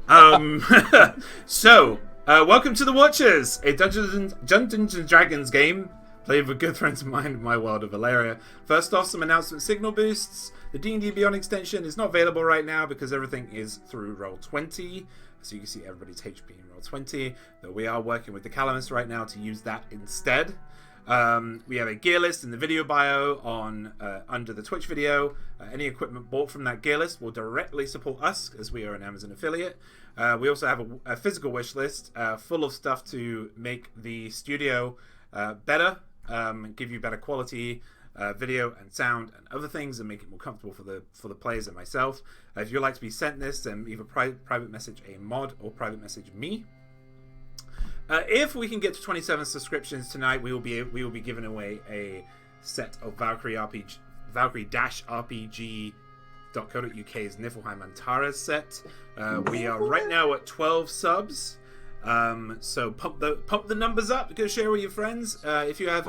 Um, welcome to The Watchers, a Dungeons and Dragons game played with good friends of mine in my world of Valeria. First off, some announcement signal boosts. The D&D Beyond extension is not available right now because everything is through Roll20. So you can see everybody's HP in Roll20. Though we are working with the Calamus right now to use that instead. We have a gear list in the video bio on under the Twitch video. Any equipment bought from that gear list will directly support us as we are an Amazon affiliate. We also have a physical wish list full of stuff to make the studio better, give you better quality video and sound and other things, and make it more comfortable for the players and myself. If you'd like to be sent this, then either private message a mod or private message me. If we can get to 27 subscriptions tonight, we will be giving away a set of Valkyrie-RPG's Niflheim Antares set. We are right now at 12 subs. So pump the numbers up. Go share with your friends. If you have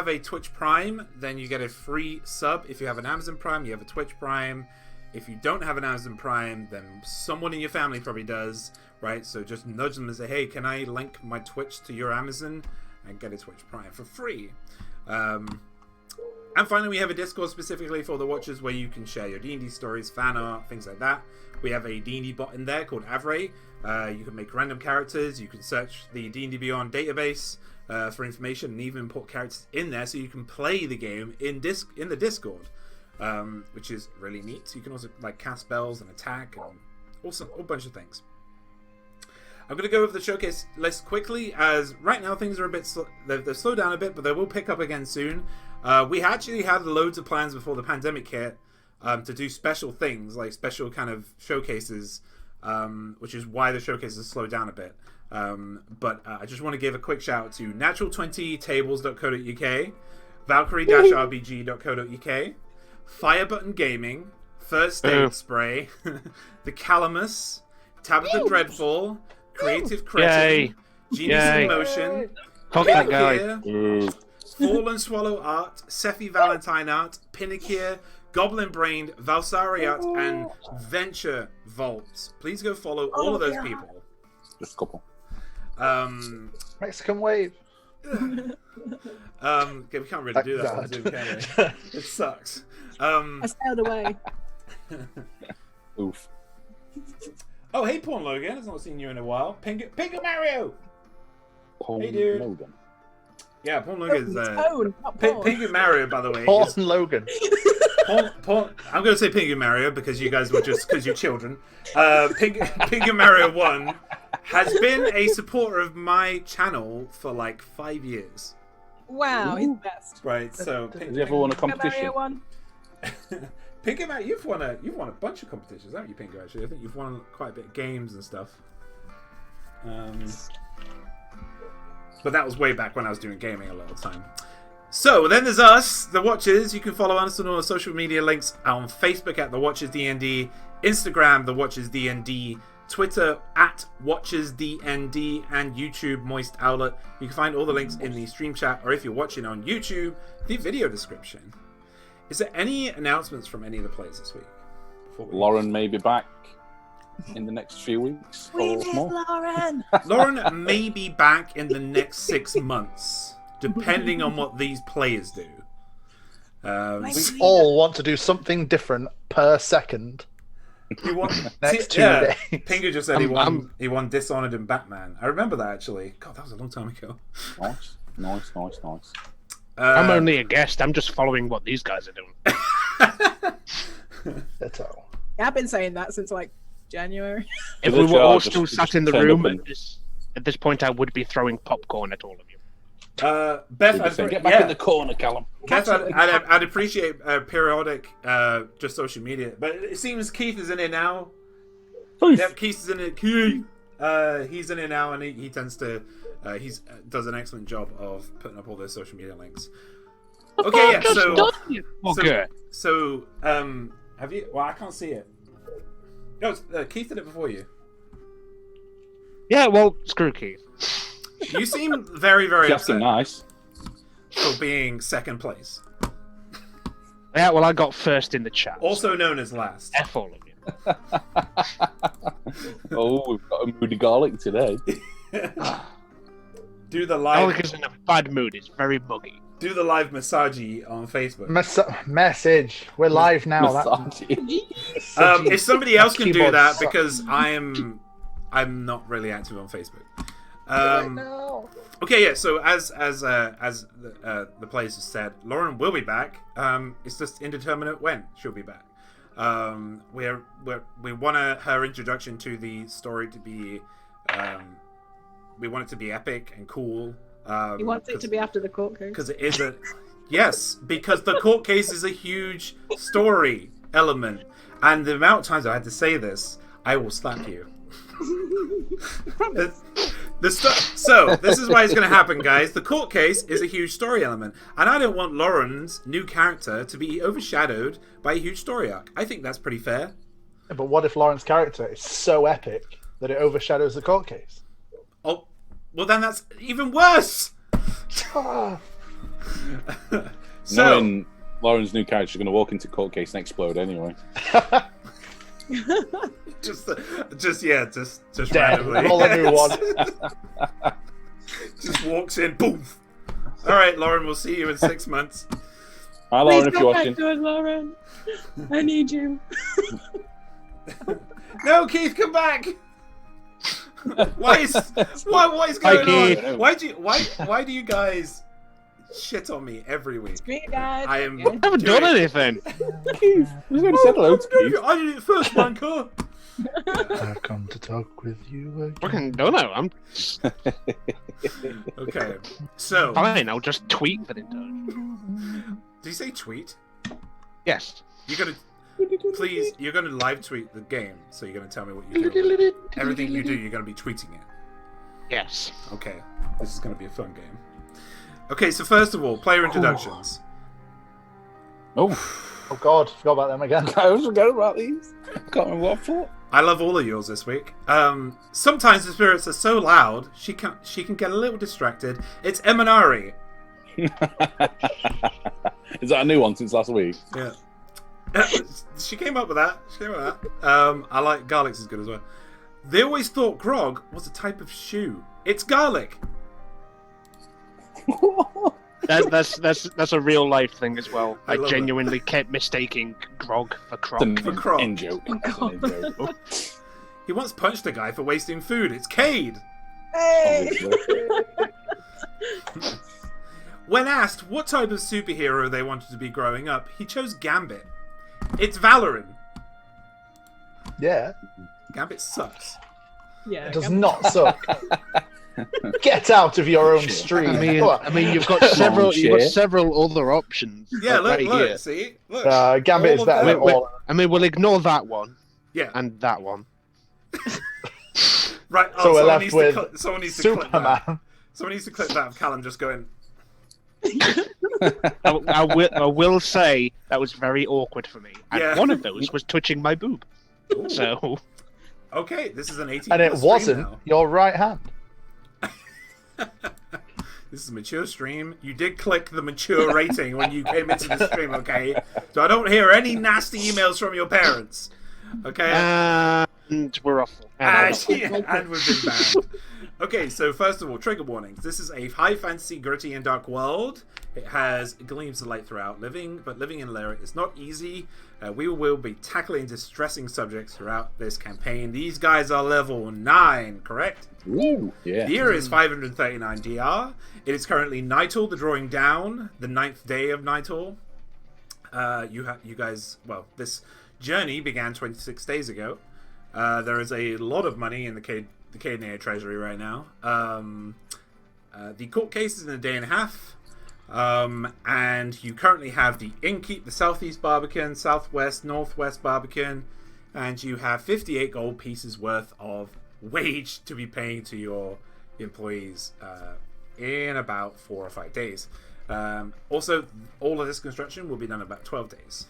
a Twitch Prime, then you get a free sub. If you have an Amazon Prime, you have a Twitch Prime. If you don't have an Amazon Prime, then someone in your family probably does, right? So just nudge them and say, hey, can I link my Twitch to your Amazon and get a Twitch Prime for free? And finally, we have a Discord specifically for the Watchers where you can share your D&D stories, fan art, things like that. We have a D&D bot in there called Avray. You can make random characters. You can search the D&D Beyond database for information and even put characters in there so you can play the game in the Discord. Which is really neat. So you can also cast spells and attack and also a whole bunch of things. I'm going to go over the showcase list quickly, as right now things are a bit they've slowed down a bit, but they will pick up again soon. We actually had loads of plans before the pandemic hit to do special things, like special kind of showcases, which is why the showcases slowed down a bit. But I just want to give a quick shout out to natural20tables.co.uk, valkyrie-rbg.co.uk, Fire Button Gaming, First Aid Spray, The Calamus, Tabitha Dreadful, Creative Cretin, Genius in Motion, That guy. Fallen Swallow Art, Sephi Valentine Art, Pinnakier, Goblin Brain, Valsari Art, and Venture Vaults. Please go follow all of those people. Just a couple. Mexican wave. Okay, we can't really do that on Zoom, can we? It sucks. I sailed away. Oof. Oh, hey, Porn Logan. I've not seen you in a while. Pingu Mario! Porn Hey, dude. Logan. Yeah, Porn Logan's Pingu Mario, by the way. Porn Logan. I'm going to say Pingu Mario because you guys were just because you're children. Pingu Mario 1 has been a supporter of my channel for like 5 years. Wow, he's the best. Right, so Has he ever won a competition? Mario one. Pingu Mario, you've won a bunch of competitions, haven't you, Pingu? Actually, I think you've won quite a bit of games and stuff. But that was way back when I was doing gaming a lot of the time. So then there's us, the Watchers. You can follow us on all the social media links on Facebook at the Watchers DND, Instagram the Watchers DND, Twitter at Watchers DND, and YouTube MoistOwlette. You can find all the links in the stream chat, or if you're watching on YouTube, the video description. Is there any announcements from any of the players this week? Lauren may be back in the next few weeks. We or miss more. Lauren. Lauren may be back in the next 6 months, depending on what these players do. We all want to do something different per second. You want Next 2 days. Pingu just said he won Dishonored and Batman. I remember that actually. God, that was a long time ago. Nice. I'm only a guest. I'm just following what these guys are doing. That's all. I've been saying that since like January. If we were all still sat in the room at this point, I would be throwing popcorn at all of you. Beth, Get back in the corner, Callum. Beth, I'd appreciate periodic just social media, but it seems Keith is in it now. Yep, Keith is in it. Keith, he's in it now, and he tends to does an excellent job of putting up all those social media links. Okay, yeah. So have you? Well, I can't see it. No, Keith did it before you. Yeah, well, screw Keith. You seem very, very Just upset nice. for being second place. Yeah, well, I got first in the chat. Also known as last. F all of you. Oh, we've got a moody garlic today. Do the live. Alec is in a bad mood. It's very muggy. Do the live massage on Facebook. Message. We're live now. Massage. If somebody else can do Keyboard that, sucks. because I'm not really active on Facebook. Right now. Okay, yeah. So as the players have said, Lauren will be back. It's just indeterminate when she'll be back. We want her introduction to the story to be. We want it to be epic and cool. He wants it to be after the court case. Because it is a yes, because the court case is a huge story element, and the amount of times I had to say this, I will slap you. So this is why it's going to happen, guys. The court case is a huge story element, and I don't want Lauren's new character to be overshadowed by a huge story arc. I think that's pretty fair. Yeah, but what if Lauren's character is so epic that it overshadows the court case? Oh, well then that's even worse. Ah. So Knowing Lauren's new character is going to walk into court case and explode anyway. just Dead. randomly. Roll a new one. Just walks in, boom. All right, Lauren, we'll see you in 6 months. Hi, Lauren, if you're watching. Good, Lauren. I need you. No, Keith, come back. What is going Keith. on? Why do you guys shit on me every week? Screen guys. I am. I haven't done anything. Keith, we're going to say hello to Keith. I did it first, wanker. I've come to talk with you again. Fucking don't know. I'm Okay, so fine. I'll just tweet for the intern. did you say tweet? Yes. You're gonna please. You're gonna live tweet the game, so you're gonna tell me what you do. Everything you do, you're gonna be tweeting it. Yes. Okay, this is gonna be a fun game. Okay, so first of all, player introductions. Oh, Oh God, forgot about them again. I always forgot about these. Can't remember what for. I love all of yours this week. Sometimes the spirits are so loud she can get a little distracted. It's Emanari. Is that a new one since last week? Yeah. She came up with that. I like garlic's as good as well. They always thought grog was a type of shoe. It's garlic. That's a real life thing as well. I I love genuinely kept mistaking grog for It's an crog. For Krog. in-joke. It's an in-joke, He once punched a guy for wasting food. It's Cade. Hey. obviously. When asked what type of superhero they wanted to be growing up, he chose Gambit. It's Valoran. Yeah, Gambit sucks. Yeah. it does not suck. Get out of your own stream. I mean, you've got several other options. Yeah, like, look, right here. see? Look. Gambit All is of better them. than all. I mean, we'll ignore that one Yeah. and that one. Right. So we're someone left needs with to someone needs to clip that. Superman. Someone needs to clip that of Callum just going, I will say that was very awkward for me. And Yeah. one of those was touching my boob. Ooh. So, okay, this is an 18 And it plus stream wasn't now. your right hand. This is a mature stream. You did click the mature rating when you came into the stream, okay? So I don't hear any nasty emails from your parents. Okay? and we're off. And we've been banned. Okay, so first of all, trigger warnings. This is a high fantasy, gritty, and dark world. It has gleams of light throughout. Living in Lyric is not easy. We will be tackling distressing subjects throughout this campaign. These guys are level 9, correct? Ooh, yeah. The year is 539 DR. It is currently Nightal, the drawing down, the 9th day of Nightal. You guys, well, this journey began 26 days ago. There is a lot of money in the Cadenea treasury right now. The court case is in a day and a half. And you currently have the Innkeep, the Southeast Barbican, Southwest, Northwest Barbican, and you have 58 gold pieces worth of wage to be paying to your employees in about 4 or 5 days. Also, all of this construction will be done in about 12 days.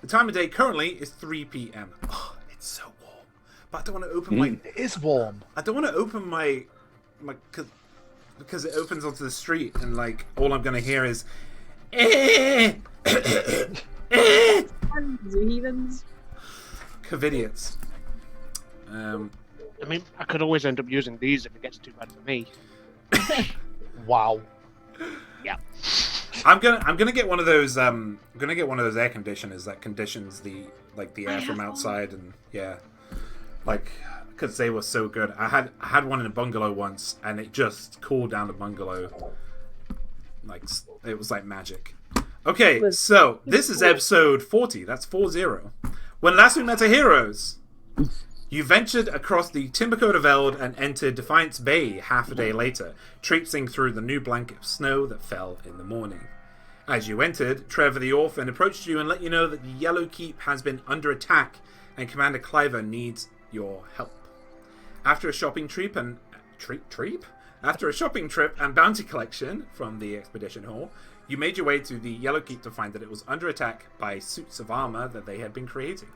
The time of day currently is 3 p.m. Oh, it's so warm. But I don't want to open my... It is warm. I don't want to open my because it opens onto the street and like all I'm gonna hear is Heathens. Covidiots. I mean, I could always end up using these if it gets too bad for me. Wow. Yeah. I'm gonna get one of those. I'm gonna get one of those air conditioners that conditions the air from outside, and yeah, like because they were so good. I had one in a bungalow once, and it just cooled down the bungalow. Like it was like magic. Okay, so this is episode 40. That's 40. When last we met our heroes, you ventured across the timber coat of Eld and entered Defiance Bay half a day later, traipsing through the new blanket of snow that fell in the morning. As you entered, Trevor the Orphan approached you and let you know that the Yellow Keep has been under attack and Commander Cliver needs your help. After a shopping trip and bounty collection from the expedition hall, you made your way to the Yellow Keep to find that it was under attack by suits of armor that they had been creating.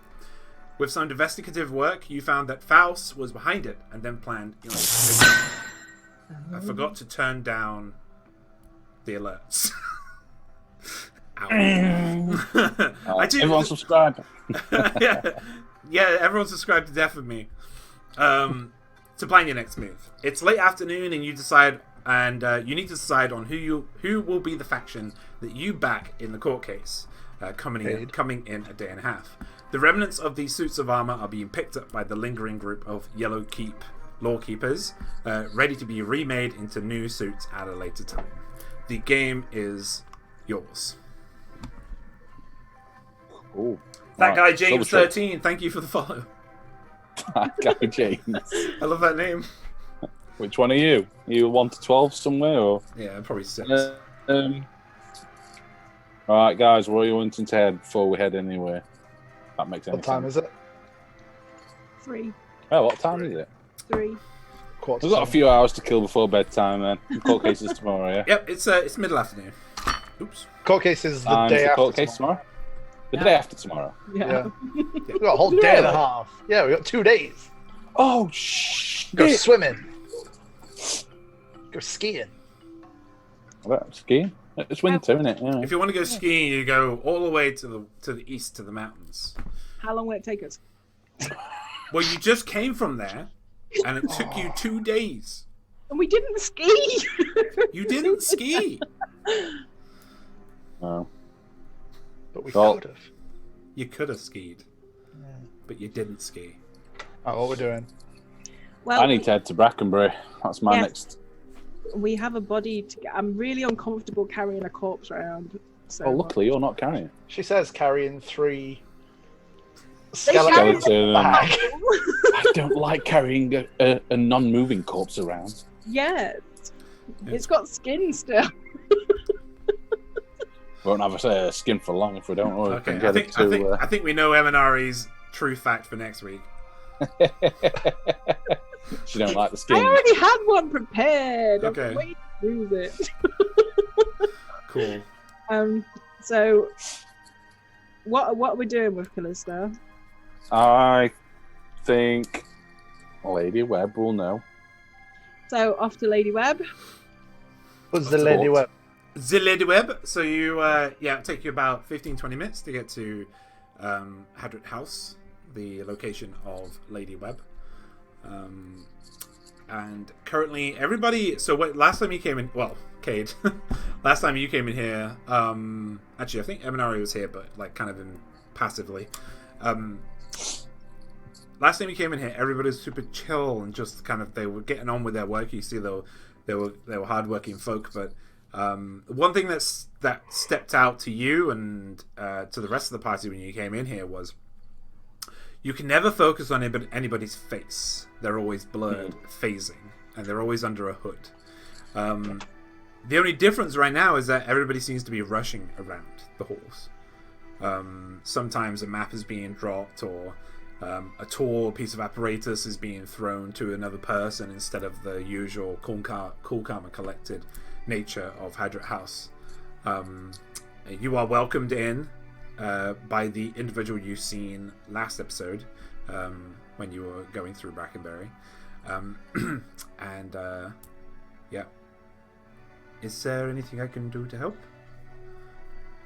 With some investigative work, you found that Faust was behind it and then planned. I forgot to turn down the alerts. Everyone subscribe. yeah, everyone subscribe to Death with me. To plan your next move. It's late afternoon, and you decide, and you need to decide on who will be the faction that you back in the court case, coming in a day and a half. The remnants of these suits of armor are being picked up by the lingering group of Yellow Keep lawkeepers, ready to be remade into new suits at a later time. The game is yours. Ooh. That guy James 13, thank you for the follow. That guy James. I love that name. Which one are you? Are you 1 to 12 somewhere, or? Yeah, probably 6. Alright, guys, where are you wanting to head before we head anywhere? That makes any What time sense. is it? 3. Oh, what time is it? 3. We've got a few hours to kill before bedtime, then. Court cases tomorrow, yeah? Yep, it's middle afternoon. Oops. Court case is the And day is the after court case tomorrow? The day after tomorrow. Yeah. We've got a whole day and a half. Yeah, we got 2 days. Oh, shit! Go swimming. Go skiing. Skiing? It's winter, isn't it? Yeah. If you want to go skiing, you go all the way to the east to the mountains. How long will it take us? Well, you just came from there, and it took you 2 days. And we didn't ski! You didn't ski. Oh. But we Well- could have. You could have skied, but you didn't ski. Oh, what we're doing? Well, I need to head to Brackenbury. That's my Yeah. next. we have a body to get. I'm really uncomfortable carrying a corpse around. So Oh, luckily you're not carrying. She says carrying 3 carry- Skeleton. bag. I don't like carrying a non-moving corpse around. Yeah. It's got skin still. Won't have a skin for long if we don't. Or we Okay, can get I think we know Eminari's true fact for next week. She don't like the I skin. already had one prepared. Okay. I'm waiting to use it. Cool. So, what are we doing with Callista? I think Lady Webb will know. So off to Lady Webb. What's the Lady Web? The Lady Web. So you, it'll take you about 15-20 minutes to get to Hadrit House, the location of Lady Webb. And currently, everybody. So last time you came in, well, Cade, last time you came in here. Actually, I think Eminari was here, but like kind of passively. Last time you came in here, everybody was super chill and just kind of they were getting on with their work. You see, they were hardworking folk, but one thing that stepped out to you and to the rest of the party when you came in here was you can never focus on anybody's face. They're always blurred, phasing, and they're always under a hood. The only difference right now is that everybody seems to be rushing around the halls. Sometimes a map is being dropped, or a tall piece of apparatus is being thrown to another person instead of the usual cool, calm, and collected nature of Hadrit House. You are welcomed in by the individual you've seen last episode when you were going through Brackenbury. Yeah. Is there anything I can do to help?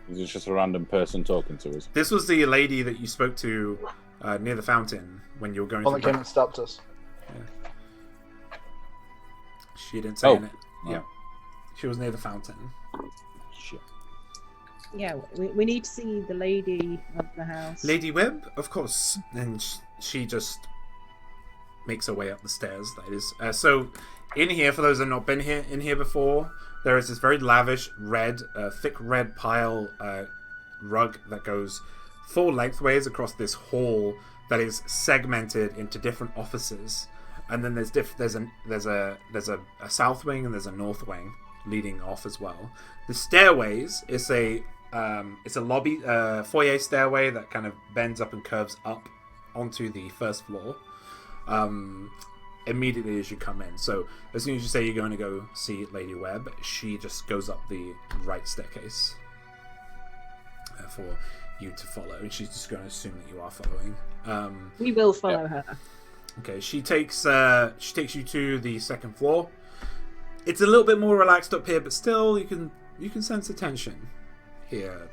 Is it just a random person talking to us? This was the lady that you spoke to near the fountain when you were going One that through. came and stopped us. She didn't say it. Oh. Yeah, she was near the fountain. Shit. Yeah, we need to see the lady of the house. Lady Webb, of course, and she just makes her way up the stairs. That is. So, in here, for those that have not been in here before, there is this very lavish thick red pile rug that goes full lengthways across this hall that is segmented into different offices, and then there's a south wing and there's a north wing leading off as well. The stairways is it's a lobby foyer stairway that kind of bends up and curves up onto the first floor immediately as you come in. So as soon as you say you're going to go see Lady Webb, she just goes up the right staircase for you to follow, and she's just going to assume that you are following. We will follow her. Okay, she takes you to the second floor. It's a little bit more relaxed up here, but still you can sense the tension here.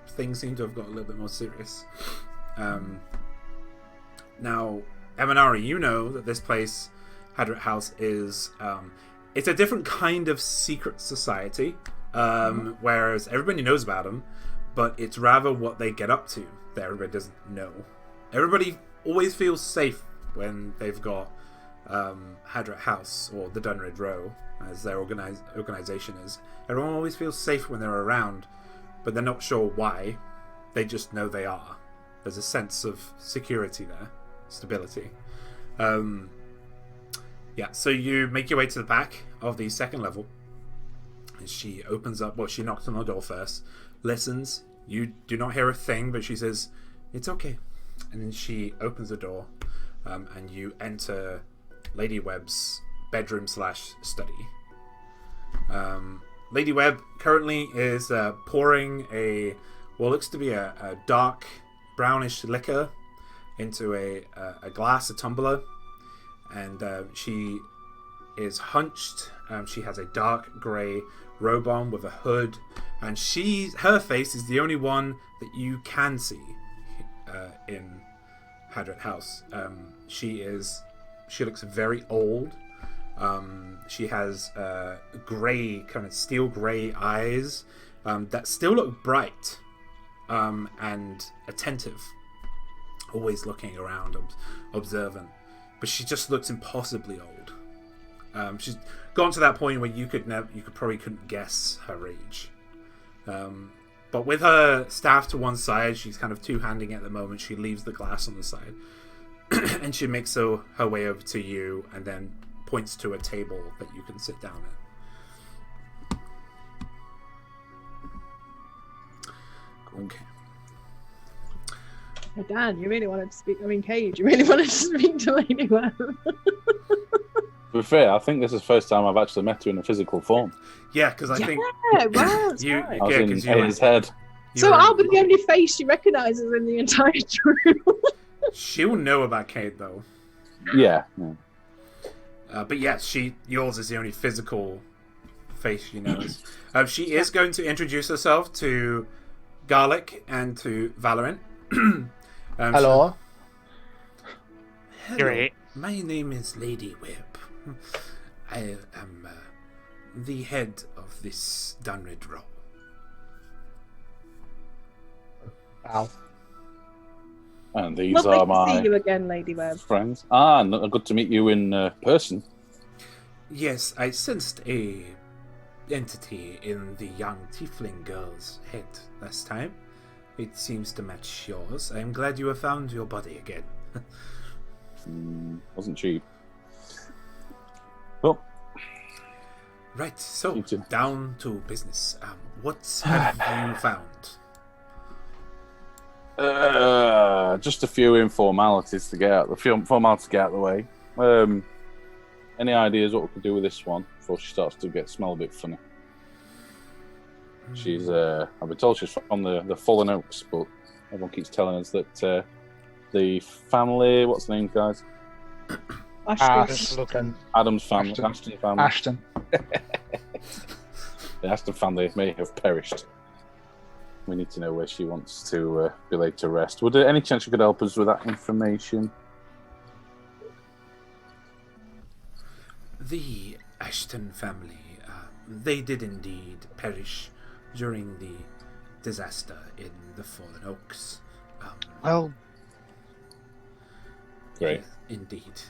Things seem to have got a little bit more serious. Now, Emanari, you know that this place, Hadrat House, is it's a different kind of secret society, whereas everybody knows about them, but it's rather what they get up to that everybody doesn't know. Everybody always feels safe when they've got Hadrat House, or the Dunrid Row, as their organization is. Everyone always feels safe when they're around, but they're not sure why. They just know they are. There's a sense of security there, stability. So you make your way to the back of the second level, and she opens up. Well, she knocks on the door first, listens. You do not hear a thing, but she says, "It's okay," and then she opens the door, and you enter Lady Webb's bedroom / study. Lady Webb currently is pouring what looks to be a dark brownish liquor into a glass, a tumbler, and she is hunched. She has a dark grey robe on with a hood, and her face is the only one that you can see in Hadrat House. She looks very old. She has grey, kind of steel grey eyes that still look bright and attentive, always looking around, observant. But she just looks impossibly old. She's gone to that point where you probably couldn't guess her age. But with her staff to one side, she's kind of two-handing at the moment. She leaves the glass on the side, and she makes her way over to you, and then points to a table that you can sit down at. Okay. Oh, Dan, you really wanted to speak. I mean, Cage, you really wanted to speak to Lady Webb. To be fair, I think this is the first time I've actually met her in a physical form. Yeah, because I think it was. you, Right. I was in his head. So I'll be the only face she recognises in the entire room. She'll know about Kate though. Yeah. But yes, yours is the only physical face she knows. She is going to introduce herself to Garlic and to Valorant. Hello. Hello. My name is Lady Webb. I am the head of this Dunrid Row. Ow. And these Lovely are to my see you again, Lady Webb. friends. Good to meet you in person. Yes, I sensed a entity in the young tiefling girl's head last time. It seems to match yours. I am glad you have found your body again. Wasn't cheap. Well, Right, so You too. down to business. What have you found? just a few informalities to get out. The way. Any ideas what we could do with this one before she starts to smell a bit funny? She's I've been told she's from the Fallen Oaks, but everyone keeps telling us that the family, what's the name, guys? Ashton. Adam's family, Ashton. Ashton family. Ashton. The Aston family may have perished. we need to know where she wants to be laid to rest. Would there any chance you could help us with that information? The Ashton family, they did indeed perish during the disaster in the Fallen Oaks. Well, Great. Indeed.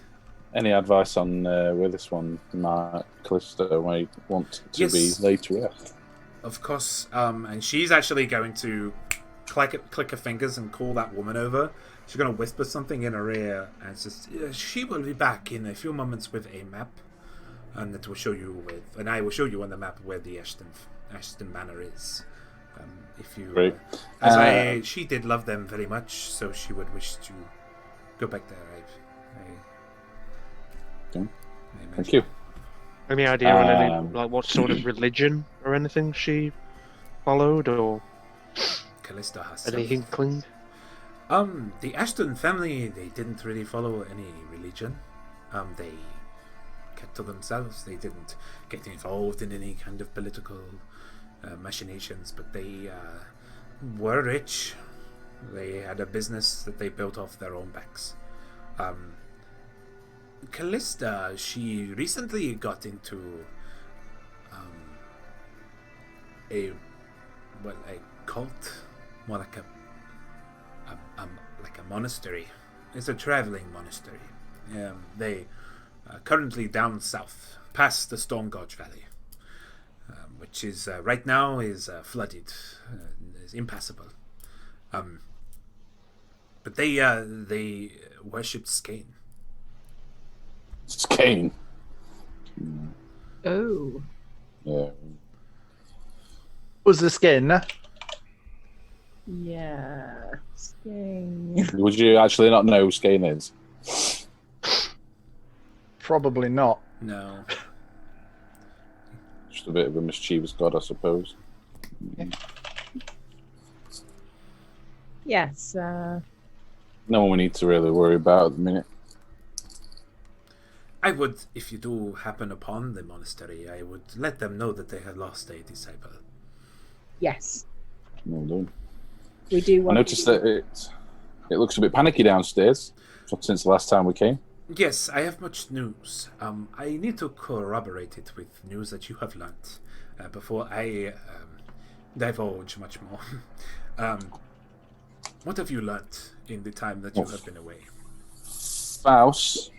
Any advice on where this one might, Callisto, might want to be laid to rest? Of course. And she's actually going to click her fingers and call that woman over. She's going to whisper something in her ear, and says, she will be back in a few moments with a map, and that will show you and I will show you on the map where the Ashton Manor is. If you, Great. She did love them very much, so she would wish to go back there. Thank you. Any idea on any, like, what sort of religion or anything she followed, or Callista has any inkling? The Ashton family, they didn't really follow any religion. They kept to themselves. They didn't get involved in any kind of political machinations, but they were rich. They had a business that they built off their own backs. Callista, she recently got into a cult, more like a monastery. It's a traveling monastery. They currently down south, past the Storm Gorge Valley, which is right now is flooded, is impassable. But they worshipped Skane. Skane. Oh. Yeah. Was the skin? Yeah. Skane. Would you actually not know who Skane is? Probably not. No. Just a bit of a mischievous god, I suppose. Yes. No one we need to really worry about at the minute. I would, if you do happen upon the monastery, I would let them know that they have lost a disciple. Yes. Well done. We do want I noticed that it looks a bit panicky downstairs since the last time we came. Yes, I have much news. I need to corroborate it with news that you have learnt before I divulge much more. What have you learnt in the time that you have been away? Faust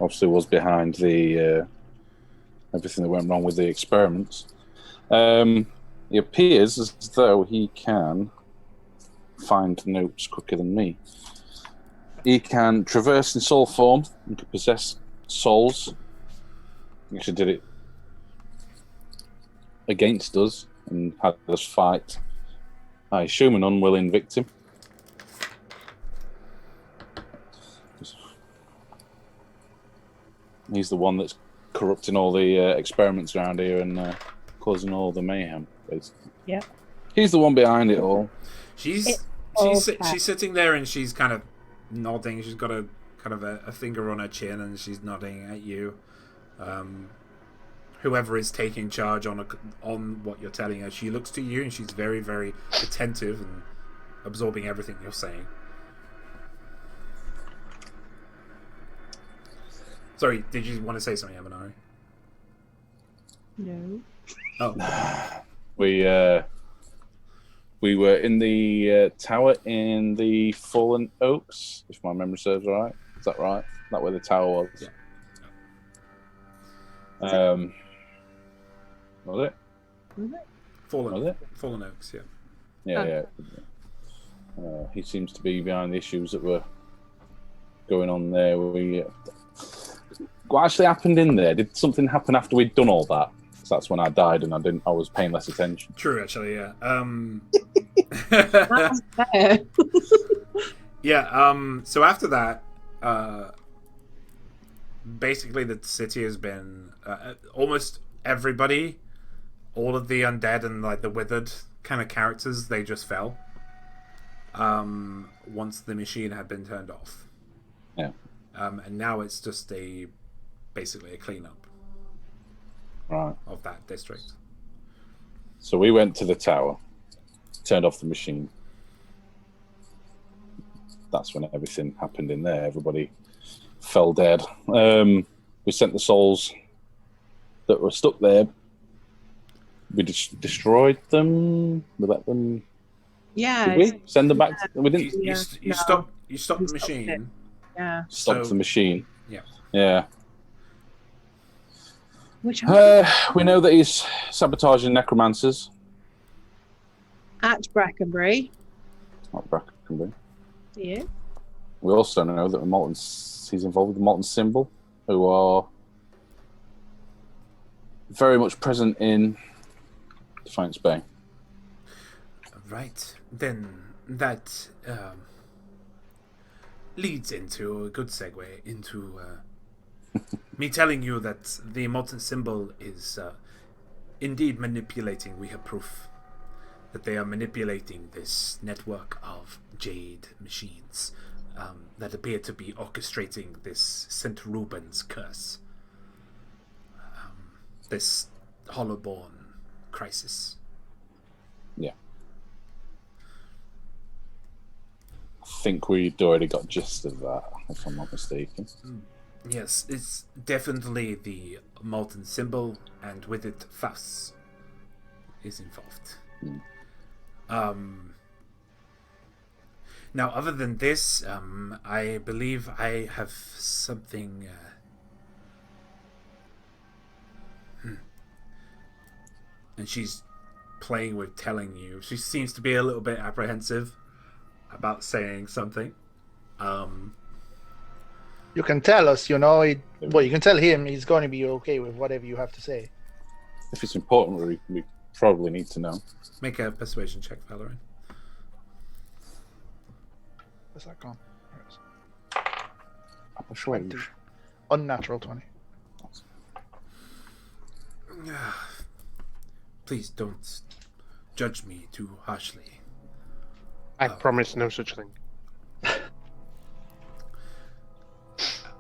obviously was behind the everything that went wrong with the experiments. It appears as though he can find notes quicker than me. He can traverse in soul form and can possess souls. He actually did it against us and had us fight, I assume, an unwilling victim. He's the one that's corrupting all the experiments around here and causing all the mayhem, basically. Yeah. He's the one behind it all. She's sitting there and she's kind of nodding. She's got a kind of a finger on her chin and she's nodding at you. Whoever is taking charge on what you're telling her, she looks to you and she's very, very attentive and absorbing everything you're saying. Sorry, did you want to say something, Amanari? No. Oh. We were in the tower in the Fallen Oaks, if my memory serves right. Is that right? Is that where the tower was? Yeah. Was it? Fallen Oaks, yeah. Yeah. He seems to be behind the issues that were going on there. What actually happened in there? Did something happen after we'd done all that? Because that's when I died and I was paying less attention. True, actually, yeah. That's fair. Yeah, so after that, basically the city has been almost everybody, all of the undead and like the withered kind of characters, they just fell once the machine had been turned off. Yeah. And now it's just basically a cleanup right of that district. So we went to the tower, turned off the machine. That's when everything happened in there. Everybody fell dead. We sent the souls that were stuck there. We destroyed them. We let them. Yeah. Did we send them back? We didn't. You stopped the machine. Yeah. Stopped the machine. Yeah. Yeah. Which we know that he's sabotaging necromancers. at Brackenbury. Not Brackenbury. Yeah. We also know that he's involved with the Molten Symbol, who are very much present in Defiance Bay. Right. Then that leads into a good segue into me telling you that the Molten Symbol is indeed manipulating. We have proof that they are manipulating this network of jade machines that appear to be orchestrating this St. Reuben's curse. This Hollowborn crisis. Yeah. I think we'd already got gist of that, if I'm not mistaken. Yes, it's definitely the Molten Symbol, and with it, Faust is involved. Now, other than this, I believe I have something... And she's playing with telling you. She seems to be a little bit apprehensive about saying something. You can tell us, you can tell him he's going to be okay with whatever you have to say. If it's important, we probably need to know. Make a persuasion check, Valerie. Where's that gone? Persuade. Unnatural 20. Please don't judge me too harshly. I promise no such thing.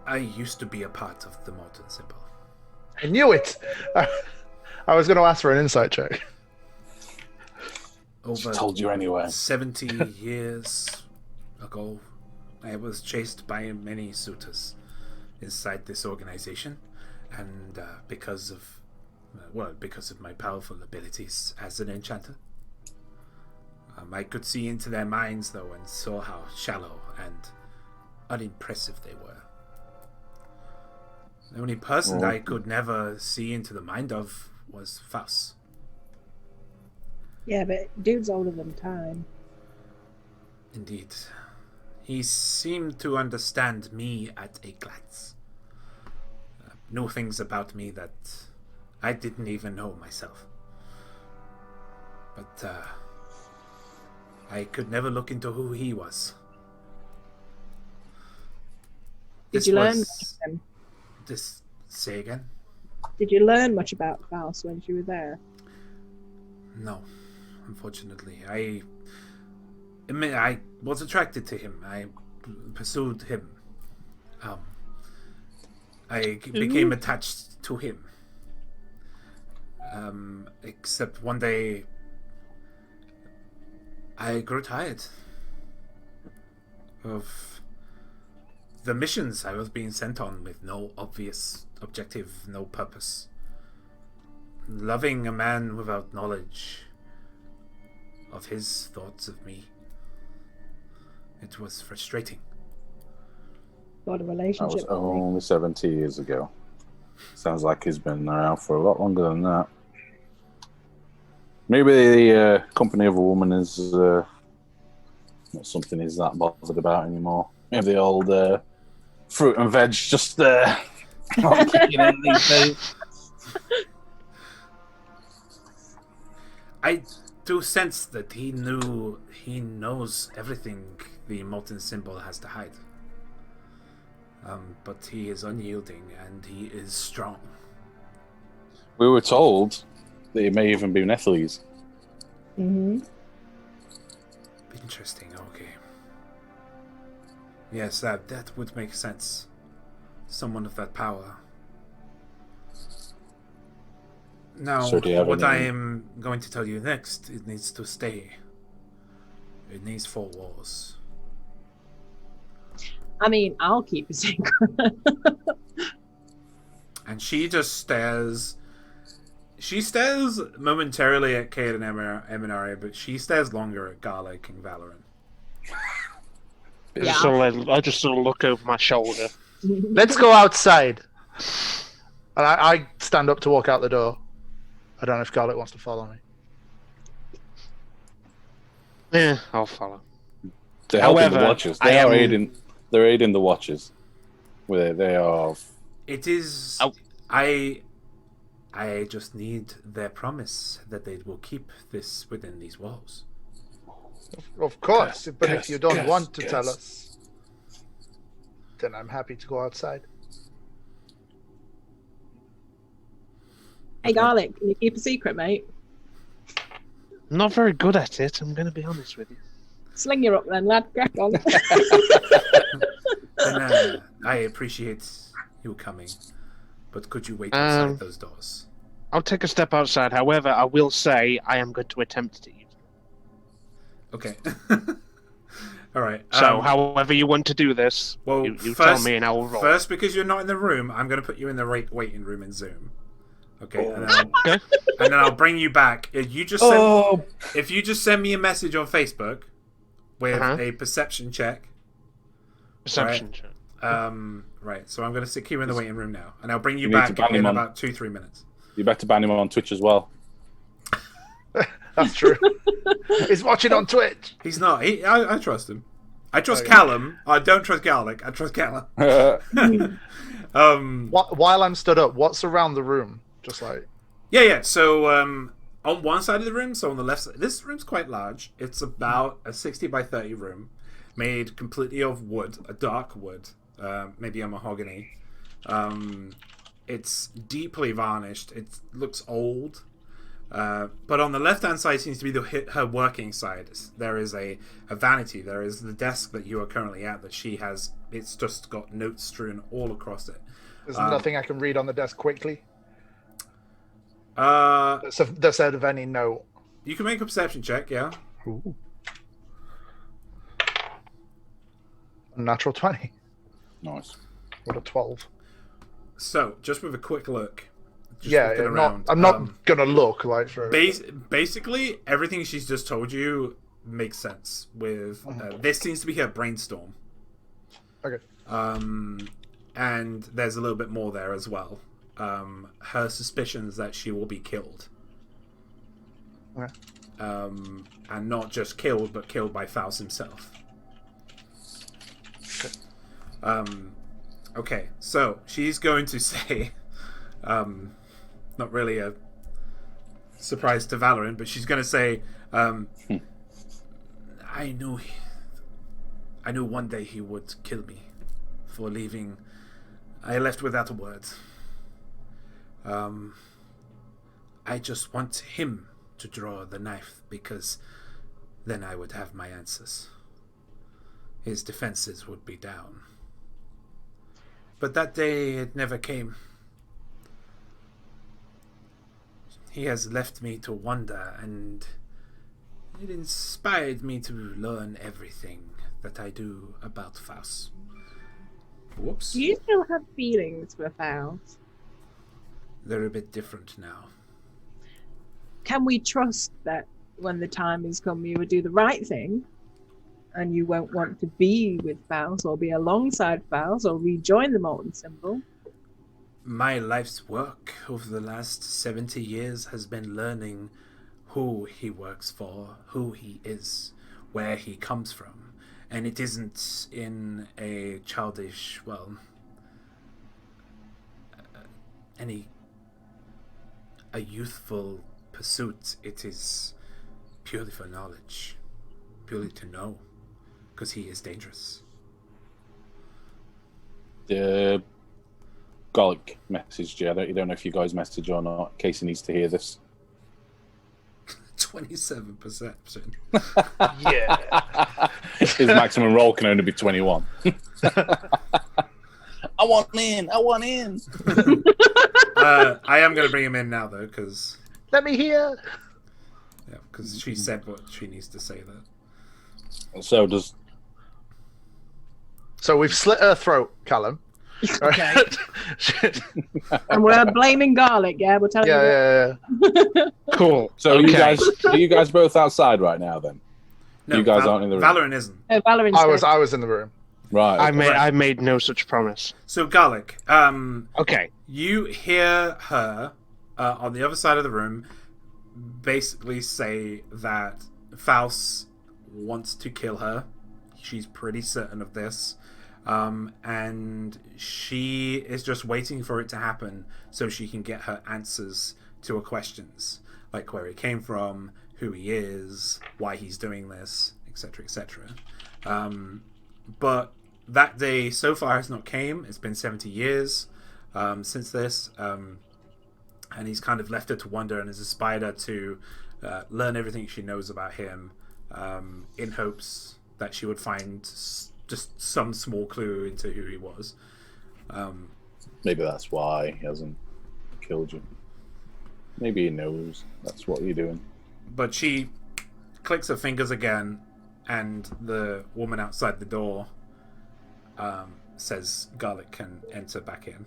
I used to be a part of the Molten Symbol. I knew it! I was going to ask for an insight check. She told you anyway. 70 years ago, I was chased by many suitors inside this organization, and because of my powerful abilities as an enchanter. I could see into their minds, though, and saw how shallow and unimpressive they were. The only person I could never see into the mind of was Faust. Yeah, but dude's older than time. Indeed. He seemed to understand me at a glance. Knew things about me that I didn't even know myself. But I could never look into who he was. Did you learn much of him? Say again? Did you learn much about Faust when you were there? No, unfortunately. I was attracted to him. I pursued him. I became attached to him. Except one day I grew tired of the missions I was being sent on with no obvious objective, no purpose. Loving a man without knowledge of his thoughts of me. It was frustrating. Got a That relationship. was only 70 years ago. Sounds like he's been around for a lot longer than that. Maybe the company of a woman is not something he's that bothered about anymore. Maybe the old fruit and veg just not kicking in these days. I do sense that he knows everything the Molten Symbol has to hide. But he is unyielding and he is strong. We were told that he may even be Nethelese. Mm-hmm. Interesting, okay. Yes, that would make sense. Someone of that power. Now, So do you have what I any- am going to tell you next, it needs to stay in these four walls. I mean, I'll keep a secret. And she just stares. She stares momentarily at Cade and Eminari, but she stares longer at Garlic and Valorant. I just sort of look over my shoulder. Let's go outside. And I stand up to walk out the door. I don't know if Garlic wants to follow me. Yeah, I'll follow. They're helping However, the Watchers. I am- They're aiding the Watchers. They are. It is. Oh. I just need their promise that they will keep this within these walls. Of course, but if you don't yes, want to yes. tell us, then I'm happy to go outside. Hey, Garlic, can you keep a secret, mate? I'm not very good at it, I'm going to be honest with you. Sling your up then, lad. Crack on. Then I appreciate you coming, but could you wait outside those doors? I'll take a step outside. However, I will say I am going to attempt to use it. Okay. All right. So, however you want to do this, well, you first, tell me and I will roll. First, because you're not in the room, I'm going to put you in the waiting room in Zoom. Okay. Oh. And then Okay. and then I'll bring you back. If you just send me a message on Facebook with a perception check. Perception check. Right. So I'm going to stick you in the waiting room now, and I'll bring you You need back to ban in him on- about 2-3 minutes. You better ban him on Twitch as well. That's true. He's watching on Twitch. He's not. I trust him. I trust Okay. Callum. I don't trust Garlic. I trust Callum. While I'm stood up, what's around the room? Just like Yeah. So on one side of the room, so on the left side, this room's quite large. It's about a 60 by 30 room, made completely of wood, a dark wood, maybe a mahogany. It's deeply varnished. It looks old. But on the left-hand side seems to be her working side. There is a vanity. There is the desk that you are currently at that she has. It's just got notes strewn all across it. there's nothing I can read on the desk quickly. Uh, That's out of any note. you can make a perception check, yeah. Natural 20. Nice. What a 12. So, just with a quick look. Just Yeah, looking I'm around, not gonna look like for. basically, everything she's just told you makes sense. With this seems to be her brainstorm. Okay. And there's a little bit more there as well. Her suspicions that she will be killed. Okay. And not just killed, but killed by Faust himself. Okay, so she's going to say, not really a surprise to Valorant, but she's going to say, I knew one day he would kill me for leaving. I left without a word. I just want him to draw the knife because then I would have my answers. His defenses would be down. But that day it never came. He has left me to wonder, and it inspired me to learn everything that I do about Faust. Whoops. Do you still have feelings for Faust? They're a bit different now. Can we trust that when the time has come, you would do the right thing, and you won't want to be with Faust or be alongside Faust or rejoin the Molten Symbol? My life's work over the last 70 years has been learning who he works for, who he is, where he comes from. And it isn't in a childish, a youthful pursuit. It is purely for knowledge, purely to know, because he is dangerous. Garlic messaged you. You don't know if you guys message or not, in case he needs to hear this. 27 perception. Yeah. His maximum roll can only be 21. I want in. I am going to bring him in now, though, because Let me hear. she said what she needs to say there. So does. So we've slit her throat, Callum. Okay. And we're blaming garlic, yeah? We're telling you that. Yeah. Cool. So okay. are you guys both outside right now? Then No, you guys aren't in the room. Valorant isn't. Valorant I was in the room. Right. Okay. I made no such promise. So garlic. Okay. You hear her on the other side of the room basically say that Faust wants to kill her. She's pretty certain of this. And she is just waiting for it to happen so she can get her answers to her questions, like where he came from, who he is, why he's doing this, etc., etc. But that day so far has not came. It's been 70 years since this, and he's kind of left her to wonder and has aspired to learn everything she knows about him, in hopes that she would find just some small clue into who he was. Maybe that's why he hasn't killed you. Maybe he knows that's what you're doing. But she clicks her fingers again, and the woman outside the door says garlic can enter back in.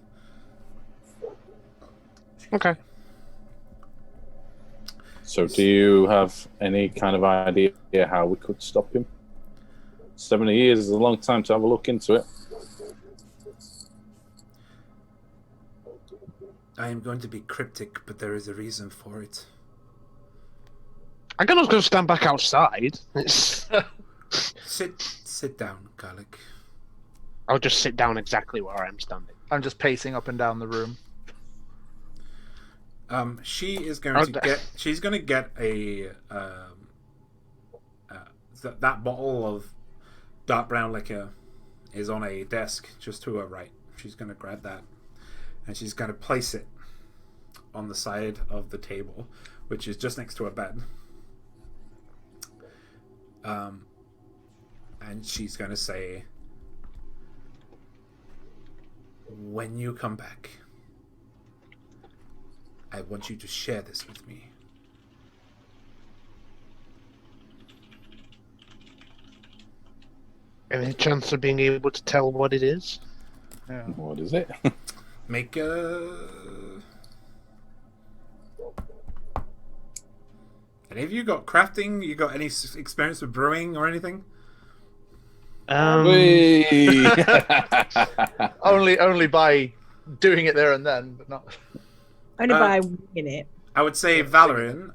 Okay. So do you have any kind of idea how we could stop him? 70 years is a long time to have a look into it. I am going to be cryptic, but there is a reason for it. I'm not going to stand back outside. Sit down, garlic. I'll just sit down exactly where I am standing. I'm just pacing up and down the room. She is going to get. She's going to get a that bottle of dark brown liquor is on a desk just to her right. She's going to grab that, and she's going to place it on the side of the table, which is just next to her bed. And she's going to say, "When you come back, I want you to share this with me." Any chance of being able to tell what it is? Yeah. What is it? Make a... Any of you got crafting? You got any experience with brewing or anything? Whee! Only by doing it there and then, but not. Only by winging it. I would say Valorant.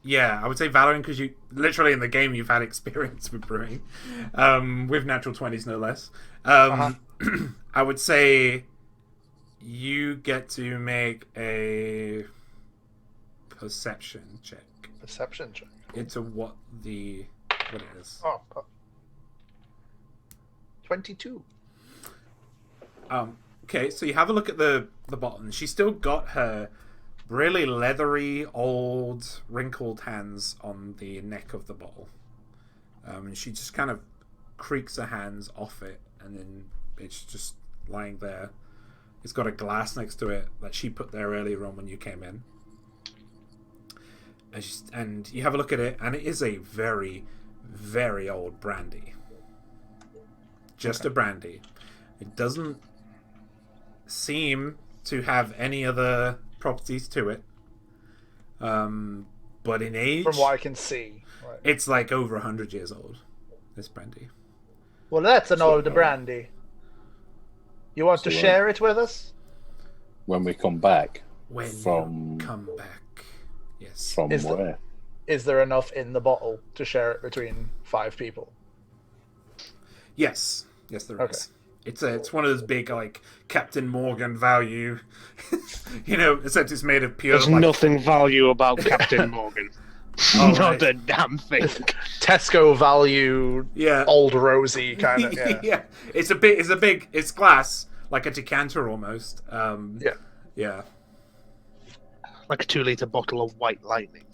Yeah, I would say Valorant because you literally in the game you've had experience with brewing, with natural 20s no less. I would say you get to make a perception check Perception check. into what it is. Oh, 22. Okay, so you have a look at the bottom. She's still got her really leathery, old, wrinkled hands on the neck of the bottle. And she just kind of creaks her hands off it, and then it's just lying there. It's got a glass next to it that she put there earlier on when you came in. And you have a look at it, and it is a very, very old brandy. Just a brandy. It doesn't seem to have any other properties to it. But in age, From what I can see. Right. it's like over 100 years old, this brandy. Well, that's an older brandy. You want to share it with us? When we come back. When From- you come back. Yes. From Is where? Is there enough in the bottle to share it between 5 people? Yes. Yes, there Okay. is. It's one of those big, like, Captain Morgan value. Except it's made of pure... There's like, nothing value about Captain Morgan. Oh, Not right. a damn thing. Tesco value, Yeah. old rosy kind of. Yeah. Yeah. It's glass, like a decanter almost. Yeah. Like a 2-litre bottle of White Lightning.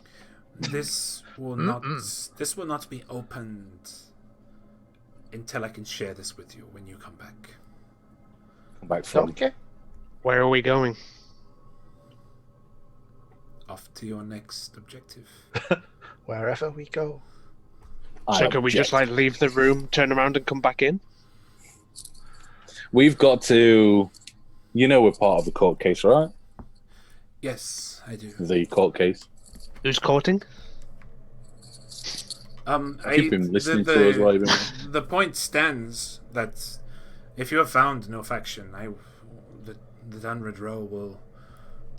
This will not be opened until I can share this with you when you come back. Come back from. Okay. Where are we going? off to your next objective. Wherever we go. So can we just like leave the room, turn around, and come back in? We've got to. You know, we're part of the court case, right? Yes, I do. The court case. Who's courting? You've been listening to us while you've been. The point stands that if you have found no faction, the Dunred Row will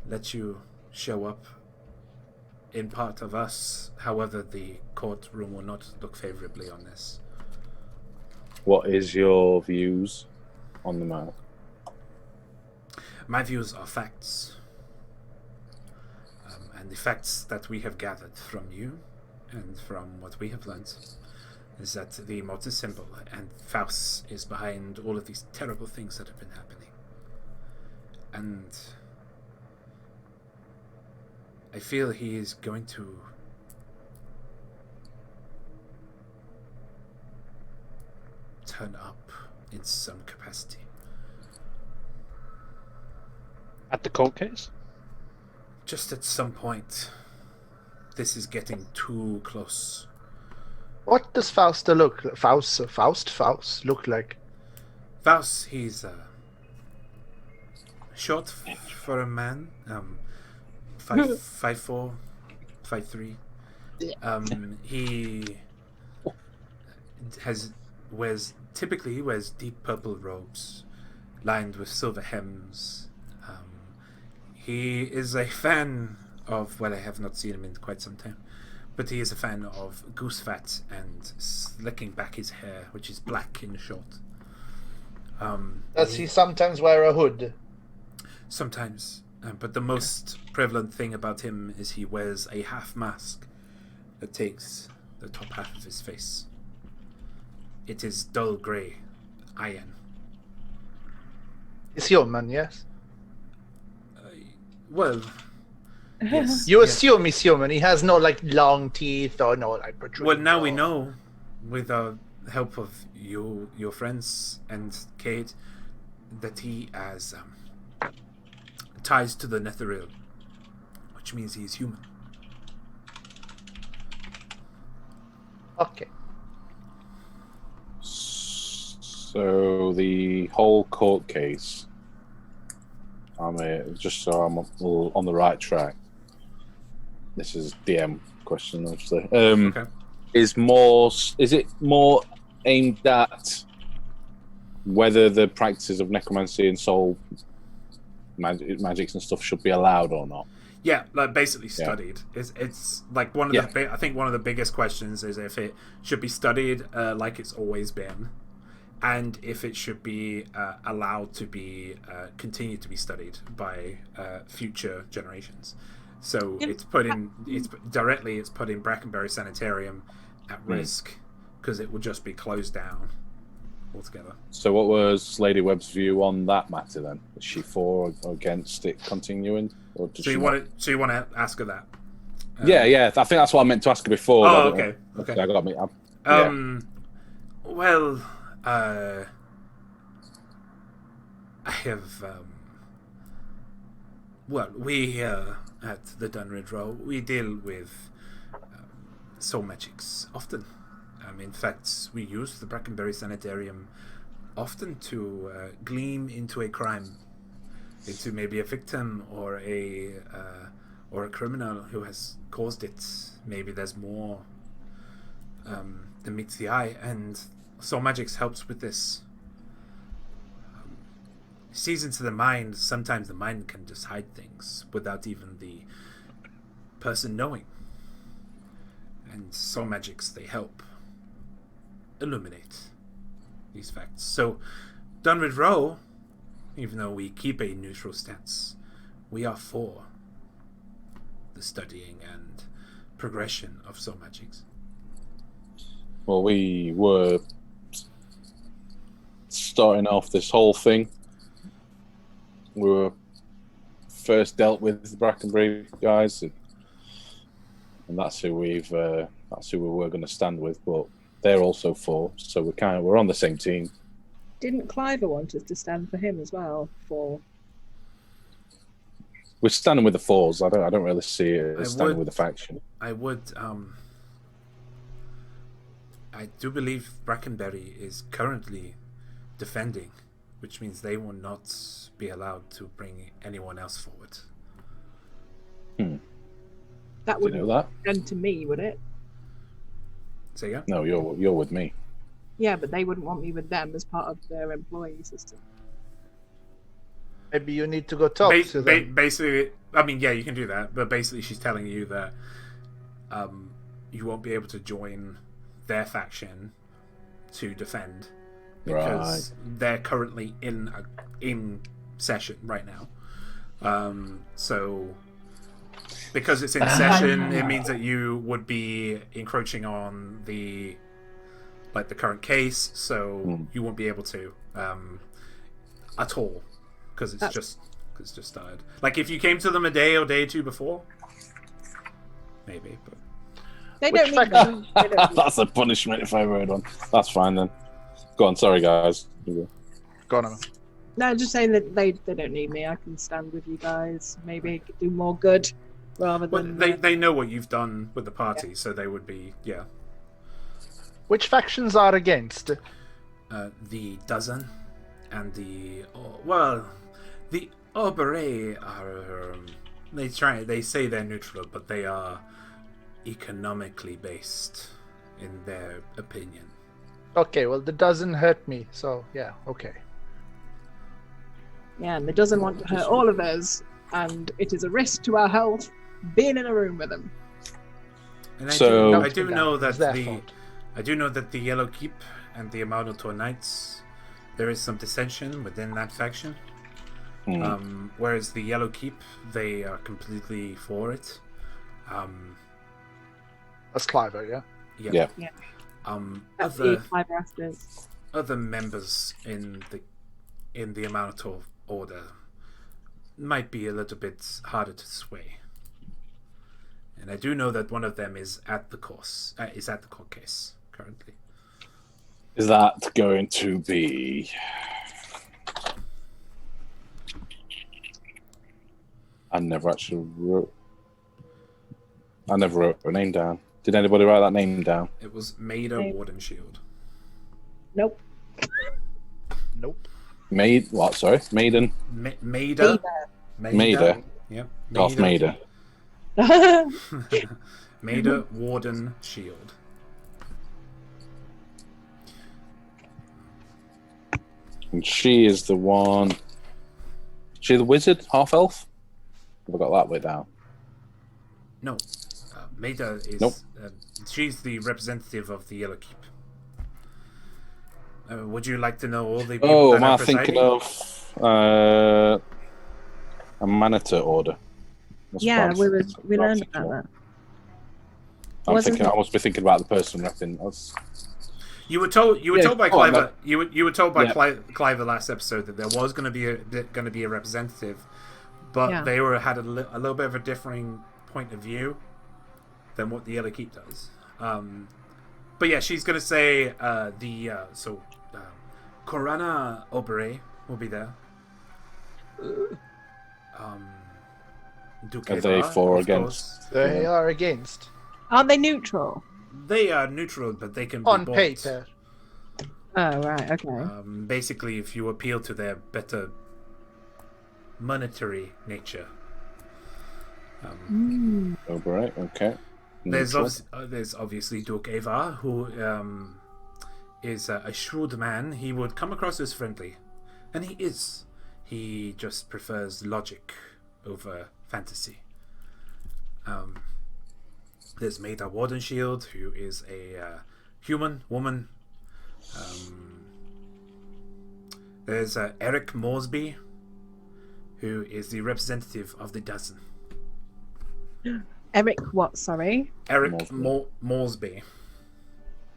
let you show up in part of us. However, the courtroom will not look favorably on this. What is your views on the matter? My views are facts. And the facts that we have gathered from you and from what we have learned is that the Mortis symbol and Faust is behind all of these terrible things that have been happening. And I feel he is going to turn up in some capacity. At the court case? Just at some point. This is getting too close. What does Faust look like? Faust look like? Faust, he's short for a man. 5'4", 5'3". He typically wears deep purple robes lined with silver hems. He is a fan of, well, I have not seen him in quite some time, but he is a fan of goose fat and slicking back his hair, which is black and short. Does he sometimes wear a hood? Sometimes. But the most prevalent thing about him is he wears a half mask that takes the top half of his face. It is dull grey, iron. He's human, yes? Well, yes. You assume he's human. He has no, like, long teeth or no, like, protruding. Well, now we know, with the help of your friends and Cade, that he has ties to the Netheril, which means he is human. Okay. So the whole court case, just so I'm on the right track. This is DM question, obviously. Okay. Is it more aimed at whether the practices of necromancy and soul magics and stuff should be allowed or not? Yeah, like basically studied. It's like one of the I think one of the biggest questions is if it should be studied like it's always been, and if it should be allowed to be continue to be studied by future generations. So it's putting Brackenbury Sanitarium at risk because it will just be closed down altogether. So what was Lady Webb's view on that matter then? Is she for or against it continuing? Or so you want to ask her that? Yeah. I think that's what I meant to ask her before. Oh, okay. I got me. Well, I have. Well, we here at the Dunred Row, we deal with soul magics often. In fact, we use the Brackenbury Sanitarium often to gleam into a crime, into maybe a victim or a criminal who has caused it. Maybe there's more than meets the eye, and soul magics helps with this. Sees into the mind. Sometimes the mind can just hide things without even the person knowing. And soul magics, they help illuminate these facts. So, Dunred Row, even though we keep a neutral stance, we are for the studying and progression of soul magics. Well, we were starting off this whole thing. We were first dealt with the Brackenbury guys, and that's who we were going to stand with. But they're also for, so we're on the same team. Didn't Cliver want us to stand for him as well? We're standing with the fours. I don't really see it as I standing would- with the faction. I would. I do believe Brackenberry is currently defending, which means they will not be allowed to bring anyone else forward. That Do you wouldn't know that? extend to me, would it? So yeah. No, you're with me. Yeah, but they wouldn't want me with them as part of their employee system. Maybe you need to go talk to them. Basically, I mean, yeah, you can do that, but basically, she's telling you that you won't be able to join their faction to defend because they're currently in session right now. So because it's in session, it means that you would be encroaching on the current case, so you won't be able to at all because it's just started. Like if you came to them a day or two before, maybe. But They Which don't need them. They don't need That's a punishment if I ever heard one. That's fine then. Go on, sorry guys. Go on, Emma. No, just saying that they don't need me. I can stand with you guys. Maybe do more good rather well, than. they know what you've done with the party, so they would be Which factions are against? the dozen and the the Aubrey are they say they're neutral, but they are economically based in their opinion. Okay, well, that doesn't hurt me, so yeah, okay. Yeah, and it doesn't want to hurt all of us, and it is a risk to our health being in a room with them. And So- I do know that It's their the fault. I do know that the Yellow Keep and the Amalnotor Knights, there is some dissension within that faction. Whereas the Yellow Keep, they are completely for it. That's Cliver, yeah? Yeah. Yeah. That's the Other five rasters. other members in the Amalnotor Order might be a little bit harder to sway. And I do know that one of them is at the court case currently. Is that going to be? I never wrote her name down. Did anybody write that name down? It was Maida Name. Wardenshield. Nope. Nope. What? Sorry, Maiden. Maida. Maida. Yep. Darth Maida. Maida Warden Shield. And she is the one. She the wizard, half elf. Have I got that way down? No, Maida is. Nope. She's the representative of the Yellow Keep. Would you like to know all the people Oh, that am are I presiding? thinking of a Manitou order? That's Yeah, what we I'm learned thinking about of. that. I'm Wasn't thinking. it- I must be thinking about the person repping us. You were told. You were Yeah, told by go on, Cliver. You were told by Yeah. Cliver last episode that there was going to be a representative, but Yeah. they had a little bit of a differing point of view than what the Yellow Keep does. But yeah, she's going to say Corana Aubrey will be there. Duke Are they Eva, for or of against? course. They are against. Aren't they neutral? They are neutral, but they can be On bought. paper. Oh, right, okay. Basically, if you appeal to their better monetary nature. Oh, right. Okay. There's Neutral. obviously Duke Eva, who is a shrewd man. He would come across as friendly, and he is. He just prefers logic over fantasy. There's Maida Wardenshield, who is a human woman. There's Eric Moresby, who is the representative of the dozen. Eric, what? Sorry. Eric Moresby. Moresby.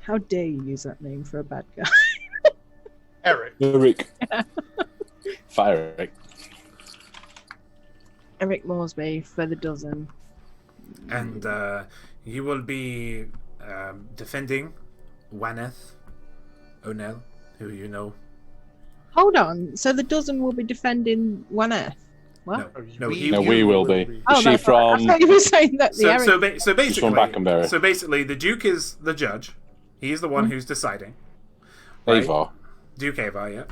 How dare you use that name for a bad guy? Eric. Eric. Fire Eric. Eric Moresby for the dozen. And he will be defending Waneth O'Neill, who you know. Hold on. So the dozen will be defending Waneth. What? No, we will be. Oh, Is she no, sorry. I from? thought you were saying that the Eric. So She's from Brackenbury. basically, the Duke is the judge. He's the one who's deciding. Right? Avar. Duke Avar, yeah.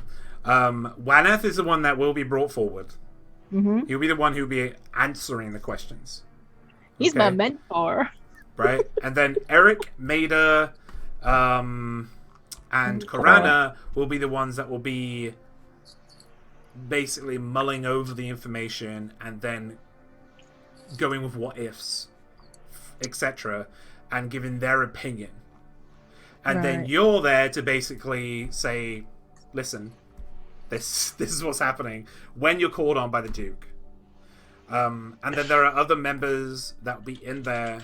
Waneth is the one that will be brought forward. Mm-hmm. He'll be the one who'll be answering the questions. He's my mentor. Right? And then Eric, Maida, and Korana will be the ones that will be basically mulling over the information and then going with what ifs, etc., and giving their opinion. And then you're there to basically say, listen, this is what's happening when you're called on by the Duke. And then there are other members that will be in there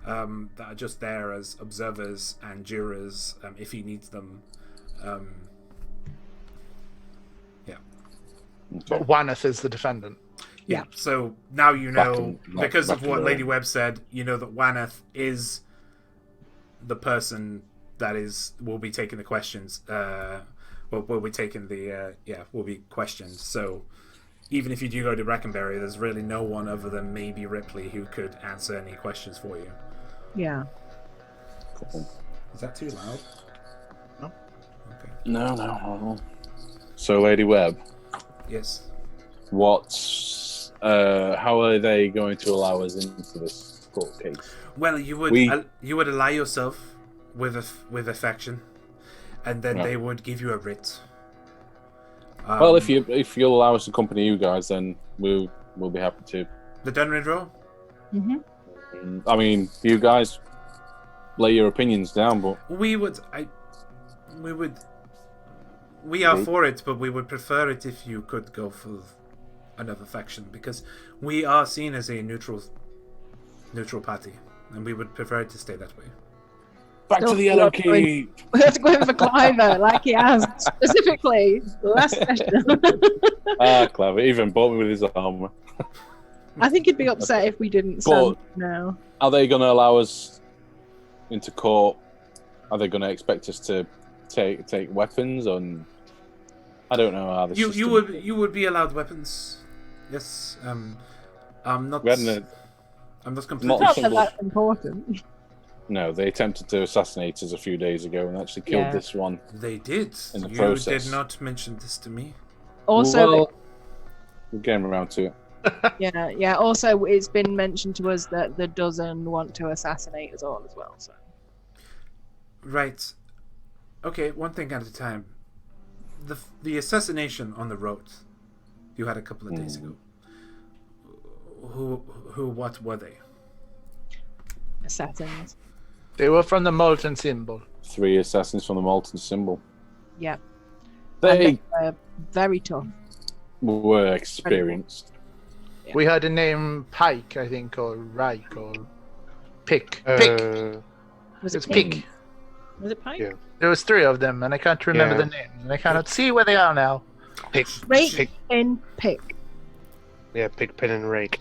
that are just there as observers and jurors if he needs them. But Waneth is the defendant. Yeah. So now you know, because of what Brackenbury. Lady Webb said, you know that Waneth is the person that will be taking the questions. Will be taking will be questioned. So even if you do go to Brackenbury, there's really no one other than maybe Ripley who could answer any questions for you. Yeah. Is that too loud? No. Okay. No. So, Lady Webb, Yes. how are they going to allow us into this court case? Well, you would ally yourself with affection, and then they would give you a writ. Well, if you'll allow us to accompany you guys, then we'll be happy to. The Dunrid roll. Mm-hmm. I mean, you guys lay your opinions down, but We are for it, but we would prefer it if you could go for another faction, because we are seen as a neutral party, and we would prefer it to stay that way. back to the yellow key. We have to go in for Cliver, like he asked specifically last session. Clever. Even bought me with his armor. I think he'd be upset if we didn't stand now. Are they going to allow us into court? Are they going to expect us to take weapons? I don't know how this. You would be allowed weapons. Yes. I'm not. We hadn't. I'm not completely. Not sure. that that's important. No, they attempted to assassinate us a few days ago and actually killed this one. They did. In the You process. did not mention this to me. Also, Well, we're getting around to it. yeah. Also, it's been mentioned to us that the dozen want to assassinate us all as well. So. Right. Okay, one thing at a time. The assassination on the road you had a couple of days ago. What were they? Assassins. They were from the Molten Symbol. 3 assassins from the Molten Symbol. Yeah. They were very tough. were experienced. Yeah. We had the name Pike, I think, or Reich, or Pick. Pick. Was It's it Pike? Pick. Was it Pike? Yeah. There was 3 of them, and I can't remember Yeah. the names, and I cannot see where they are now. Pick, Rake and Pick. yeah, pick, pin, and rake.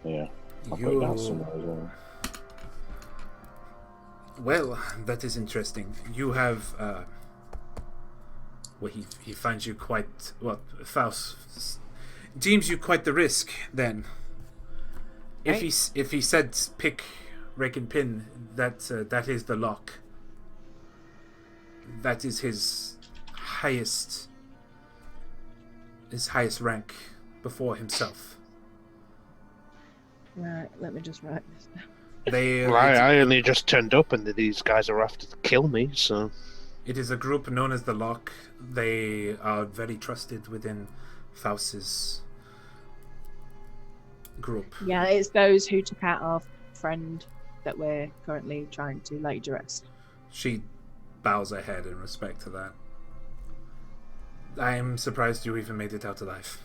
Yeah. I'll put it down somewhere as well. Well, that is interesting. You have. Well, he finds you quite. Well, Faust deems you quite the risk. Then, if he said pick, rake, and pin, that is the lock. That is his highest rank before himself. Right, let me just write this down. Well, I only just turned up, and these guys are after to kill me. So It is a group known as the Lock. They are very trusted within Faust's group. Yeah, it's those who took out our friend that we're currently trying to lay to rest. She bows her head in respect to that. I am surprised you even made it out alive.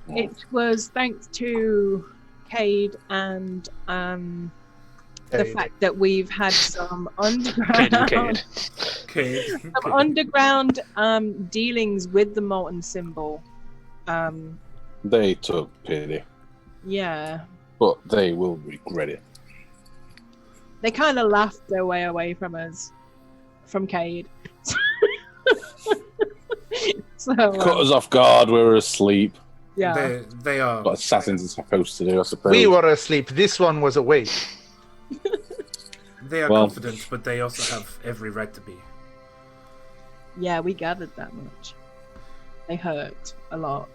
It was thanks to Cade and the Cade. fact that we've had some underground Okay. some underground dealings with the Molten Symbol. They took pity, Yeah. but they will regret it. They kind of laughed their way away from us, from Cade. So Caught us off guard. We were asleep. yeah. They are. What assassins are supposed to do, I suppose. We were asleep. This one was awake. They are Well- confident, but they also have every right to be. Yeah, we gathered that much. They hurt a lot.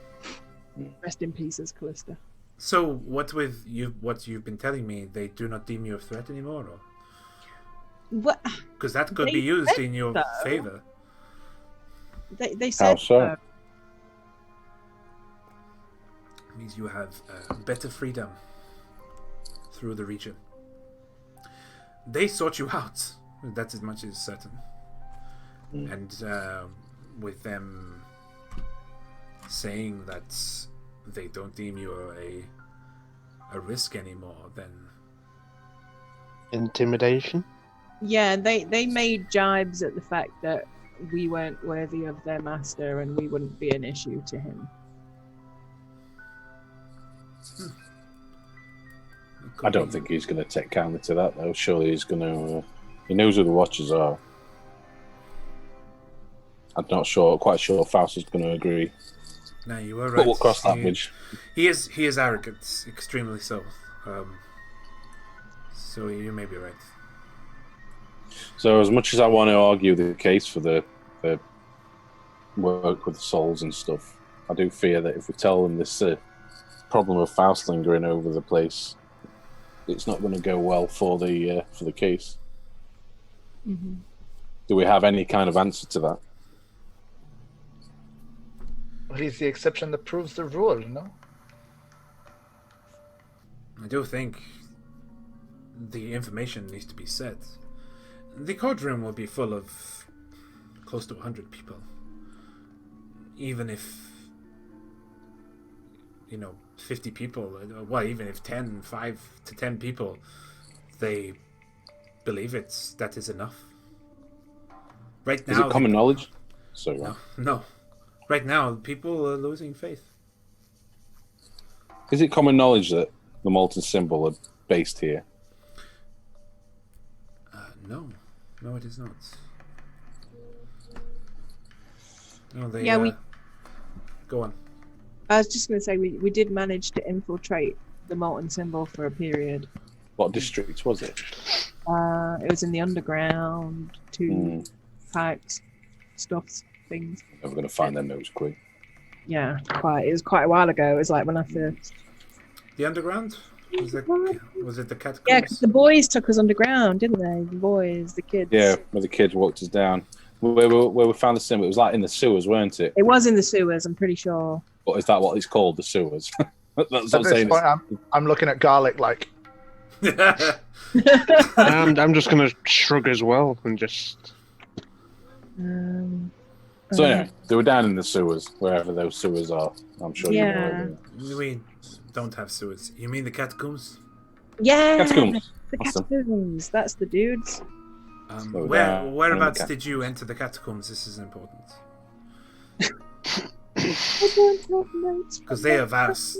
Rest in pieces, Callista. So, what with you? What you've been telling me, they do not deem you a threat anymore, or What because that could They be used said in your so. favor. they said so? It means you have better freedom through the region. They sought you out. That's as much as certain. And with them saying that they don't deem you a risk anymore, then Intimidation? Yeah, they made jibes at the fact that we weren't worthy of their master and we wouldn't be an issue to him. I don't think he's going to take kindly to that, though. Surely he's going to. He knows who the Watchers are. I'm not sure. Quite sure Faust is going to agree. No, you were right. But we'll cross that bridge. He is arrogant, extremely so. So you may be right. So, as much as I want to argue the case for the work with the souls and stuff, I do fear that if we tell them this problem of Faust lingering over the place, it's not going to go well for the case. Mm-hmm. Do we have any kind of answer to that? Well, he's the exception that proves the rule, no? I do think the information needs to be said. The courtroom will be full of close to 100 people. Even if, 50 people, well, even if 5 to 10 people, they believe that is enough. Right now, Is it common knowledge? Sorry, No. Right now, people are losing faith. Is it common knowledge that the molten symbol are based here? No, it is not. No, they. Yeah, we- Go on. I was just going to say we did manage to infiltrate the molten symbol for a period. What district was it? It was in the underground, 2 pipes, stuffs, things. Never going to find their notes quick. Yeah, it was quite a while ago. It was like when I first. The underground? Was it the catacombs? Yeah, 'cause the boys took us underground, didn't they? The boys, the kids. Yeah, where the kids walked us down. Where we found the symbol, it was like in the sewers, weren't it? It was in the sewers, I'm pretty sure. But is that what it's called, the sewers? That's what At I'm this saying. point, I'm looking at Garlic like, I'm just going to shrug as well and just... So anyway, they were down in the sewers, wherever those sewers are. I'm sure you know. Yeah. where they are. We don't have sewers. You mean the catacombs? Yeah, Catacombs. the Awesome. catacombs. That's the dudes. So down Whereabouts in the did you enter the catacombs? This is important. Because they are vast.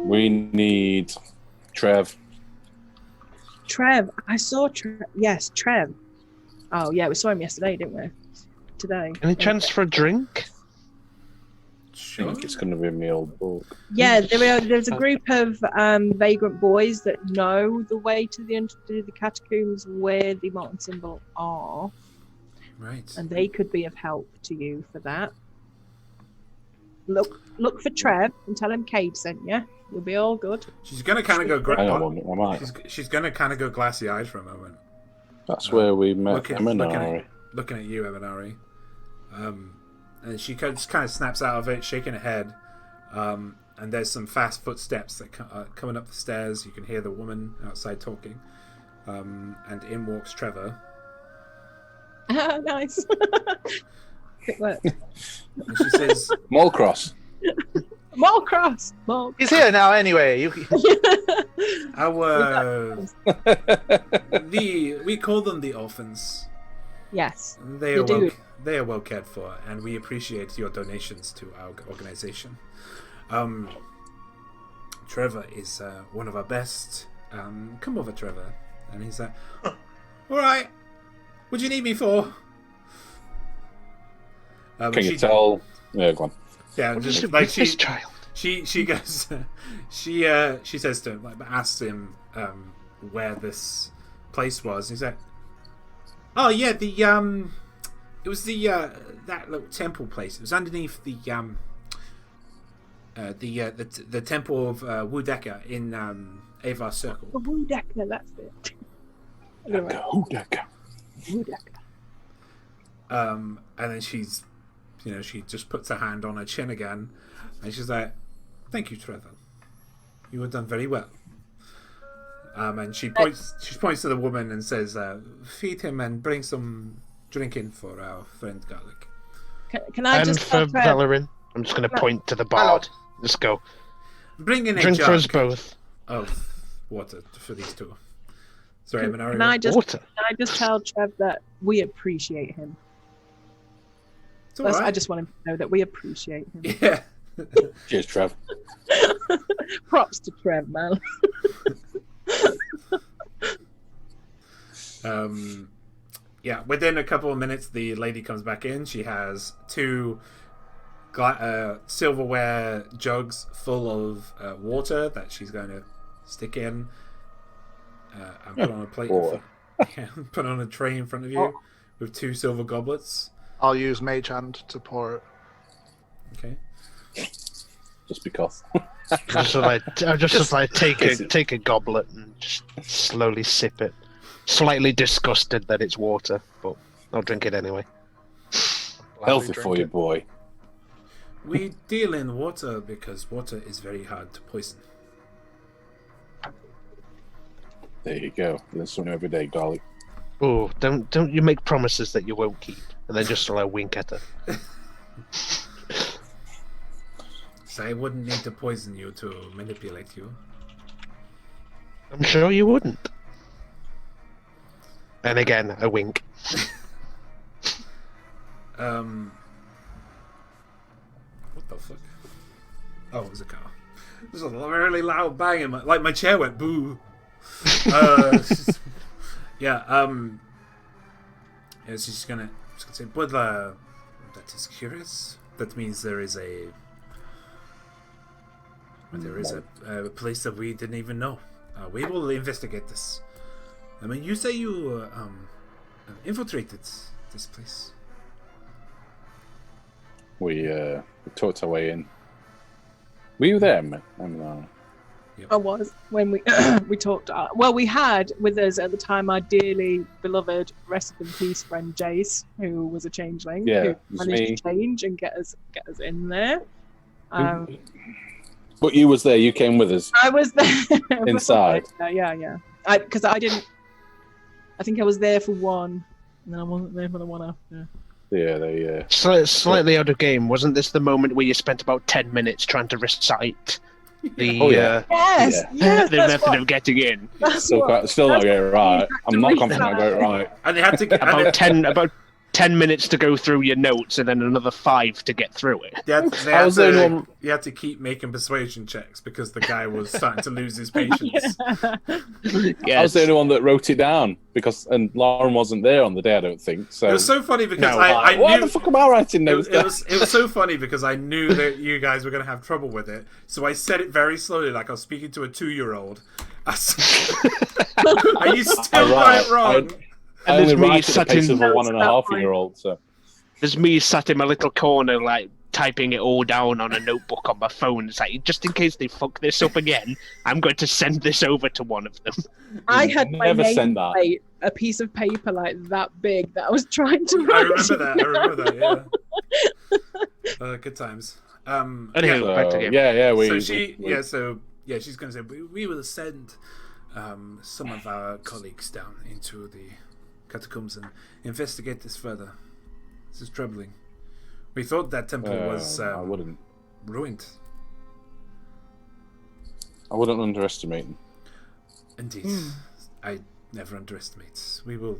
We need Trev. Trev. I saw Trev. Yes, Trev. Oh, yeah, we saw him yesterday, didn't we? Today. Any chance for a drink? I Sure. think it's going to be in my old book. Yeah, there's a group of vagrant boys that know the way to the catacombs where the molten symbol are, Right. and they could be of help to you for that. Look for Trev and tell him Cade sent you. You'll be all good. She's gonna kind of go. Hang on, I might. She's gonna kind of go glassy eyed for a moment. That's where we met Looking Eminari. at you, Eminari. And she just kind of snaps out of it, shaking her head. And there's some fast footsteps that are coming up the stairs. You can hear the woman outside talking. And in walks Trevor. Nice. Quick work. And she says, Malcross. Malcross. Mal. he's here now anyway. we call them the orphans. Yes. They You are do. they are well cared for, and we appreciate your donations to our organization. Trevor is one of our best. Come over, Trevor. And he's like, all right, What do you need me for? Can you tell? Yeah, go on. Yeah, What just is like this child? she goes, she says to him, like, asks him where this place was. He's like, oh yeah, it was the that little temple place. It was underneath the temple of Wudeka in Avar Circle. The Wudeka, that's it. Wudeka. And then she's, she just puts her hand on her chin again, and she's like, "Thank you, Trevor. You have done very well." And she points to the woman and says, "Feed him and bring some drinking for our friend Garlic." Can I And just for Valerin, I'm just going to point to the bard. Just go. Bring in a Drink jug for us both. of water for these two. Sorry, Minari. Can I Water. tell Trev that we appreciate him? It's all right. I just want him to know that we appreciate him. Yeah. Cheers, Trev. Props to Trev, man. Yeah, within a couple of minutes, the lady comes back in. She has two silverware jugs full of water that she's going to stick in and put on a plate. Put on a tray in front of you with two silver goblets. I'll use Mage Hand to pour it. Okay. Just because. I'll just take a goblet and just slowly sip it. Slightly disgusted that it's water, but I'll drink it anyway. Healthy for you, boy. We deal in water because water is very hard to poison. There you go. Learn something every day, Garlic. Oh, don't you make promises that you won't keep, and then just wink at her. So I wouldn't need to poison you to manipulate you. I'm sure you wouldn't. And again, a wink. What the fuck? Oh, it was a car. There's a really loud bang in my chair went boo. Yeah, she's gonna say, but that is curious. That means there is a place that we didn't even know. We will investigate this. I mean, you say you infiltrated this place. We talked our way in. Were you there, man? Yep. I was when we we talked. Well, we had with us at the time our dearly beloved, rest in peace friend Jace, who was a changeling, Yeah, who it was managed me. to change and get us in there. But you was there. You came with us. I was there Inside. Yeah. Because I didn't. I think I was there for one, and then I wasn't there for the one after. Yeah, they. Slightly out of game. Wasn't this the moment where you spent about 10 minutes trying to recite the Oh, yeah. Yes, yes, the that's method what, of getting in? that's Still, what, still not getting it right. I'm not read confident I got it right. And they had to get About 10 minutes to go through your notes, and then another 5 to get through it. I was the only one. You had to keep making persuasion checks because the guy was starting to lose his patience. Yes. I was the only one that wrote it down and Lauren wasn't there on the day. I don't think so. It was so funny because No, I Why knew the fuck am I writing notes? it was so funny because I knew that you guys were going to have trouble with it. So I said it very slowly, like I was speaking to a 2-year-old. Are you still got it wrong? I And only there's me write at the sat pace in- of a 1.5-year-old. So There's me sat in my little corner, typing it all down on a notebook on my phone. It's like, just in case they fuck this up again, I'm going to send this over to one of them. I had my Never name send that. plate, a piece of paper like that big that I was trying to I write. remember that. Yeah. Good times. Anyway, back to game. She's going to say we will send some of our colleagues down into the catacombs and investigate this further. This is troubling. We thought that temple was I wouldn't ruined. underestimate them. Indeed. I never underestimate. We will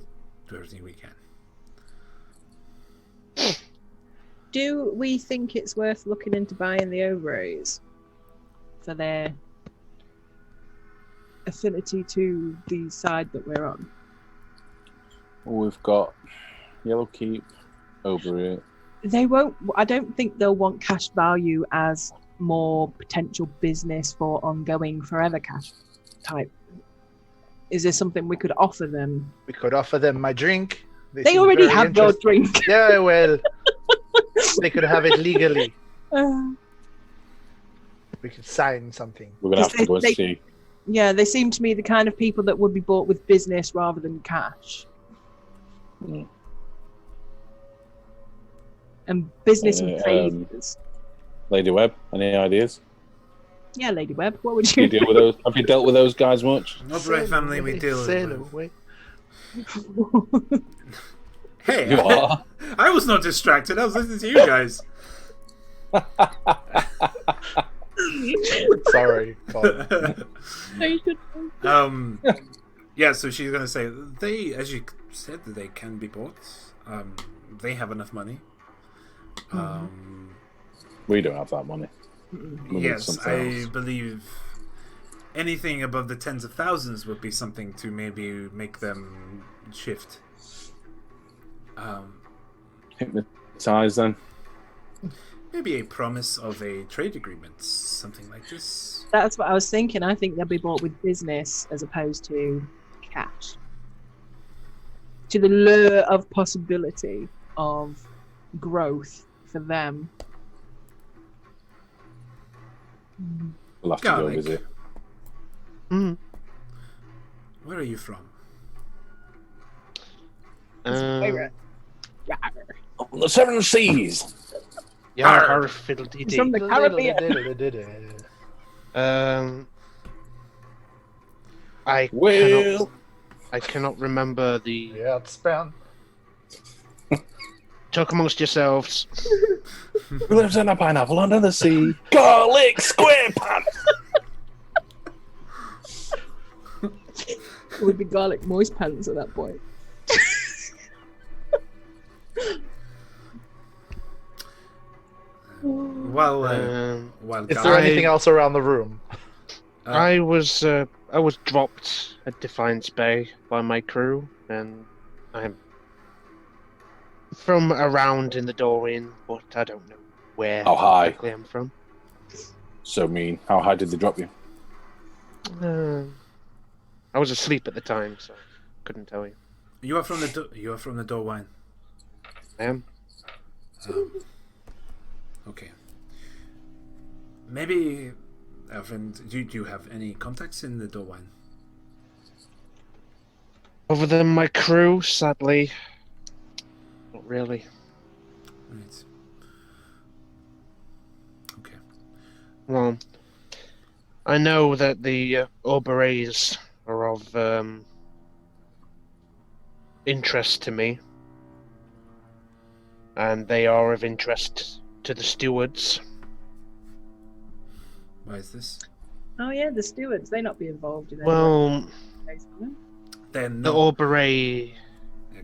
do everything we can. Do we think it's worth looking into buying the ovaries for their affinity to the side that we're on? We've got Yellow Keep, Oberate. They won't. I don't think they'll want cash value as more potential business for ongoing forever cash type. Is there something we could offer them? We could offer them my drink. They seem already very have your interested. drink. Yeah, well, they could have it legally. We could sign something. We're going to have to go and They- see. Yeah, they seem to me the kind of people that would be bought with business rather than cash. And business and favors. Lady Webb, any ideas? Yeah, Lady Webb, what would Do you you deal with those? Have you dealt with those guys much? Oberate family, we deal Sail with. away. Hey, You are. I was not distracted. I was listening to you guys. Sorry. Paul. Yeah. So she's gonna say they, as you said, that they can be bought. They have enough money. We don't have that money. We need Yes, something I else. believe anything above the tens of thousands would be something to maybe make them shift. Hypnotize then. Maybe a promise of a trade agreement, something like this. That's what I was thinking. I think they'll be bought with business as opposed to cash. To the lure of possibility of growth for them. We'll have to Garlic. go visit. Where are you from? Pirate. On the seven seas. Yeah, her fiddle-dee-dee. He's from the Caribbean. I cannot remember the. Yeah, it's spent. Talk amongst yourselves. Who lives in a pineapple under the sea? Garlic square pants. It would be garlic moist pants at that point. While Is Garlic- there anything else around the room? I was dropped at Defiance Bay by my crew, and I'm from around in the Dorian, but I don't know where How high? exactly I'm from. So mean. How high did they drop you? I was asleep at the time, so couldn't tell you. You are from the Dorwine. I am. Okay. Maybe, friend, do you have any contacts in the Dorwine? Other than my crew, sadly, not really. Right. Okay. Well, I know that the Oberets are of interest to me, and they are of interest to the stewards. Why is this? Oh yeah, the stewards, they not be involved in any Well, case, will they? They're the not.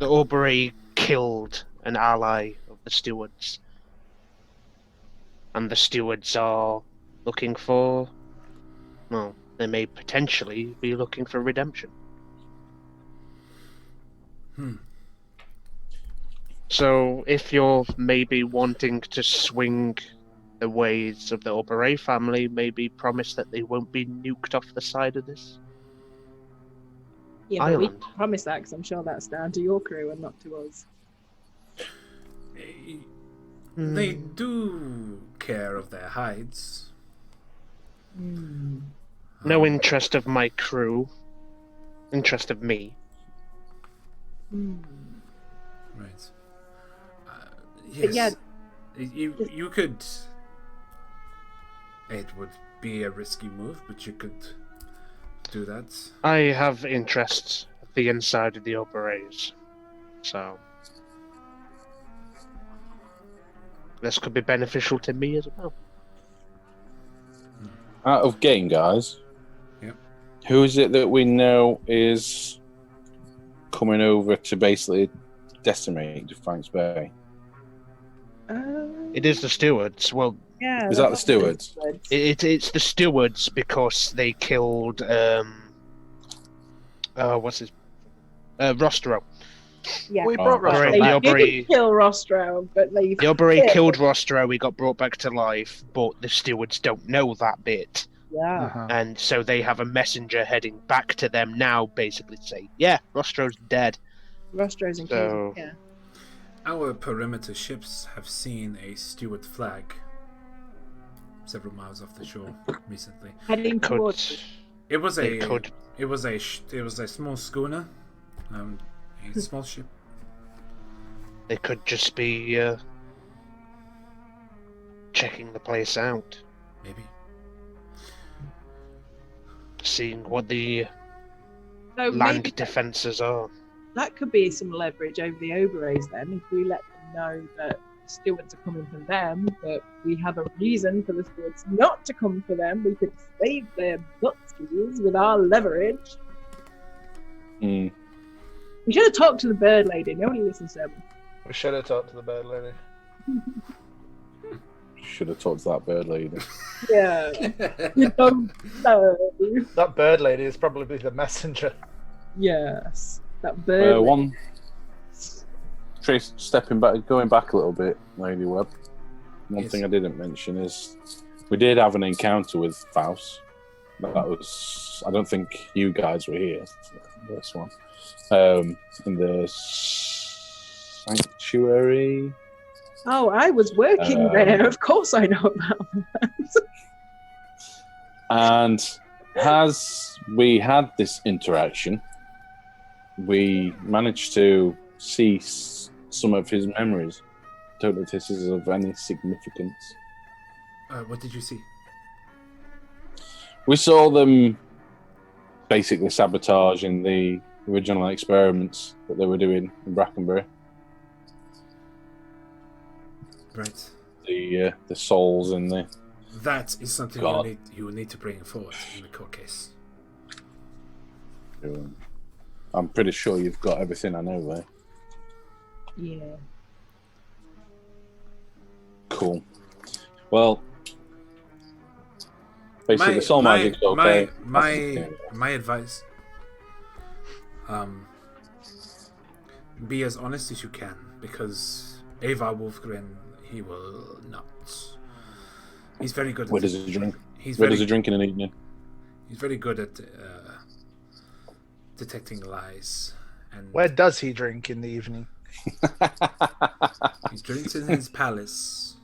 Oberei killed an ally of the stewards, and the stewards are looking for. Well, they may potentially be looking for redemption. So, if you're maybe wanting to swing the ways of the Oberei family, maybe promise that they won't be nuked off the side of this Yeah, but we island. can't promise that because I'm sure that's down to your crew and not to us. They do care of their hides. No interest of my crew. Interest of me. Right. But yeah. Yes. You could. It would be a risky move, but you could do that. I have interests at the inside of the Obereis, so this could be beneficial to me as well. Out of game, guys. Yep. Who is it that we know is coming over to basically decimate Defiance Bay? It is the stewards. Well, Yeah. Is that the stewards? it's the stewards because they killed what's his Rostro. Yeah. We brought Oh, Rostro The back. They Aubrey- didn't kill Rostro, but they The Aubrey killed Rostro, he got brought back to life, but the stewards don't know that bit. Yeah. Uh-huh. And so they have a messenger heading back to them now, basically to say, yeah, Rostro's dead. Rostro's in So- case. Yeah. Our perimeter ships have seen a steward flag several miles off the shore recently. Heading Could, towards. It was it a could, it was a small schooner, a small ship. it could just be checking the place out, Maybe. seeing what the So land maybe defences are. that could be some leverage over the Oberois then, if we let them know that stewards are coming for them, but we have a reason for the stewards not to come for them. We could save their butskies with our leverage. Mm. We should have talked to the bird lady. Nobody listens to them. We should have talked to the bird lady. Should have talked to that bird lady. Yeah. You don't know. That bird lady is probably the messenger. Yes. That bird lady. One. Trace, going back a little bit, Lady Webb. One Yes. thing I didn't mention is we did have an encounter with Faust. That was, I don't think you guys were here for this one. In the sanctuary. Oh, I was working there. Of course I know about that. And as we had this interaction, we managed to see some of his memories. Don't know if this is of any significance. What did you see? We saw them basically sabotaging the original experiments that they were doing in Brackenbury. Right. The souls and the... That is something God. you will need to bring forward in the court case. I'm pretty sure you've got everything I know there. Yeah. Cool. Well, basically, the soul magic's okay. My advice: be as honest as you can, because Ava Wolfgren, he will not. He's very good. Where does he drink? He's Where very, does he drink in an evening? He's very good at detecting lies. And Where does he drink in the evening? he drinks in his palace,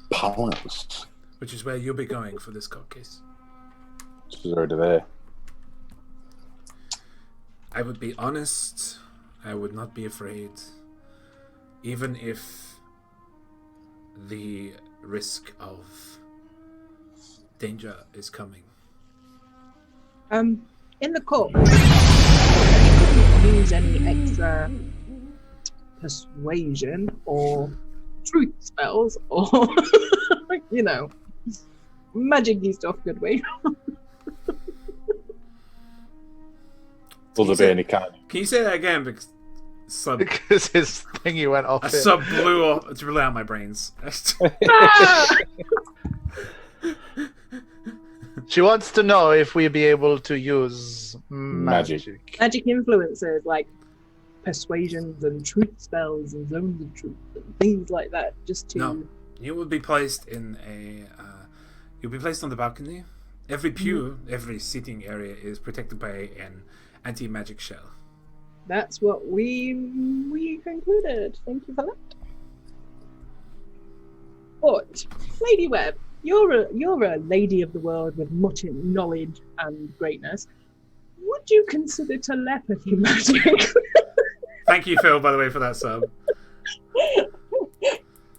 Palace. which is where you'll be going for this court case. She's already there. I would be honest. I would not be afraid, even if the risk of danger is coming. In the court, I couldn't use any extra persuasion or truth spells or, you know, magic-y stuff, could we? Will there be any kind? Can you say that again? Because Because his thingy went off. a it. sub blew to rely on my brains. Ah! She wants to know if we'll be able to use magic. Magic influences like persuasions and truth spells and zones of truth and things like that, just to... No. You will be placed in a. You'll be placed on the balcony. Every pew, every seating area is protected by an anti-magic shell. That's what we concluded. Thank you for that. But, Lady Webb, you're a lady of the world with much knowledge and greatness. Would you consider telepathy magic? Thank you, Phil, by the way, for that sub.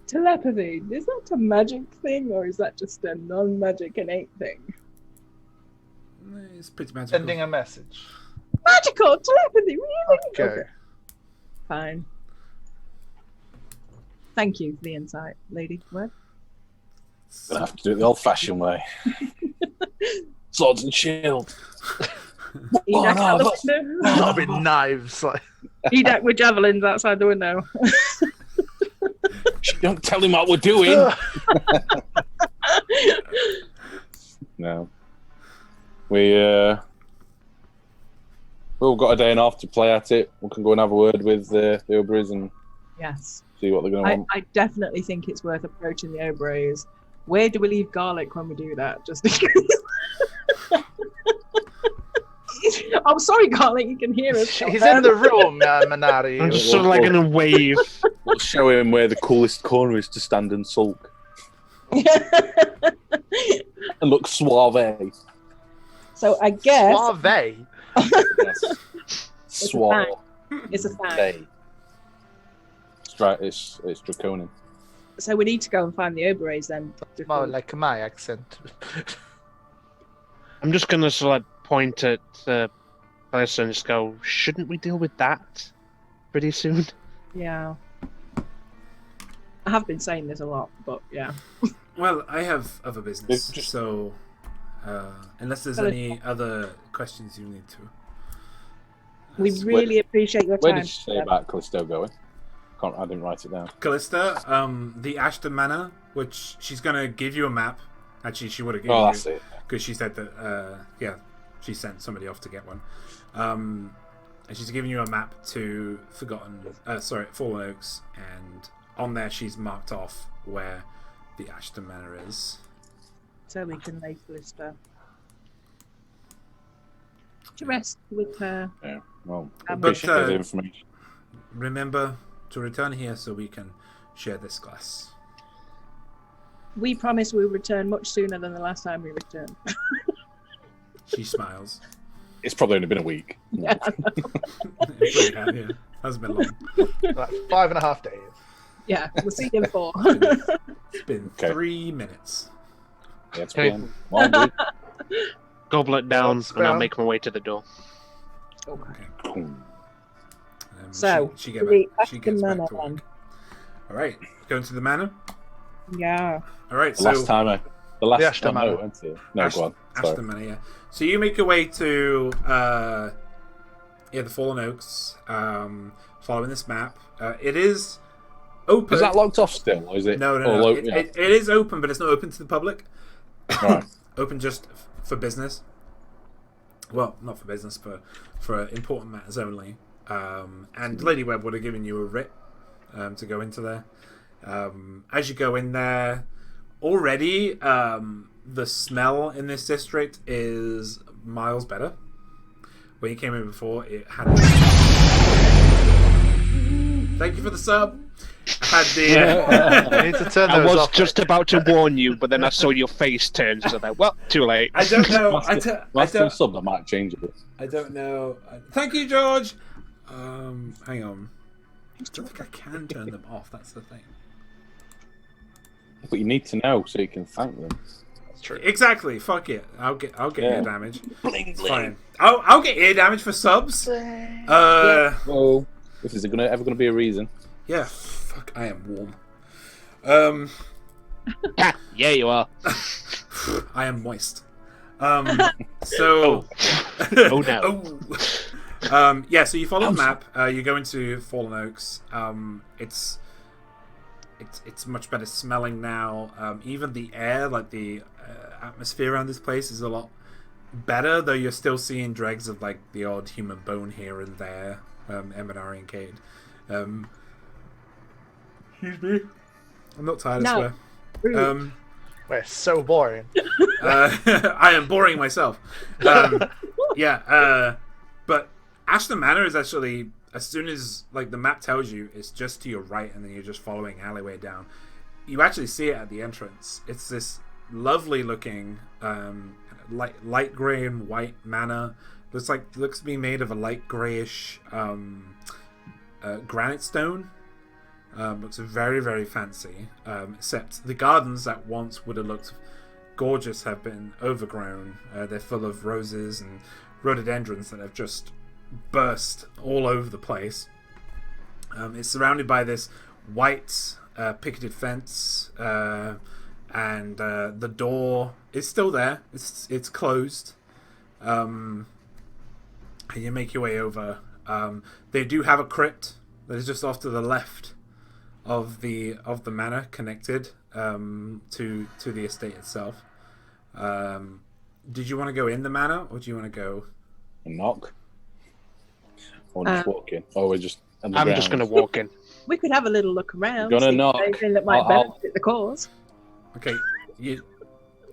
Telepathy, is that a magic thing or is that just a non-magic innate thing? It's pretty magical. Sending a message. Magical telepathy, really? Okay. Fine. Thank you for the insight, Lady Webb. Gonna have to do it the old-fashioned way. Swords and shield. Edak out the no, window. Not with knives. Like. Edak with javelins outside the window. Don't tell him what we're doing. No. We We've all got a day and a half to play at it. We can go and have a word with the Obreys and Yes. see what they're going to want. I definitely think it's worth approaching the Obreys. Where do we leave Garlic when we do that? Just in case. I'm sorry, Garlic, you can hear us. He's in the room, Minari. I'm just sort of like going to wave. We'll show him where the coolest corner is to stand and sulk and look suave. So I guess Suave. Yes. Suave. it's a fact. It's draconian. So we need to go and find the Obreys then. More like my accent. I'm just going to sort of point at the person and just go, shouldn't we deal with that pretty soon? Yeah. I have been saying this a lot, but yeah. Well, I have other business, Just- so unless there's any other questions you need to. We really appreciate your Where time. did you say about Callisto going? I didn't write it down. Callista, the Ashton Manor, which she's gonna give you a map. Actually, she would have given Oh, you that's it. because she said that. She sent somebody off to get one. And she's giving you a map to Fallen Oaks, and on there she's marked off where the Ashton Manor is. So we can lay Callista to rest with her. Yeah. Well, But, appreciate the information. Remember to return here so we can share this glass. We promise we'll return much sooner than the last time we returned. She smiles. It's probably only been a week. Yeah. It really has, yeah. Hasn't been long. Like 5.5 days. Yeah, we'll see you in 4. It's been Okay. 3 minutes. Yeah, it's Okay. been one week. Goblet down, Let's and I'll go. make my way to the door. So, she to the she gets Ashton back to Manor work. All right, going to the manor. Yeah. All right, The so last time the last Ashton time Manor. went to. No, go on. Sorry. Ashton Manor, yeah. So you make your way to the Fallen Oaks, following this map. It is open. Is that locked off still, or is it? No. all open? It is open, but it's not open to the public. Right. Open just for business. Well, not for business, but for important matters only. And Lady Webb would have given you a writ to go into there. As you go in there, already the smell in this district is miles better. When you came in before, it had. Thank you for the sub. I had the. I need to turn I those was off. just about to warn you, but then I saw your face turn, so that, well, too late. I don't know. Last time sub, that might change a bit. I don't know. Thank you, George. Hang on. I don't think I can turn them off. That's the thing. But you need to know so you can thank them. That's true. Exactly. Fuck it. I'll get Yeah. ear damage. Bling It's fine. I'll get ear damage for subs. Well, if there's ever going to be a reason. Yeah. Fuck. I am warm. Yeah, you are. I am moist. So. Oh, no. Yeah. So you follow the map. You go into Fallen Oaks. It's much better smelling now. Even the air, like the atmosphere around this place, is a lot better. Though you're still seeing dregs of like the odd human bone here and there. Eminari and Cade. Excuse me. I'm not tired. I No. swear. We're so boring. I am boring myself. But Ashton Manor is actually, as soon as like the map tells you, it's just to your right, and then you're just following alleyway down. You actually see it at the entrance. It's this lovely looking, light grey and white manor. Looks to be made of a light greyish granite stone. Looks very, very fancy. Except the gardens that once would have looked gorgeous have been overgrown. They're full of roses and rhododendrons that have just burst all over the place. It's surrounded by this white picketed fence, and the door is still there. It's closed. And you make your way over. They do have a crypt that is just off to the left of the manor, connected to the estate itself. Did you want to go in the manor, or do you want to go? And knock. Or just walk in. Or we're just. I'm just going to walk in. We could have a little look around. Gonna see if knock. there's anything that might I'll- benefit the cause. Okay,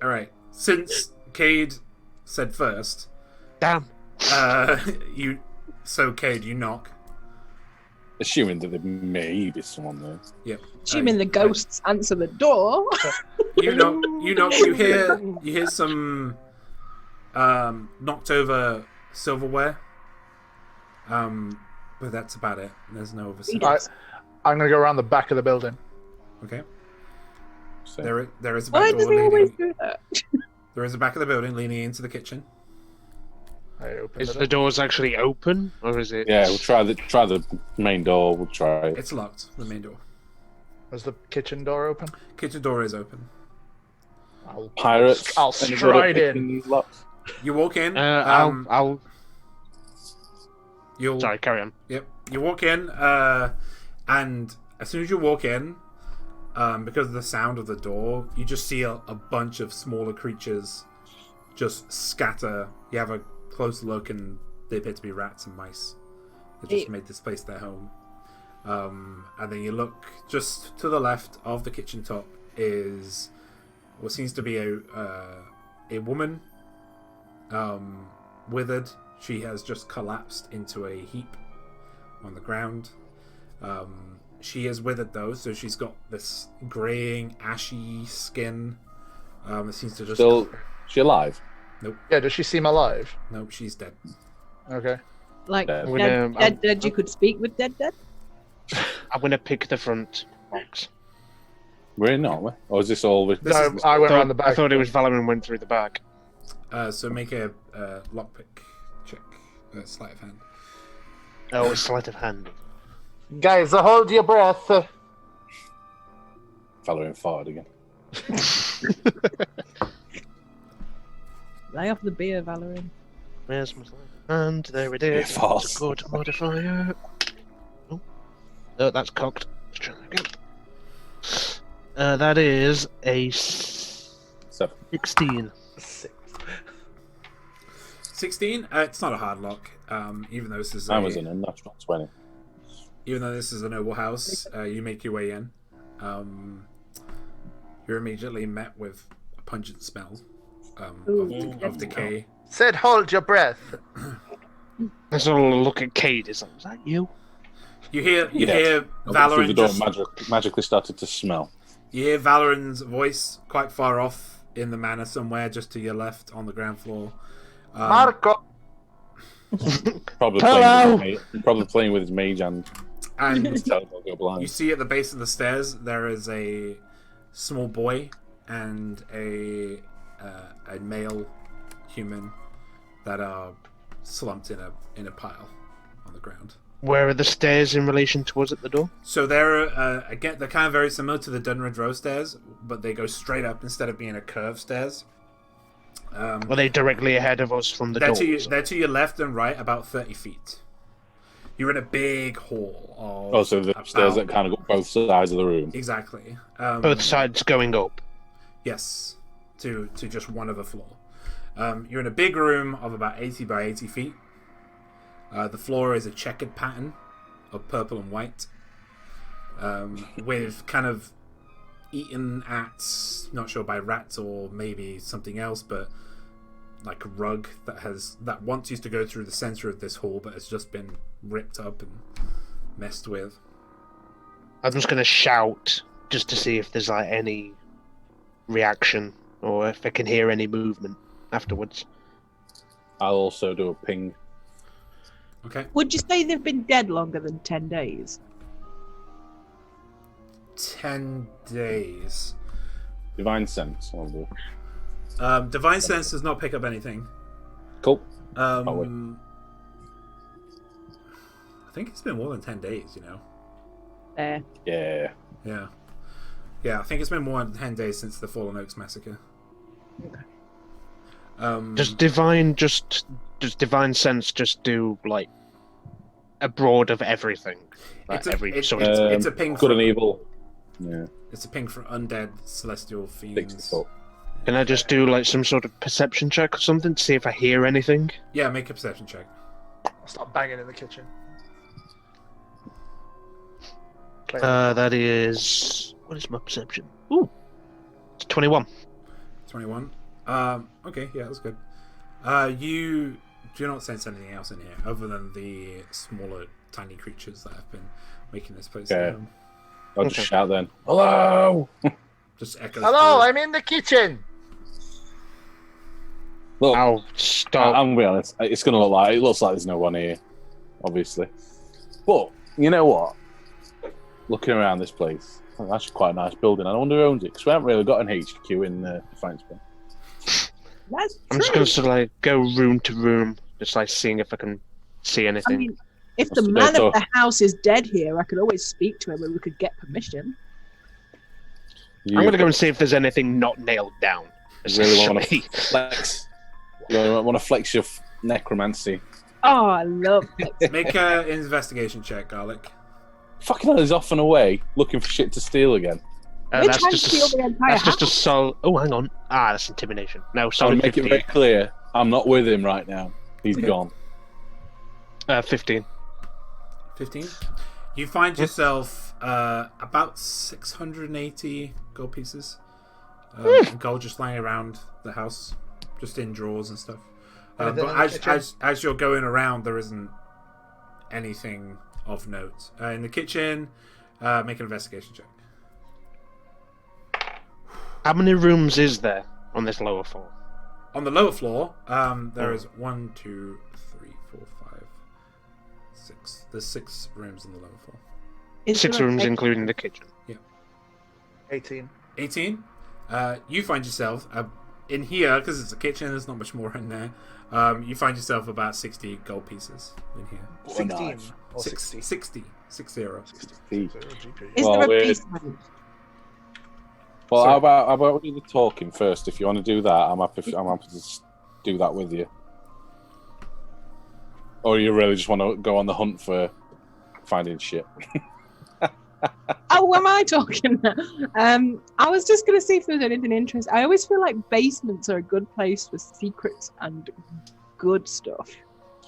all right. Since Cade said first, Damn. Cade, you knock. Assuming that there may be someone there. Yep. Assuming the ghosts answer the door. You knock. You hear some knocked over silverware. But that's about it. There's no other sound. I'm going to go around the back of the building. Okay. So, There is a Why back does door he always leading. do that? There is a back of the building leading into the kitchen. I open Is the the door. doors actually open, or is it? yeah, we'll try the main door. We'll try it. It's locked. The main door. Was the kitchen door open? Kitchen door is open. Pirates. I'll Anybody stride in. picking locks? You walk in. I'll. You'll. Sorry, carry on. Yep. You walk in, and as soon as you walk in, because of the sound of the door, you just see a bunch of smaller creatures just scatter. You have a close look, and they appear to be rats and mice. They just made this place their home. And then you look just to the left of the kitchen top is what seems to be a woman, withered. She has just collapsed into a heap on the ground. She is withered though, so she's got this graying, ashy skin. It seems to just Still, she alive? Yeah, does she seem alive? Nope, she's dead. Okay. Like Dead. dead. You could speak with dead. I'm gonna pick the front box. We're in, aren't we? Or is this all? No, I went around the I back. thought it was Valorant went through the back. So make a lockpick check. Sleight of hand. Oh, it's sleight of hand. Guys, hold your breath. Valorant fired again. Lay off the beer, Valerie. Where's my sleight of hand? There it is. Yeah, false. Good modifier. Oh, that's cocked. Let's try that again. That is a 16. 16. It's not a hard lock. Even though this is I was in a natural 20. even though this is a noble house, you make your way in. You're immediately met with a pungent smell of decay. Said hold your breath. Let's all look at Cade. Is that you? You hear I went through the Valorant door just, and magically started to smell. you hear Valoran's voice quite far off in the manor somewhere, just to your left on the ground floor. Marco. Probably Hello! playing with his mage and And his teleport go you blind. see at the base of the stairs there is a small boy and a male human that are slumped in a pile on the ground. Where are the stairs in relation to us at the door? So they're again they're kind of very similar to the Dunred Row stairs, but they go straight up instead of being a curved stairs. Are they directly ahead of us from the door? They're to your left and right about 30 feet. You're in a big hall. Oh, so the stairs that kind of go both sides of the room. Exactly. Both sides going up. Yes, to just one other floor. You're in a big room of about 80 by 80 feet. The floor is a checkered pattern of purple and white, with kind of eaten at, not sure by rats or maybe something else, but like a rug that once used to go through the center of this hall, but has just been ripped up and messed with. I'm just going to shout just to see if there's like any reaction or if I can hear any movement afterwards. I'll also do a ping. Okay. Would you say they've been dead longer than 10 days? 10 days. Divine sense. I'll do. Divine sense does not pick up anything. Cool. I think it's been more than 10 days, you know. There. Yeah. Yeah, I think it's been more than 10 days since the Fallen Oaks massacre. Does divine sense just do like a broad of everything? Like It's a ping good for and evil. Yeah. It's a ping for undead celestial Fix fiends. it up. Can I just do like some sort of perception check or something to see if I hear anything? Yeah, make a perception check. I'll start banging in the kitchen. That is... What is my perception? Ooh. It's 21. 21. Okay, yeah, that's good. You do not sense anything else in here other than the smaller, tiny creatures that have been making this place. Okay. I'll just shout then. Hello! Just echoes. Hello, through. I'm in the kitchen. Look, I'll stop. I'm gonna be honest. It looks like there's no one here, obviously. But you know what? Looking around this place, that's actually quite a nice building. I wonder who owns it because we haven't really got an HQ in Defiance Bay. That's I'm just true. going to sort of like go room to room, just like seeing if I can see anything. I mean, if the What's the man door? of the house is dead here, I could always speak to him and we could get permission. You I'm going to go and see if there's anything not nailed down. really want essentially. to flex. You want to flex your necromancy. Oh, I love it. Make an investigation check, Garlic. Fucking hell, he's off and away looking for shit to steal again. We're That's trying to just steal the entire that's just a house. sol. Oh, hang on. That's intimidation. No, I'll solid make 15. it very clear. I'm not with him right now. He's gone. 15. 15. You find yourself about 680 gold pieces. Gold just lying around the house, just in drawers and stuff. Anything But in the kitchen? as you're going around, there isn't anything of note. In the kitchen, make an investigation check. How many rooms is there on this lower floor? On the lower floor, there is 1, 2, 3, 4, 5, 6. There's 6 rooms on the lower floor. Is 6 there a rooms, bed- including the kitchen. 18. 18. You find yourself in here, because it's a kitchen, there's not much more in there. You find yourself about 60 gold pieces in here. 16 or 60. 60. 60. GP. Is Well, there a we're- basement? Well, So- how about we do the talking first? If you want to do that, I'm happy to do that with you. Or you really just want to go on the hunt for finding shit? Oh, am I talking? I was just going to see if there's anything interesting. I always feel like basements are a good place for secrets and good stuff.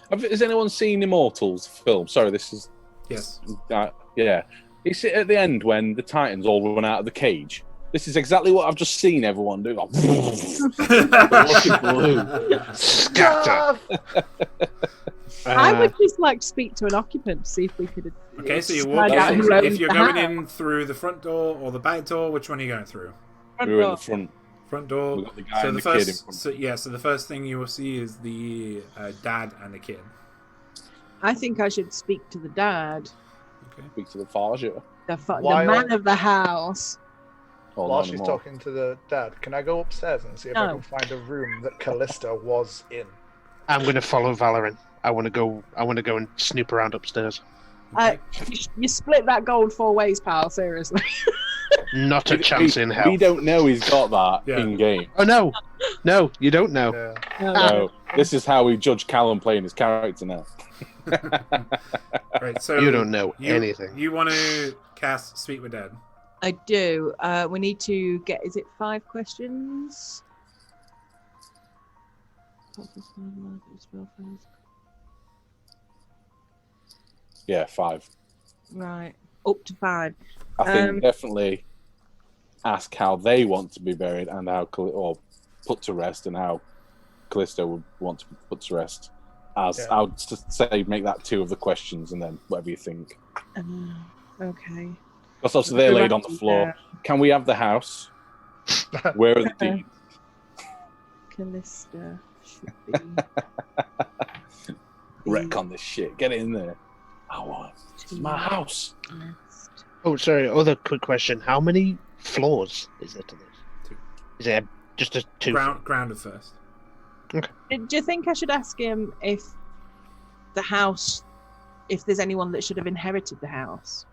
Has anyone seen Immortals film? Sorry, this is Yes. yeah. It's at the end when the Titans all run out of the cage. This is exactly what I've just seen everyone do. Like, looking blue. Scatter. I would just like to speak to an occupant to see if we could. Okay, so you find walk out in. who owns If you're the going house. in through the front door or the back door, which one are you going through? We were in the front. Front door. We've got the guy So and the the kid in first, front. so the first thing you will see is the dad and the kid. I think I should speak to the dad, Okay. Speak to the father. the While- man of the house. Oh, While not she's anymore. talking to the dad, can I go upstairs and see if I No. can find a room that Callista was in? I'm going to follow Valorant. I want to go and snoop around upstairs. Okay. You split that gold 4 ways, pal. Seriously. Not a chance in hell. We don't know he's got that Yeah. in game. Oh no, no, you don't know. Yeah. No, this is how we judge Callum playing his character now. Right. So You don't know you- anything. You want to cast Speak with Dad? I do. We need to get. Is it 5 questions? Yeah, 5. Right. Up to 5. I think Um, definitely ask how they want to be buried and how or put to rest, and how Callisto would want to be put to rest. As Yeah. I would say, make that 2 of the questions, and then whatever you think. Okay. Because obviously they're laid on the floor. Can we have the house? Where are the deeds? Callista should be. Wreck on this shit. Get it in there. I want it. It's my house. Nest. Oh, sorry. Other quick question: how many floors is there to this? 2. Is it just a 2? Grounded first. Do you think I should ask him if the house, if there's anyone that should have inherited the house?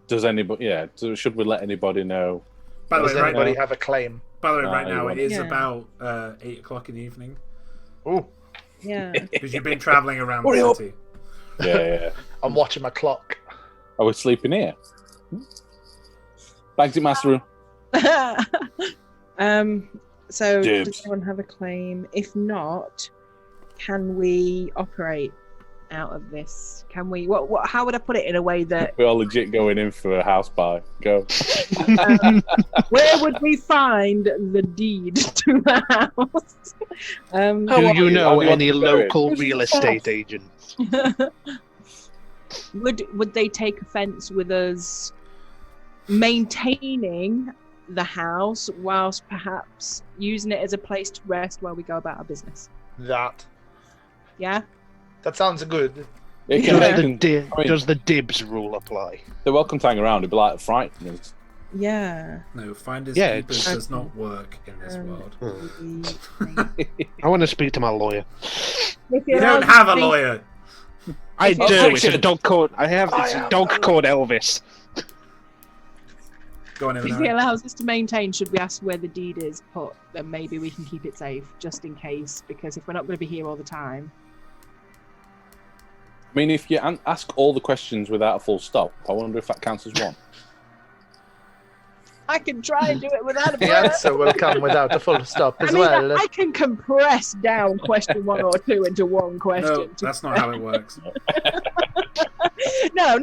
Does anybody? Yeah. Should we let anybody know? By the Does way, right, anybody have a claim? right now it is Yeah. about 8 o'clock in the evening Ooh, Yeah. because you've been traveling around Hurry the up. city. Yeah. I'm watching my clock. Are we sleeping here? Back to master room. So Dibs. does anyone have a claim? If not, can we operate out of this? Can we? What? How would I put it in a way that? We're all legit going in for a house buy. Go. Where would we find the deed to the house? Do you know How any do you want to local real estate agents? would they take offence with us maintaining the house whilst perhaps using it as a place to rest while we go about our business? That Yeah. sounds good. It can, Does the dibs rule apply? they're welcome to hang around. It'd be like frightening us. Yeah. No, finders Yeah, keepers it's- does not work in this world. I want to speak to my lawyer. You don't have a lawyer. I do. It's a Richard. dog called. It's a dog called Elvis. Go on, If he Evan. allows us to maintain, should we ask where the deed is put? Then maybe we can keep it safe, just in case. Because if we're not going to be here all the time, I mean, if you ask all the questions without a full stop, I wonder if that counts as one. I can try and do it without a The break. answer will come without a full stop as well. I can compress down question 1 or 2 into one question. No, that's not how it works. No.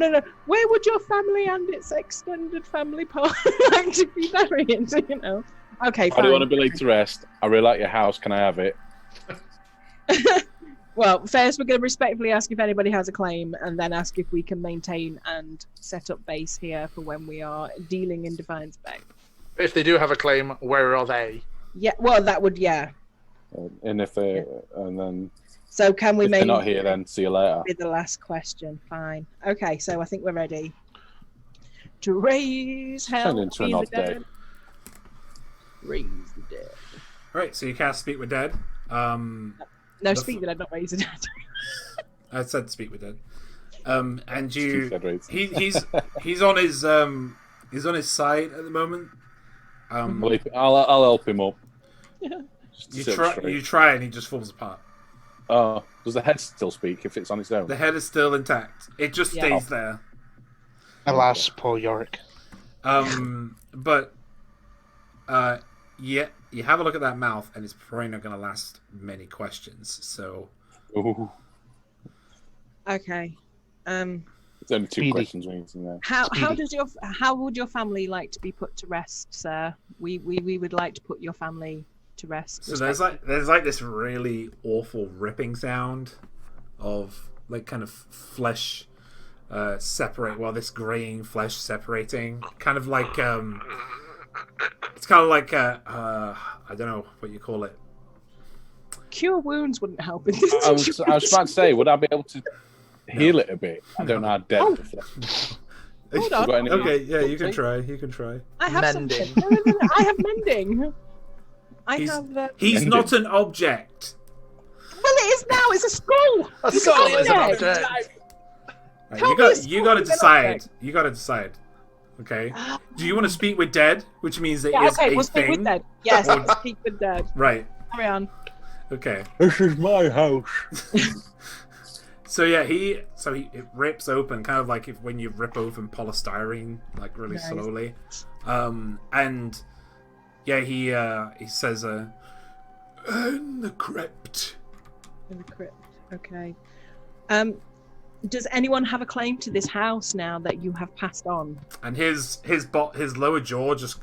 Where would your family and its extended family part like to be buried? You know. Okay, I do fine. want to be laid to rest. I really like your house. Can I have it? Well, first we're going to respectfully ask if anybody has a claim, and then ask if we can maintain and set up base here for when we are dealing in Defiance Bay. If they do have a claim, where are they? Yeah. Well, that would. Yeah. And if they, and then So can we if they're maintain? not here, then see you later. Be the last question. Fine. Okay, so I think we're ready to raise hell. Turned into an raise odd the day. dead. Raise the dead. Right, so you cast Speak with Dead. No, The speak f- that, not raise the dead. I said Speak with Dead. And you, Said raise. he's on his side at the moment. Well, I'll help him up. Just to You sit try, straight. you try, and he just falls apart. Oh, does the head still speak if it's on its own? The head is still intact. It just Yeah. stays there. Alas, poor Yorick. But yeah, you have a look at that mouth, and it's probably not going to last many questions. So Ooh, Okay. it's only two Speedy. questions we need to know. How would your family like to be put to rest, sir? We would like to put your family to rest. So there's like this really awful ripping sound of like kind of flesh separate. Well, this graying flesh separating, kind of like it's kind of like I don't know what you call it. Cure wounds wouldn't help in this. I was about to say, would I be able to heal No. it a bit? I don't know how dead Oh. the flesh. Hold on. Got any- Okay, yeah, you can try. You can try. I have Mending. something. No, I have mending. I He's- have. He's Ended. not an object. Well, it is now. It's a skull. A You skull can't is an mend. object. Right, Tell you me got it's you got to an decide. object. You got to decide. Okay. Do you want to speak with dead, which means it Yeah, is okay, a we'll speak thing? with dead. Yes, Or- speak with dead. Right. Carry on. Okay. This is my house. So yeah, it rips open, kind of like if when you rip open polystyrene, like really Nice. slowly. And yeah, he says, "In the crypt." In the crypt. Okay. Does anyone have a claim to this house now that you have passed on? And his lower jaw just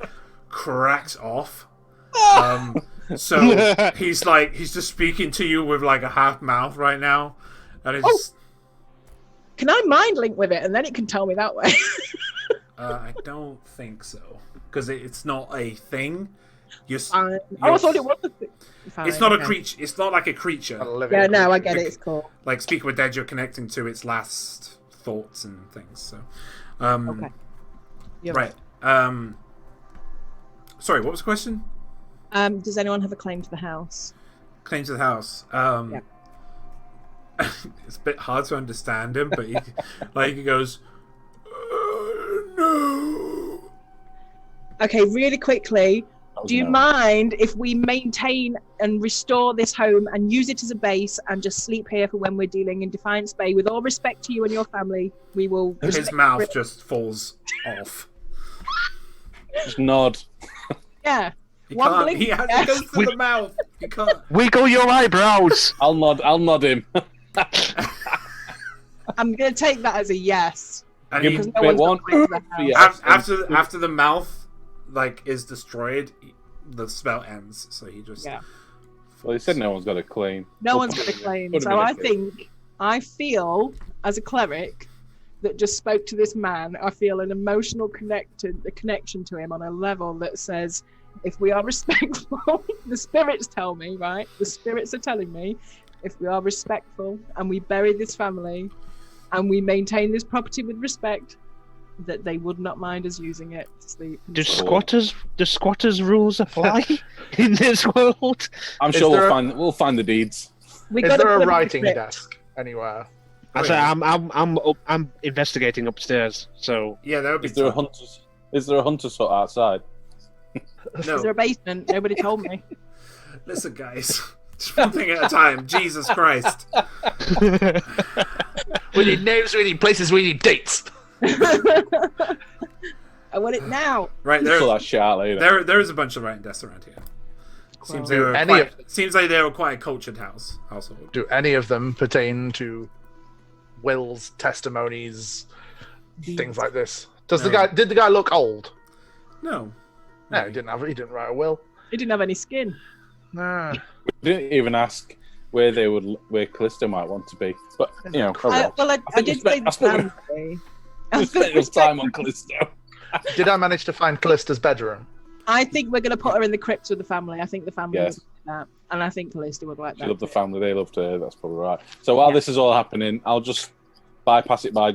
cracks off. So he's just speaking to you with like a half mouth right now, and it's. Can I mind link with it and then it can tell me that way? I don't think so, because it's not a thing. You're, Fine. Oh, I thought it was a thing. Fine, it's not a okay. creature. It's not like a creature. Yeah, no, I get it. It's cool. Like Speak with Dead, you're connecting to its last thoughts and things. So, Okay. You're right. Sorry, what was the question? Does anyone have a claim to the house? Claim to the house. Yeah. It's a bit hard to understand him, but he goes, no. Okay, really quickly. Do you mind if we maintain and restore this home and use it as a base and just sleep here for when we're dealing in Defiance Bay? With all respect to you and your family, we will. His respect mouth it. just falls off. Just nod. Yeah. He One can't. blink, He has yeah. to go through the mouth. He can't. Wiggle your eyebrows. I'll nod him. I'm going to take that as a yes. And Give he, Because me no a one's one. got to the house. Yes. after the mouth like is destroyed, the spell ends. So he just Yeah. Well, he said no one's got a claim. No We'll one's put going to him in- claim. put him So in a I cage. feel, as a cleric that just spoke to this man, I feel an emotional connection to him on a level that says, if we are respectful, the spirits tell me, right? The spirits are telling me, if we are respectful and we bury this family and we maintain this property with respect, that they would not mind us using it to sleep. Do squatters rules apply in this world? I'm Is sure there we'll find the deeds. We Is gotta there put a them in the writing crypt. desk anywhere? I say I'm investigating upstairs. So yeah, that would be Is there a fun. hunter's? Is there a hunter's hut outside? Is there No, a basement? Nobody told me. listen, guys. Just one thing at a time. Jesus Christ. We need names, we need places, we need dates. I want it now. Right Pull there. that shit out later. There is a bunch of writing desks around here. Seems, they Do were any quite, of- seems like they were quite a cultured household. Do any of them pertain to wills, testimonies, things like this? Did the guy look old? No. No, he didn't write a will. He didn't have any skin. Nah. We didn't even ask where Callisto might want to be, but you know, oh well. Well, I think did we say spent- the I thought we- family. We spent enough time on Callisto. Did I manage to find Callista's bedroom? I think we're going to put her in the crypt with the family. I think the family Yes. would like that. And I think Callista would like She that. loved the too. family, they loved her. That's probably right. So while this is all happening, I'll just bypass it by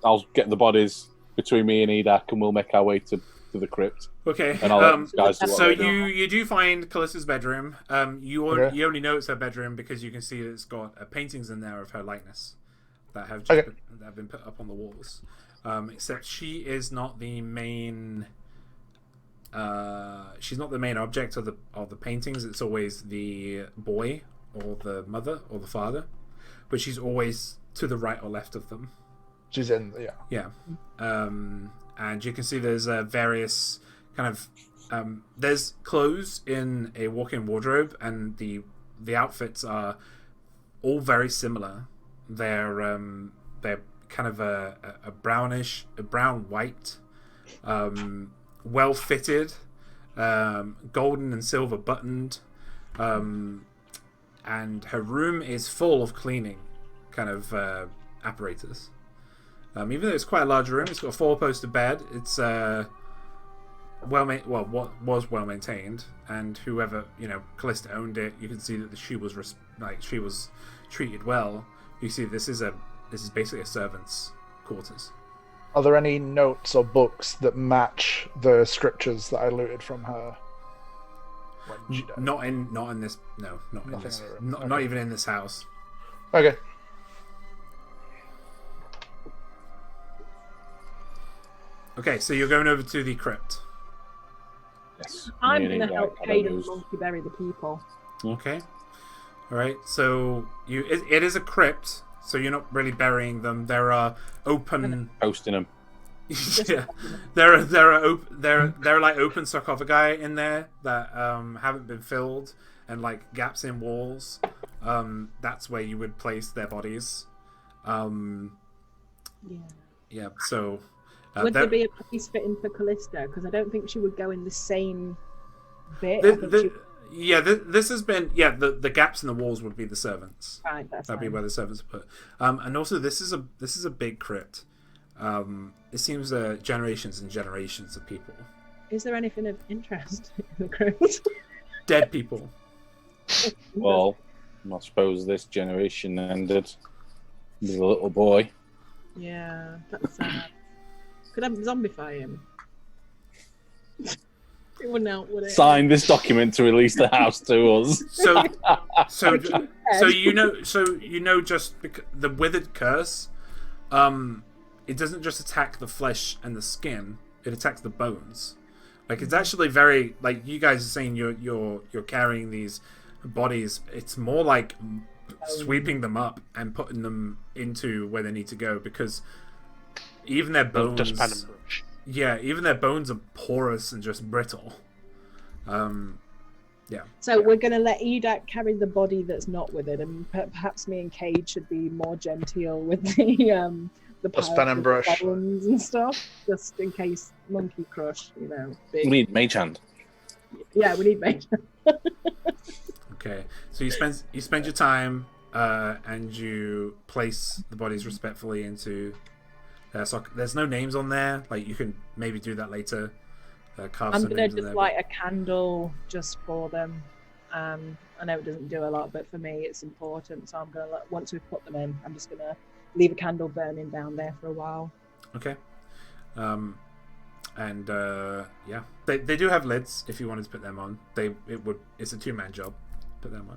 I'll get the bodies between me and Edak, and we'll make our way to the crypt. Okay. And I'll let these guys do what So they do. you do find Callista's bedroom. You Okay. only know it's her bedroom because you can see that it's got paintings in there of her likeness that have Okay. that have been put up on the walls. Except she is not the main. She's not the main object of the paintings. It's always the boy or the mother or the father, but she's always to the right or left of them. She's in, Yeah. And you can see there's various kind of there's clothes in a walk-in wardrobe, and the outfits are all very similar. They're kind of a brown white, well fitted, golden and silver buttoned, and her room is full of cleaning kind of apparatus. Even though it's quite a large room, it's got a four-poster bed. It's what was well maintained, and whoever Callista owned it, you can see that she was treated well. You see, this is basically a servant's quarters. Are there any notes or books that match the scriptures that I looted from her? When she died? Not in this. No, not in Nothing this. in the room. Not even in this house. Okay. Okay, so you're going over to the crypt. Yes. I'm Me and going to Edak help had a Caden nose. monkey bury the people. Okay. All right. So it is a crypt. So you're not really burying them. There are open. Posting them. Yeah. There are like open sarcophagi in there that haven't been filled, and like gaps in walls. That's where you would place their bodies. Yeah. Yeah. So. Would there be a place fitting for Callista? Because I don't think she would go in the same bit. I think This has been the gaps in the walls would be the servants. right, that's That'd be fine. where the servants are put. And also this is a big crypt. It seems generations and generations of people, Is there anything of interest in the crypt? dead people. Well, I suppose this generation ended with a little boy. Yeah, that's sad. Could I zombify him? It wouldn't help, would it? Sign this document to release the house to us. So just the withered curse, it doesn't just attack the flesh and the skin; it attacks the bones. Like it's actually very like you guys are saying you're carrying these bodies. It's more like sweeping them up and putting them into where they need to go because even their bones. Dustpan and brush. Yeah, even their bones are porous and just brittle. Yeah. So we're going to let Edak carry the body that's not with it, and perhaps me and Cade should be more genteel with the Plus pen and piles of brush. bones and stuff, just in case Monkey Crush, We big. need mage hand. Yeah, we need mate. Okay. So you spend your time and you place the bodies respectfully into their socket. There's no names on there. Like you can maybe do that later. Carve I'm some gonna names in just there, light a candle just for them. I know it doesn't do a lot, but for me it's important. So I'm gonna once we've put them in, I'm just gonna leave a candle burning down there for a while. Okay. Yeah, they do have lids if you wanted to put them on. It's a 2-man job. Put them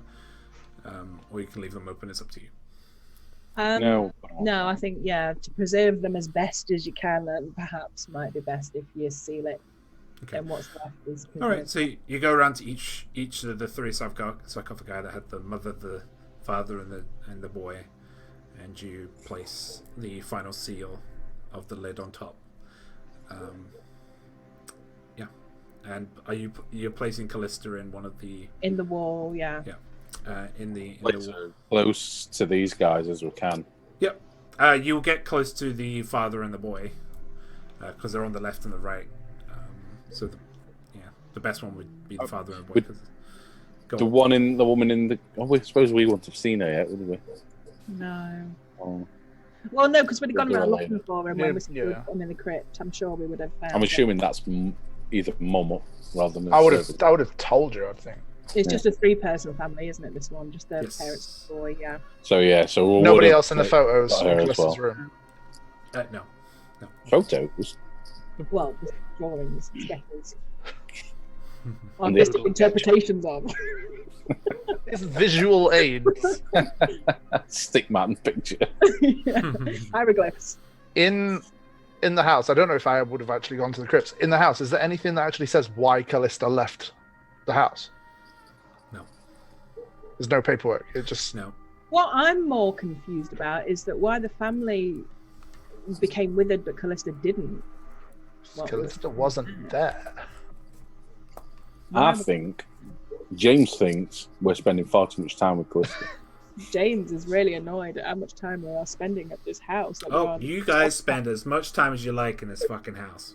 on, or you can leave them open. It's up to you. No. No, I think to preserve them as best as you can, and perhaps might be best if you seal it. Okay. And what's left is All right. So you go around to each of the 3 sarcophagi that had the mother, the father, and the boy, and you place the final seal of the lid on top. Yeah. And you're placing Callista in one of the in the wall? Yeah. in the Let's wall. close to these guys as we can. Yep. You'll get close to the father and the boy because they're on the left and the right. So the best one would be the father and boy. The woman in the. Oh, I suppose we wouldn't have seen her yet, would we? No. Oh. Well, no, because we'd have gone We'll do around it looking later. for him Yeah, when we yeah. put him in the crypt. I'm sure we would have found. I'm him. assuming that's either mum rather than. I would servant. have told you. I think. It's just a 3-person family, isn't it? This one, just the Yes. parents, and the boy. Yeah. So we Nobody would've, else in the photos got her in as Callista's well. room. No. Photos. Well, the drawings, sketches, And the- artistic interpretations of. It's visual aids. Stickman picture. Yeah. Hieroglyphs. In the house, I don't know if I would have actually gone to the crypts. In the house, is there anything that actually says why Callista left the house? No. There's no paperwork. It just No. What I'm more confused about is that why the family became withered, but Callista didn't. What was- Callista wasn't there. I think James thinks we're spending far too much time with Callista. James is really annoyed at how much time we are spending at this house. Like, Oh, you guys spend as much time as you like in this fucking house.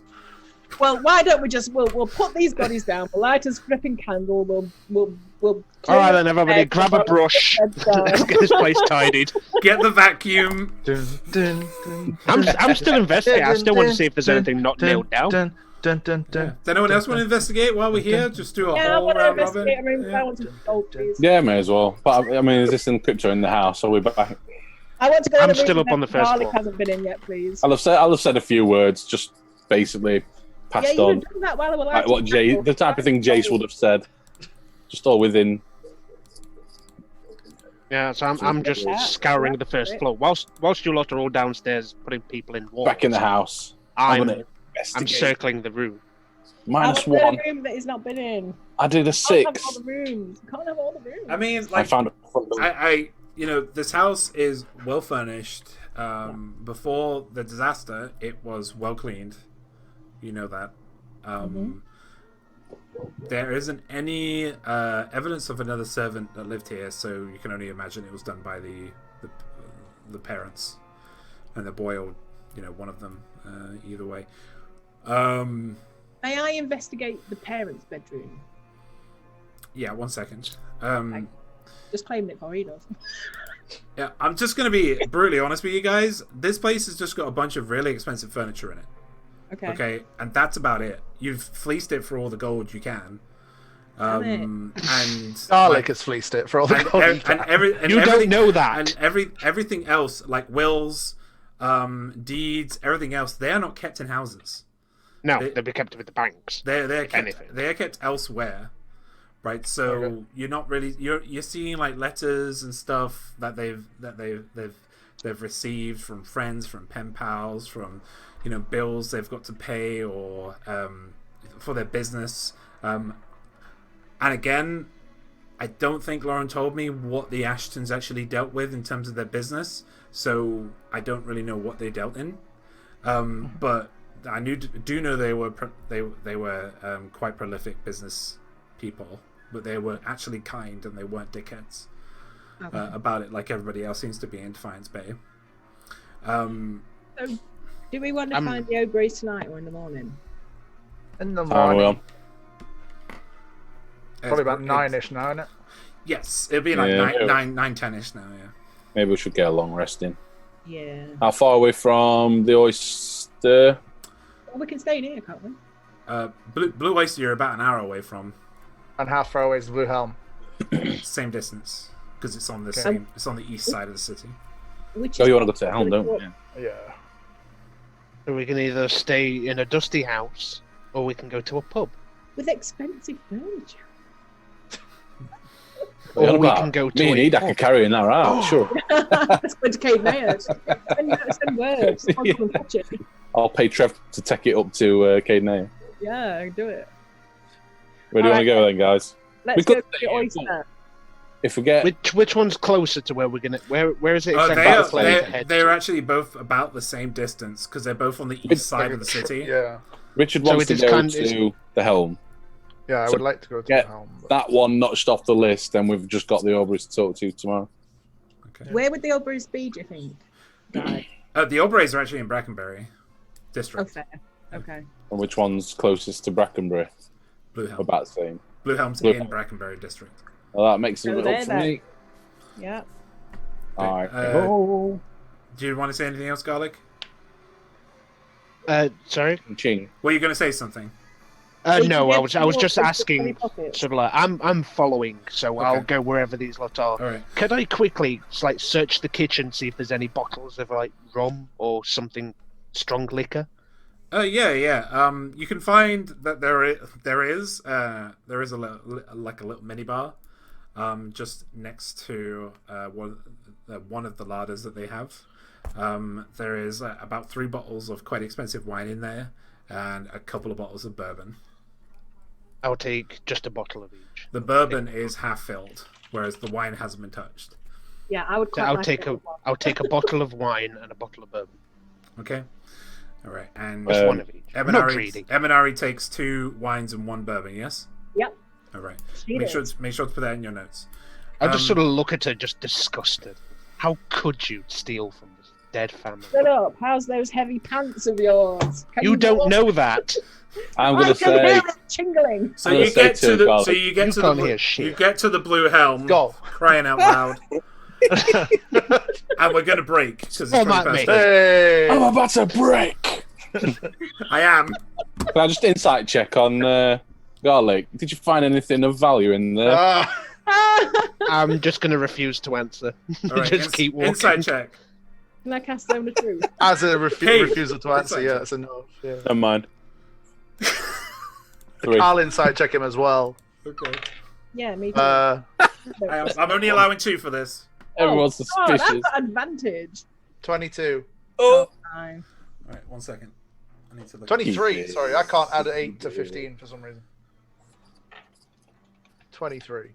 Well, why don't we just we'll put these bodies down, we'll light a flipping candle, we'll All right, then, everybody, bed, grab a put brush. the bed down. Let's get this place tidied. Get the vacuum. Dun, dun, dun, I'm still investigating. I still want to see if there's dun, anything not dun, nailed down. Dun, dun, dun, dun. Does anyone else want to investigate while we're here? Just do a Yeah, I whole want to round robin. investigate a room. Yeah. I want to go, please. Yeah, may as well. But I mean, is this encryptor in the house? Are we back? I want to go. I'm in the room still up that on the first Garlic floor. hasn't been in yet, please. I'll have said a few words, just basically Yeah, passed you on have done that while we were like what the type of thing Jace would have said, just all within. Yeah, so I'm just Yeah, scouring yeah, the first great. floor. Whilst you lot are all downstairs putting people in walls, Back in the house. I'm I'm gonna investigate. circling the room. Minus a one. room that he's not been in. I did a Can't have all 6. the rooms. Can't have all the rooms. I mean, I like, found it. I this house is well furnished. Before the disaster, it was well cleaned. You know that. There isn't any evidence of another servant that lived here, so you can only imagine it was done by the parents and the boy, or one of them. Either way. May I investigate the parents' bedroom? Yeah, 1 second. Just claiming it for he does. Yeah, I'm just gonna be brutally honest with you guys. This place has just got a bunch of really expensive furniture in it. Okay. Okay, and that's about it. You've fleeced it for all the gold you can. And Garlic has fleeced it for all the gold. You don't know that. And everything else, like wills, deeds, everything else, they are not kept in houses. No, They- they'll be kept with the banks. They're kept, Anything. they're kept elsewhere, right? So Okay. you're not really you're seeing like letters and stuff that they've received from friends, from pen pals, from bills they've got to pay or for their business. And again, I don't think Lauren told me what the Ashtons actually dealt with in terms of their business, so I don't really know what they dealt in. But I do know they were quite prolific business people. but they were actually kind and they weren't dickheads Okay. about it, like everybody else seems to be in Defiance Bay. So, do we want to find the O'Brays tonight or in the morning? In the I morning. will. Probably about 9ish now, isn't it? Yes, it'll be like Yeah. 9, 10ish now. Yeah. Maybe we should get a long rest in. Yeah. How far away from the oyster? Well, we can stay in here, can't we? Blue Oyster, you're about an hour away from. And how far away is the Blue Helm? Same distance, because it's on the Okay. same. It's on the east side of the city. Which So is you want to go to the helm, don't really you? cool. Yeah. So we can either stay in a dusty house, or we can go to a pub. With expensive furniture. Or we can go to Me and a Eda pub. can carry in that out, sure. Let's go to Cape Mayer. Send words. I'll come and touch it. I'll pay Trev to take it up to Cadenay. Yeah, do it. Where do you want to Alright. go then, guys? Let's We go could to the stay here, oyster. If we get... Which one's closer to where we're gonna? Where is it Oh, exactly? are- the plan to head they're to? actually both about the same distance because they're both on the east side of the city. Yeah. Richard So wants it to is go kind- to the helm. Yeah, I So would like to go to get the Helm. But... That one notched off the list, then we've just got the Aubrey's to talk to tomorrow. Okay. Where would the O'Brays be, do you think? Guy? The Aubrays are actually in Brackenbury Oh, district. fair. Okay. And which one's closest to Brackenbury? Blue Helm. About the same. Blue Helm's Blue in Helm. Brackenbury district. Well, that makes it Go up there, for then. me. Yeah. Alright. Do you want to say anything else, Garlic? Sorry. Ching. Were you going to say something? No, I was More just for the asking. pockets. Sort of like I'm following, so I'll Okay. go wherever these lot are. All right. Could I quickly like search the kitchen, see if there's any bottles of like rum or something strong liquor? Yeah. You can find that there is a little mini bar, just next to one of the larders that they have. There is about 3 bottles of quite expensive wine in there, and a couple of bottles of bourbon. I'll take just a bottle of each. The bourbon is half filled, whereas the wine hasn't been touched. Yeah, I would So quite I'll like take that a one. I'll take a bottle of wine and a bottle of bourbon. Okay. All right. And Just one of each. I'm not greedy. Eminari takes 2 wines and 1 bourbon. Yes. Yep. All right. She Make is. sure to put that in your notes. I just Um, sort of look at her, just disgusted. How could you steal from this dead family? Shut up. How's those heavy pants of yours? Can You don't walk? know that. I'm I going to can hear say... it jingling. So I'm you gonna say get to two, the Garlic. so you get You to can't the hear shit. you get to the Blue Helm. Go. Crying out loud, and we're gonna break because it's Oh, 20 Matt, past mate. 8. Hey! I'm about to break! I am. Can I just insight check on Garlic? Did you find anything of value in there? I'm just going to refuse to answer. All right, Just keep walking. Inside check. Can I cast Zone of Truth? As a Hey, refusal to answer, inside yeah, check. that's enough. Yeah. Never mind. 3. I'll insight check him as well. Okay. Yeah, me too. I'm only allowing 2 for this. Everyone's Oh, that's suspicious. an advantage. 22. Oh! Fine. All right, 1 second. I need to look. 23. Sorry, I can't add 8 to 15 for some reason. 23.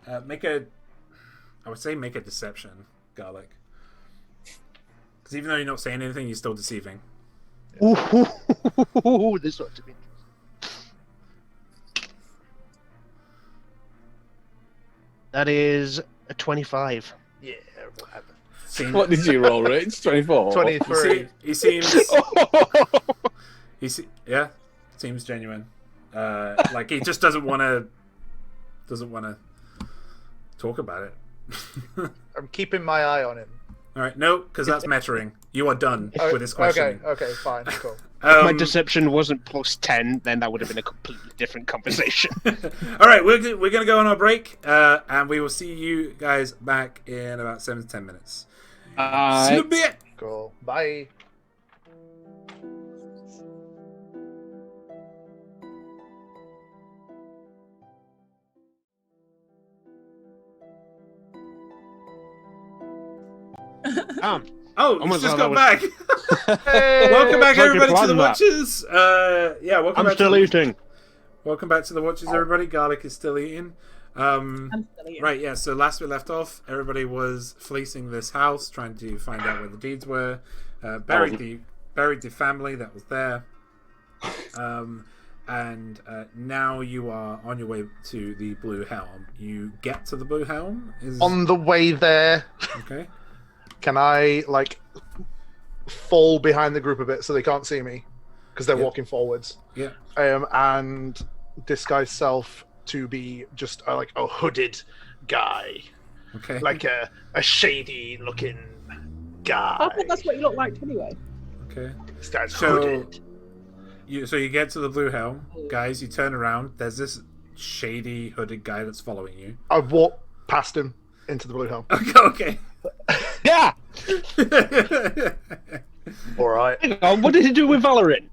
I would say make a deception, Garlic. Because even though you're not saying anything, you're still deceiving. Ooh, this ought to be. That is a 25. Yeah, whatever. Seem- What did you roll, Rich? 24? 23. He seems. Yeah, seems genuine. Like he just doesn't want to talk about it. I'm keeping my eye on him. All right, no, because that's mettering. You are done Oh, with this question. Okay, fine, cool. If my deception wasn't plus 10, then that would have been a completely different conversation. All right, we're gonna go on our break, and we will see you guys back in about 7 to 10 minutes. See you in a bit. Cool. Bye. Oh, Almost he's just like got that back. Hey! Welcome back, Like you everybody, to the planned that. Watchers. Welcome I'm back. still eating. Welcome back to the Watchers, everybody. Garlic is still eating. I'm still here. Right, yeah. So last we left off, everybody was fleecing this house, trying to find out where the deeds were. Buried the family that was there. and now you are on your way to the Blue Helm. You get to the Blue Helm. On the way there, Okay. can I like fall behind the group a bit so they can't see me because they're Yep. walking forwards? Yeah. And disguise self to be just like a hooded guy, Okay. like a shady looking guy. I thought that's what you look like anyway. Okay. This guy's So- hooded. You get to the Blue Helm, guys. You turn around. There's this shady hooded guy that's following you. I walk past him into the Blue Helm. Okay. Yeah. All right. Hang on, what did he do with Valorant?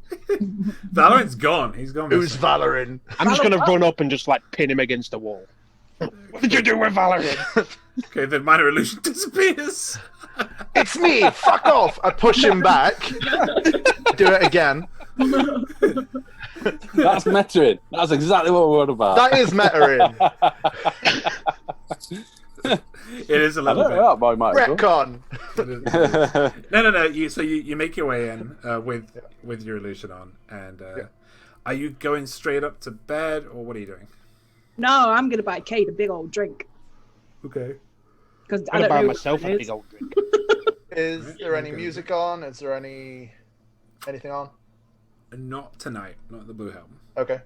Valorant's gone. He's gone. Who's missing. Valorin? I'm just gonna run up and just like pin him against the wall. What did you do with Valorant? Okay, the minor illusion disappears. It's me. Fuck off. I push him back. Do it again. That's meta. That's exactly what we're on about. That is meta It is a I little don't bit. know that boy might have retcon. No. You make your way in with your illusion on, and are you going straight up to bed, or what are you doing? No, I'm gonna buy Kate a big old drink Okay. because I'm I gonna don't buy know myself what a it big is. old drink. Is there any Okay. music on? Is there anything on? Not tonight. Not at the Blue Helm. Okay.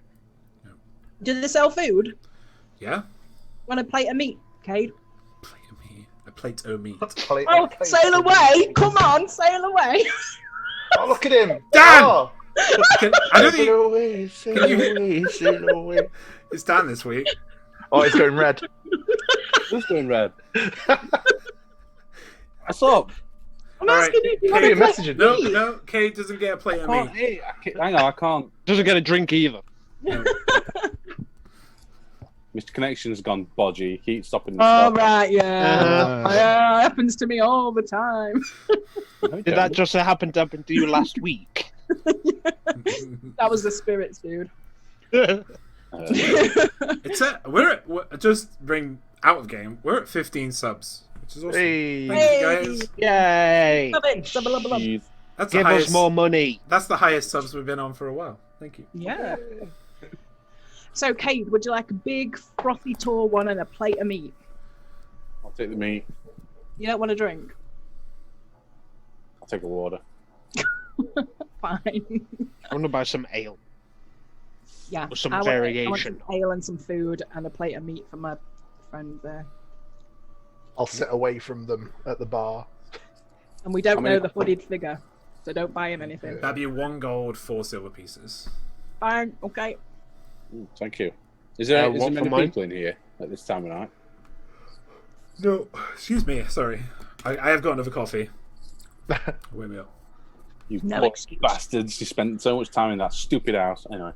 Do they sell food? Yeah. Want a plate of meat, Cade? A plate o' meat. Oh, sail away! Come on, sail away! Oh, look at him. Dan! Oh. I don't think Sail away, sail Can you- away, sail away. it's Dan this week. Oh, it's going red. Who's going red? What's up? I'm All right, asking if you want Maybe a a plate message. of No, meat. no. Kate doesn't get a plate of Can't, meat. hey, hang on, I can't. Doesn't get a drink either. No. Mr. Connection's gone bodgy. He keeps stopping the Oh, stop. right, yeah. Yeah, happens to me all the time. Did that just happen to you last week? That was the spirits, dude. It's we're just bring out of game. We're at 15 subs, which is awesome. Hey. Thank you guys. Yay! Love it. Love it, love it, love it. Jeez. That's the Give highest. us more money. That's the highest subs we've been on for a while. Thank you. Yeah. So, Cade, would you like a big, frothy, tall one and a plate of meat? I'll take the meat. You don't want a drink? I'll take the water. Fine. I want to buy some ale. Yeah. Or some I want variation. some ale and some food and a plate of meat for my friend there. I'll sit away from them at the bar. And we don't How many- know the hooded figure, so don't buy him anything. That'd be 1 gold, 4 silver pieces. Fine, okay. Ooh, thank you. Is there what many for mine? people in here at this time of night? No, excuse me. Sorry, I have got another coffee. Wait me up. You No poor excuse. bastards. You spent so much time in that stupid house. Anyway.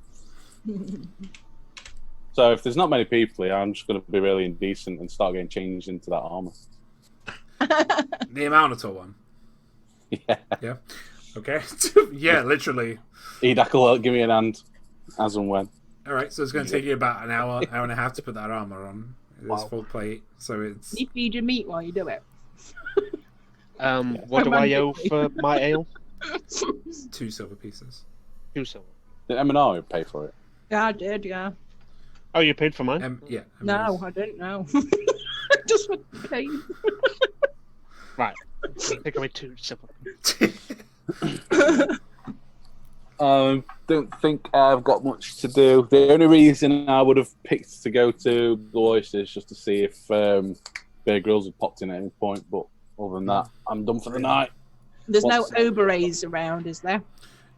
So if there's not many people here, I'm just going to be really indecent and start getting changed into that armor. The Amaunator one. Yeah. Yeah. Okay. Yeah, literally. Edakal, give me an hand, as and when. All right. So it's going to take you about an hour and a half to put that armor on. It's Wow. full plate, so it's You feed your meat while you do it. What do I owe for my ale? 2 silver pieces. 2 silver. Did M&R pay for it? Yeah, I did, yeah. Oh, you paid for mine? Yeah. No, I didn't know. Just for Cade. Right. Take away 2 silver. Don't think I've got much to do. The only reason I would have picked to go to Blue Oyster is just to see if Bear Grylls had popped in at any point, but other than that, I'm done for the night. There's no What's- Obereys around, is there?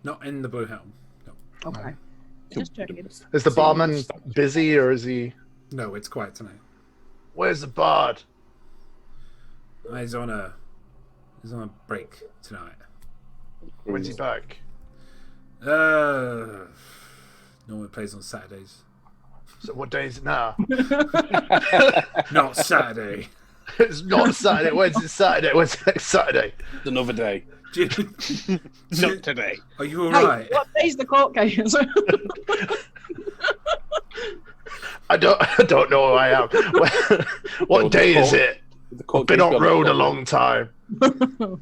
Not in the Blue Helm. Okay. Just checking. Is the barman busy or is he? No, it's quiet tonight. Where's the bard? He's on a break tonight. When's he back? Normally plays on Saturdays. So what day is it now? Not Saturday. It's not Saturday. When's it Saturday? When's next Saturday? It's another day. Not today. Are you Hey, alright? what day's the court case? I don't know who I am. What day is it? I've been on road a long time. I've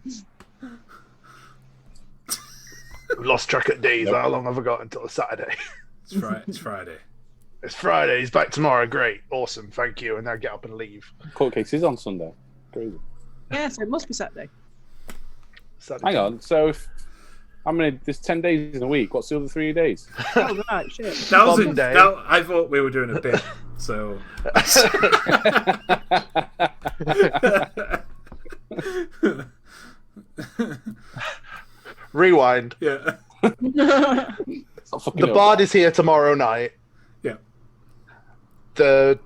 lost track of days. How long have I got until Saturday? It's Friday. It's Friday. He's back tomorrow. Great. Awesome. Thank you. And then get up and leave. Court case is on Sunday. Crazy. Yeah, so it must be Saturday. Hang on. So, there's 10 days in a week. What's the other 3 days? Oh, right, shit. That was Bombing Day. I thought we were doing a bit, so. Rewind. Yeah. The bard is here tomorrow night. Yeah. The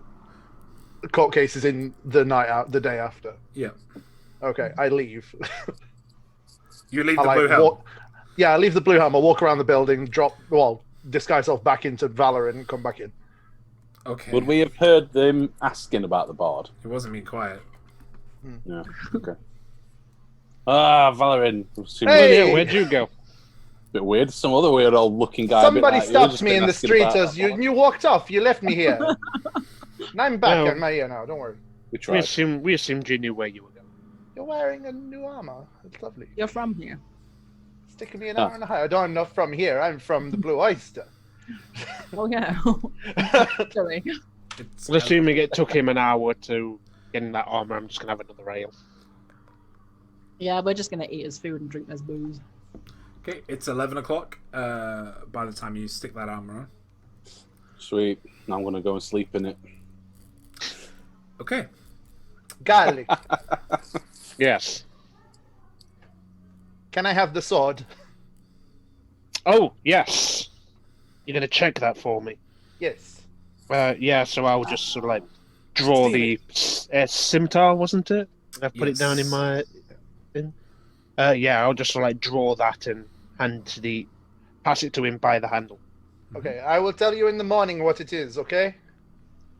court case is in the day after. Yeah. Okay, I leave. You leave the blue helm. Yeah, I leave the blue helm. I walk around the building, disguise myself back into Valorant and come back in. Okay. Would we have heard them asking about the bard? It wasn't being quiet. No. Okay. Valorant. Hey! Where'd you go? Bit weird. Some other weird old looking guy. Somebody like stopped me in the street as you walked off. You left me here. And I'm back. No. I'm here now. Don't worry. We We tried. assumed you knew where you were going. You're wearing a new armor. It's lovely. You're from here. It's taking me an hour and a half. I'm not from here. I'm from the Blue Oyster. Oh, yeah. Sorry. Well, assuming it took him an hour to get in that armor, I'm just going to have another ale. Yeah, we're just going to eat his food and drink his booze. Okay, it's 11 o'clock by the time you stick that armor on. Sweet. Now I'm going to go and sleep in it. Okay. Garlic. Yes. Can I have the sword? Oh, yes. You're going to check that for me. Yes. Yeah, so I'll just sort of like draw the scimitar, wasn't it? I put it down in my thing. Yeah, I'll just sort of like draw that and pass it to him by the handle. Okay, I will tell you in the morning what it is, okay?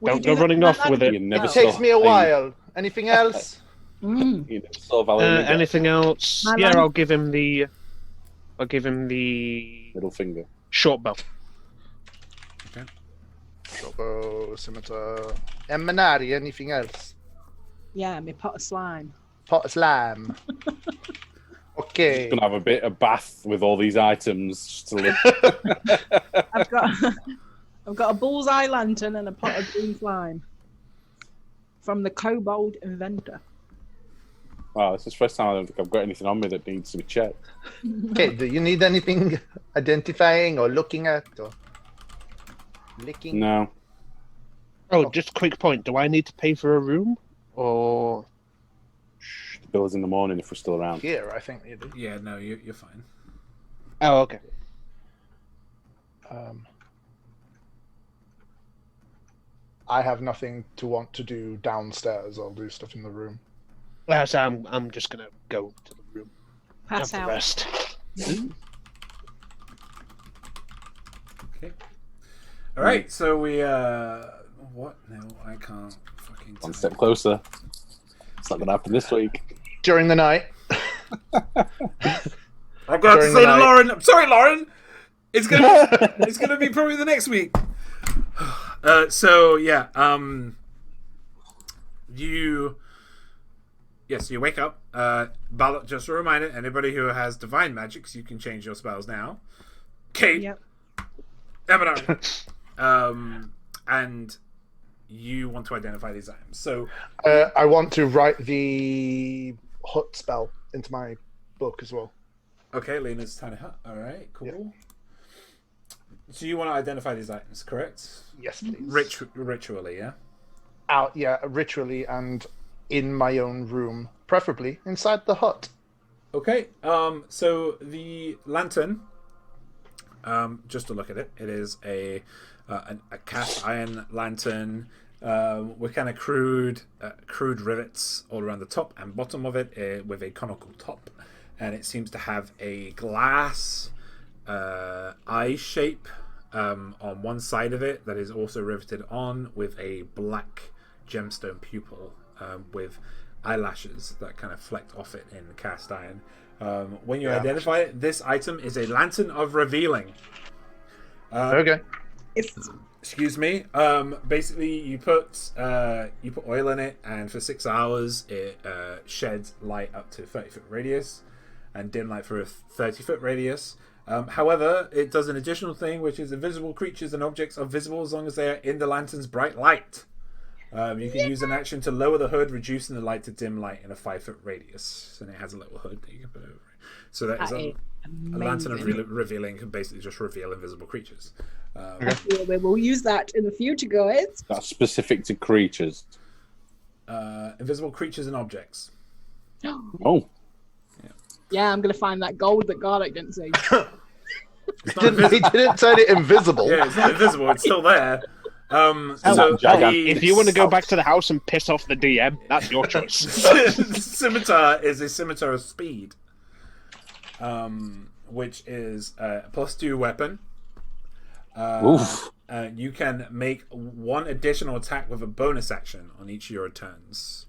Don't go running off with it. You never It saw takes me a while. Anything else? Mm. You never saw Valorant. Anything else? My Yeah, man. I'll give him the Middle finger. short bow. Shortbow, scimitar. And Minari, anything else? Yeah, me pot of slime. Pot of slime. Okay. Gonna have a bit of bath with all these items. Just to live. I've got a bullseye lantern and a pot of green slime. From the kobold inventor. Wow, this is the first time I don't think I've got anything on me that needs to be checked. Okay, do you need anything identifying or looking at or licking? No. Oh, just a quick point. Do I need to pay for a room? Or... Shh, the bill is in the morning if we're still around. Here, I think you do. Yeah, no, you're fine. Oh, okay. I have nothing to want to do downstairs. I'll do stuff in the room. So I'm just going to go to the room. Pass Have the out. rest. Okay. All right, so we what? No, I can't fucking. One step closer. It's not gonna happen this week. During the night. I've got to During say the to night. Lauren. I'm sorry, Lauren. It's gonna be probably the next week. So yeah, you wake up. Ballot, just a reminder, anybody who has divine magics, you can change your spells now. Kate, Yep. Eminem, and you want to identify these items. So I want to write the hut spell into my book as well. okay, Lena's tiny hut. All right, cool. Yep. So you want to identify these items, correct? Yes, please. Ritually, yeah. Ritually and in my own room, preferably inside the hut. Okay. So the lantern. Just to look at it, it is a cast iron lantern with kind of crude rivets all around the top and bottom of it, with a conical top, and it seems to have a glass eye shape on one side of it that is also riveted on with a black gemstone pupil with eyelashes that kind of flecked off it in cast iron. When you identify it, this item is a lantern of revealing. Okay. Excuse me. Basically, you put oil in it, and for 6 hours, it sheds light up to 30-foot radius, and dim light for a 30-foot radius. However, it does an additional thing, which is invisible creatures and objects are visible as long as they are in the lantern's bright light. You can use an action to lower the hood, reducing the light to dim light in a 5-foot radius. And it has a little hood that you can put over it. So that is a lantern of revealing can basically just reveal invisible creatures. We'll use that in the future, guys. That's specific to creatures. Invisible creatures and objects. Oh. Yeah, I'm going to find that gold that Garlic didn't see. He didn't turn it invisible. Yeah, it's not invisible. It's still there. If you want to go back to the house and piss off the DM, that's your choice. Scimitar is a scimitar of speed, which is a +2 weapon. You can make one additional attack with a bonus action on each of your turns.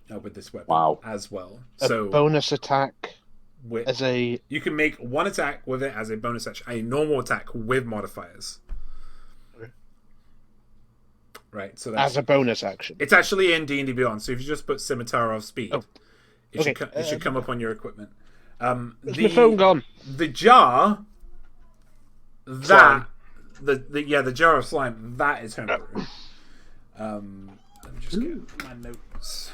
With this weapon as well. So bonus attack you can make one attack with it as a bonus action, a normal attack with modifiers. Okay. Right, so that's as a bonus action. It's actually in D&D Beyond. So if you just put Scimitar of Speed, it should come up on your equipment. The phone gone. The jar. Slime. The jar of slime. That is homebrew. Let me just get my notes.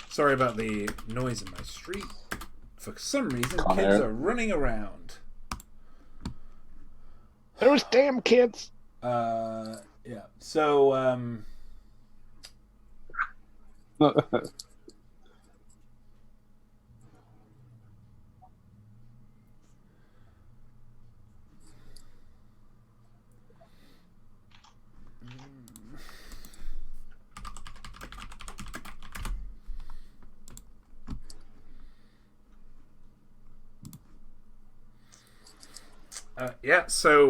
Sorry about the noise in my street. For some reason, kids are running around. Those damn kids. Yeah. So,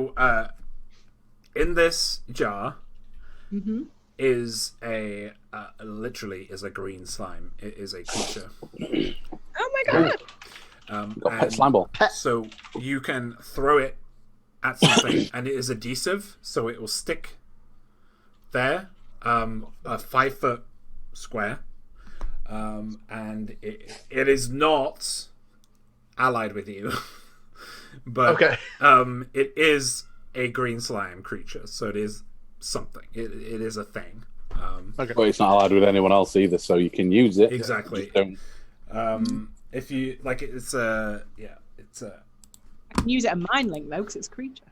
in this jar is literally a green slime. It is a creature. Oh my god! Got pet slime ball. So you can throw it at something, and it is adhesive, so it will stick there. A 5-foot square, and it is not allied with you. But it is a green slime creature, so it is something. It is a thing. But it's not allowed with anyone else either, so you can use it. Exactly. If you like, it's a. I can use it as mind link though, because it's a creature.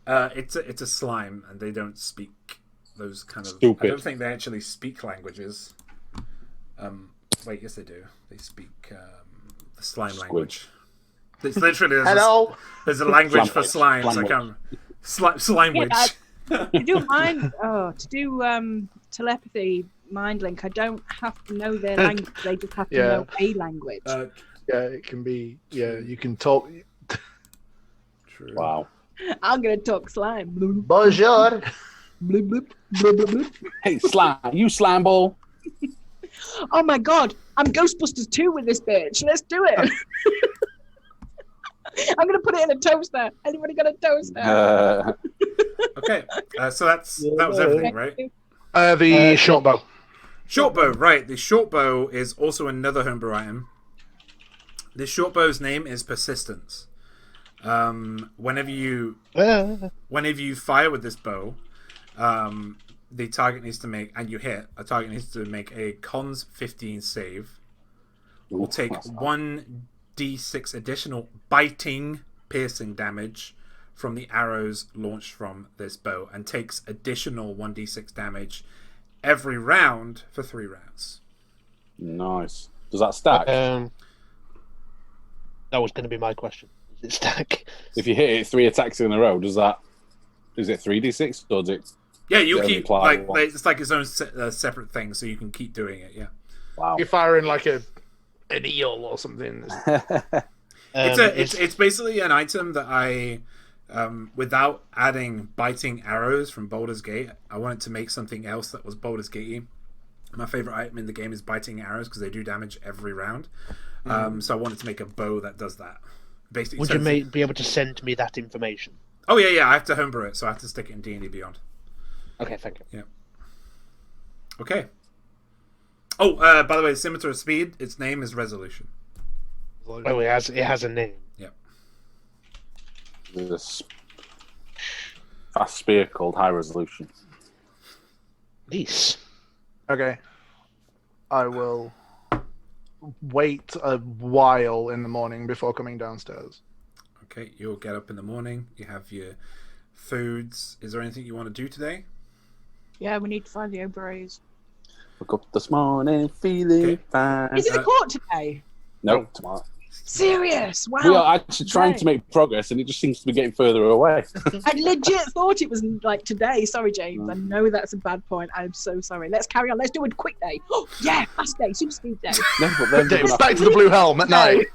It's a slime, and they don't speak those kind of. Stupid. I don't think they actually speak languages. Wait, yes they do. They speak the slime language. It's literally there's a language for slimes. I can't. Slimeage. To do telepathy, mind link, I don't have to know their language. They just have to know a language. It can be. Yeah, you can talk. True. Wow. I'm gonna talk slime. Bonjour. Hey, slime! You slime ball. Oh my god! I'm Ghostbusters 2 with this bitch. Let's do it. I'm gonna put it in a toaster. Anybody got a toaster? Okay, so that was everything, right? The short bow. Short bow, right? The short bow is also another homebrew item. This short bow's name is Persistence. Whenever you fire with this bow, the target needs to make, and you hit, a target needs to make a Cons 15 save. Will take 1d6 additional biting, piercing damage from the arrows launched from this bow, and takes additional 1d6 damage every round for 3 rounds. Nice. Does that stack? That was going to be my question. Does it stack? If you hit it 3 attacks in a row, is it 3d6 or is it? Yeah, you keep it's like its own separate thing, so you can keep doing it. Yeah. Wow. You're firing like an eel or something. It's basically an item that I, without adding biting arrows from Baldur's Gate, I wanted to make something else that was Baldur's Gate-y. My favorite item in the game is biting arrows because they do damage every round. So I wanted to make a bow that does that. Basically, would you be able to send me that information? Oh yeah. I have to homebrew it, so I have to stick it in D&D Beyond. Okay, thank you. Yeah. Okay. Oh, by the way, Scimitar of Speed, its name is Resolution. Oh, it has a name. This fast spear called High Resolution. Nice. Okay. I will wait a while in the morning before coming downstairs. Okay, you'll get up in the morning. You have your foods. Is there anything you want to do today? Yeah, we need to find the Oberois. Woke up this morning feeling fine. Is it a court today? No, tomorrow. Serious? Wow. We are actually trying to make progress, and it just seems to be getting further away. I legit thought it was like today. Sorry, James. I know that's a bad point. I'm so sorry. Let's carry on. Let's do a quick day. Oh, yeah, fast day, super speed day. No, but then James, back to the Blue Helm at night.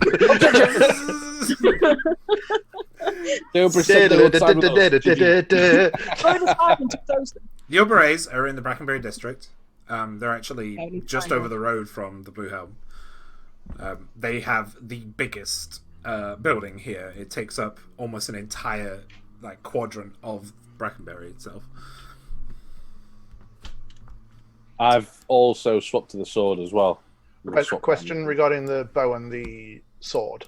The Oberois are in the Brackenbury district. They're actually just over the road from the Blue Helm. They have the biggest building here. It takes up almost an entire quadrant of Brackenbury itself. I've also swapped to the sword as well. Question regarding the bow and the sword.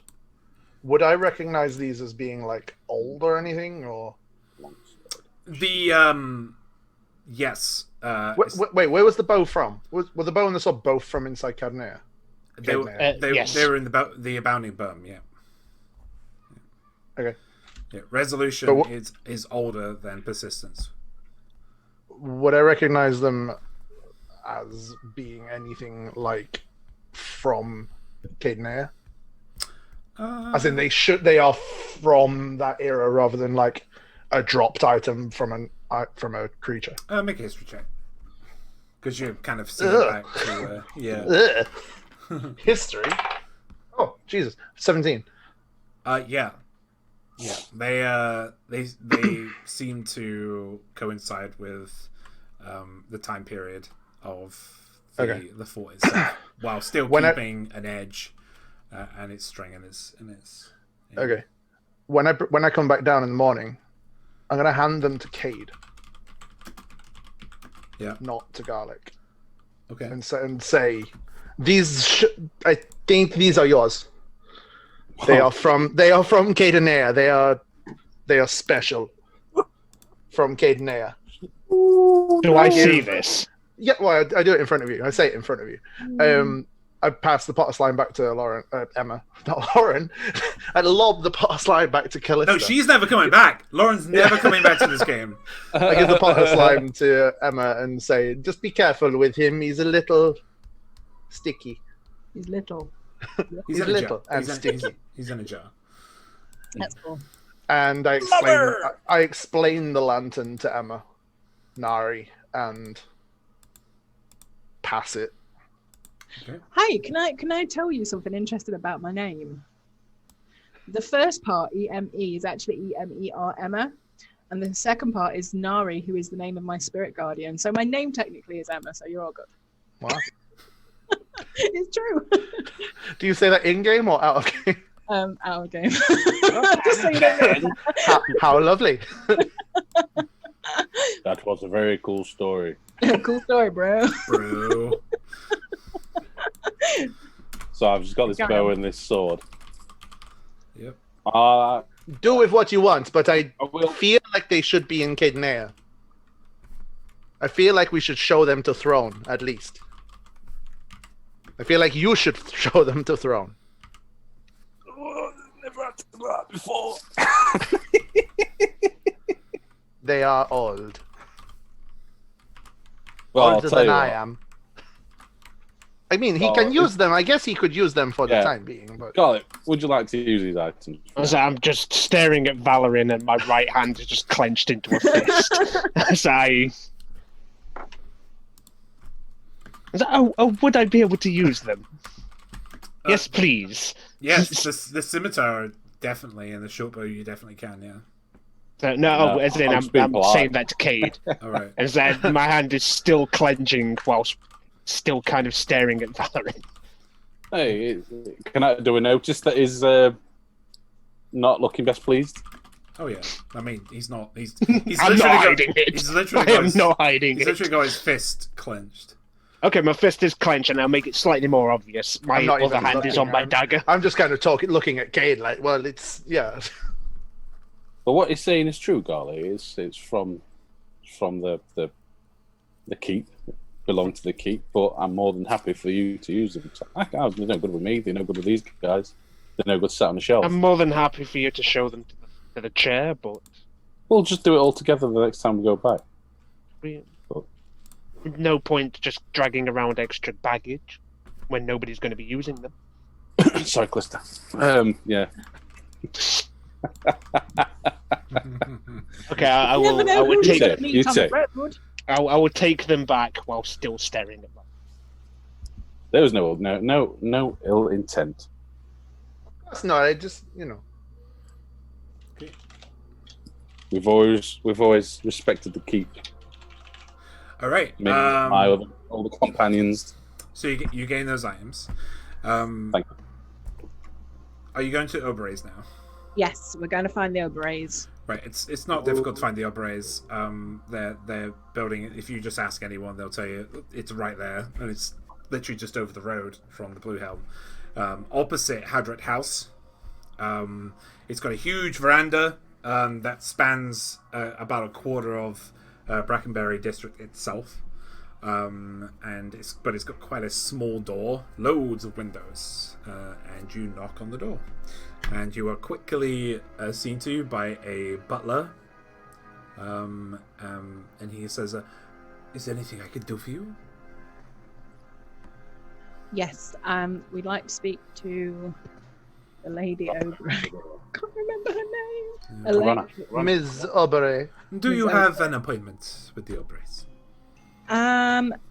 Would I recognize these as being old or anything, or? The yes. Wait, where was the bow from? Were the bow and the sword both from inside Cadnea? They were in the Abounding Burm, yeah. Okay. Yeah, resolution is older than persistence. Would I recognize them as being anything from Cadnea? As in, they are from that era rather than a dropped item from a creature. Make a history check, because you're kind of seeing back to History. Oh Jesus, 17. Yeah. They seem to coincide with the time period of the fort itself, while still keeping an edge and its string and its. Okay. When I come back down in the morning, I'm gonna hand them to Cade. Yeah. Not to Garlic. Okay. And say, I think these are yours. They are from Cadenea. They are special from Cadenea. Do I see this? Yeah, well, I do it in front of you. I say it in front of you. I pass the pot of slime back to Emma. Not Lauren. I lob the pot of slime back to Callista. No, she's never coming back. Lauren's never coming back to this game. I give the pot of slime to Emma and say, just be careful with him. He's a little sticky. He's little. He's a little and sticky. He's in a jar. That's cool. And I explain the lantern to Emma, Nari, and pass it. Okay. Hi, can I tell you something interesting about my name? The first part, EME, is actually EMER, Emma, and the second part is Nari, who is the name of my spirit guardian. So my name technically is Emma, so you're all good. Wow. It's true. Do you say that in game or out of game? Out of game. Just so you don't know. How lovely. That was a very cool story. Cool story, bro. So I've just got this bow and this sword. Yep. Do with what you want, but I feel like they should be in Cadenea. I feel like we should show them to Throne, at least. I feel like you should show them to Throne. Never had to do that before. They are old. Well, Older than I am. I mean, he can use them. I guess he could use them for the time being. But Garlic, would you like to use these items? I'm just staring at Valorin, and my right hand is just clenched into a fist. Would I be able to use them? Yes, please. Yes, the scimitar definitely, and the short bow you definitely can. Yeah. No, as in I'm saying that to Cade. All right. As that my hand is still clenching whilst still kind of staring at Valorin. Hey, do we notice that he's not looking best pleased? Oh yeah. I mean, he's not. He's I'm not hiding it. He's literally I am not hiding it. He's literally got his fist clenched. Okay, my fist is clenched, and I'll make it slightly more obvious. My I'm not other even hand is looking. on my dagger. I'm just kind of looking at Cade like, well, it's yeah. But what he's saying is true, Garly. It's from the keep, belong to the keep. But I'm more than happy for you to use them. They're no good with me. They're no good with these guys. They're no good sat on the shelf. I'm more than happy for you to show them to the chair, but We'll just do it all together the next time we go back. no point just dragging around extra baggage when nobody's going to be using them. Sorry, Clister. Yeah. Okay, I You never will. know I will who's take. gonna meet you on the take. road. I will take them back while still staring at them. There was no ill intent. That's not. I just We've always respected the keep. All right. Me, all the companions. So you gain those items. Thank you. Are you going to Obere's now? Yes, we're going to find the Obereys. Right. It's not difficult to find the Obereys. They're building it. If you just ask anyone, they'll tell you it's right there, and it's literally just over the road from the Blue Helm, opposite Hadret House. It's got a huge veranda that spans about a quarter of Brackenberry district itself, and it's got quite a small door, loads of windows, and you knock on the door, and you are quickly seen to by a butler, and he says, "Is there anything I could do for you?" Yes, we'd like to speak to the Lady Oberey. Can't remember her name. Corona. Ms. Aubrey. Do you have an appointment with the Obereys?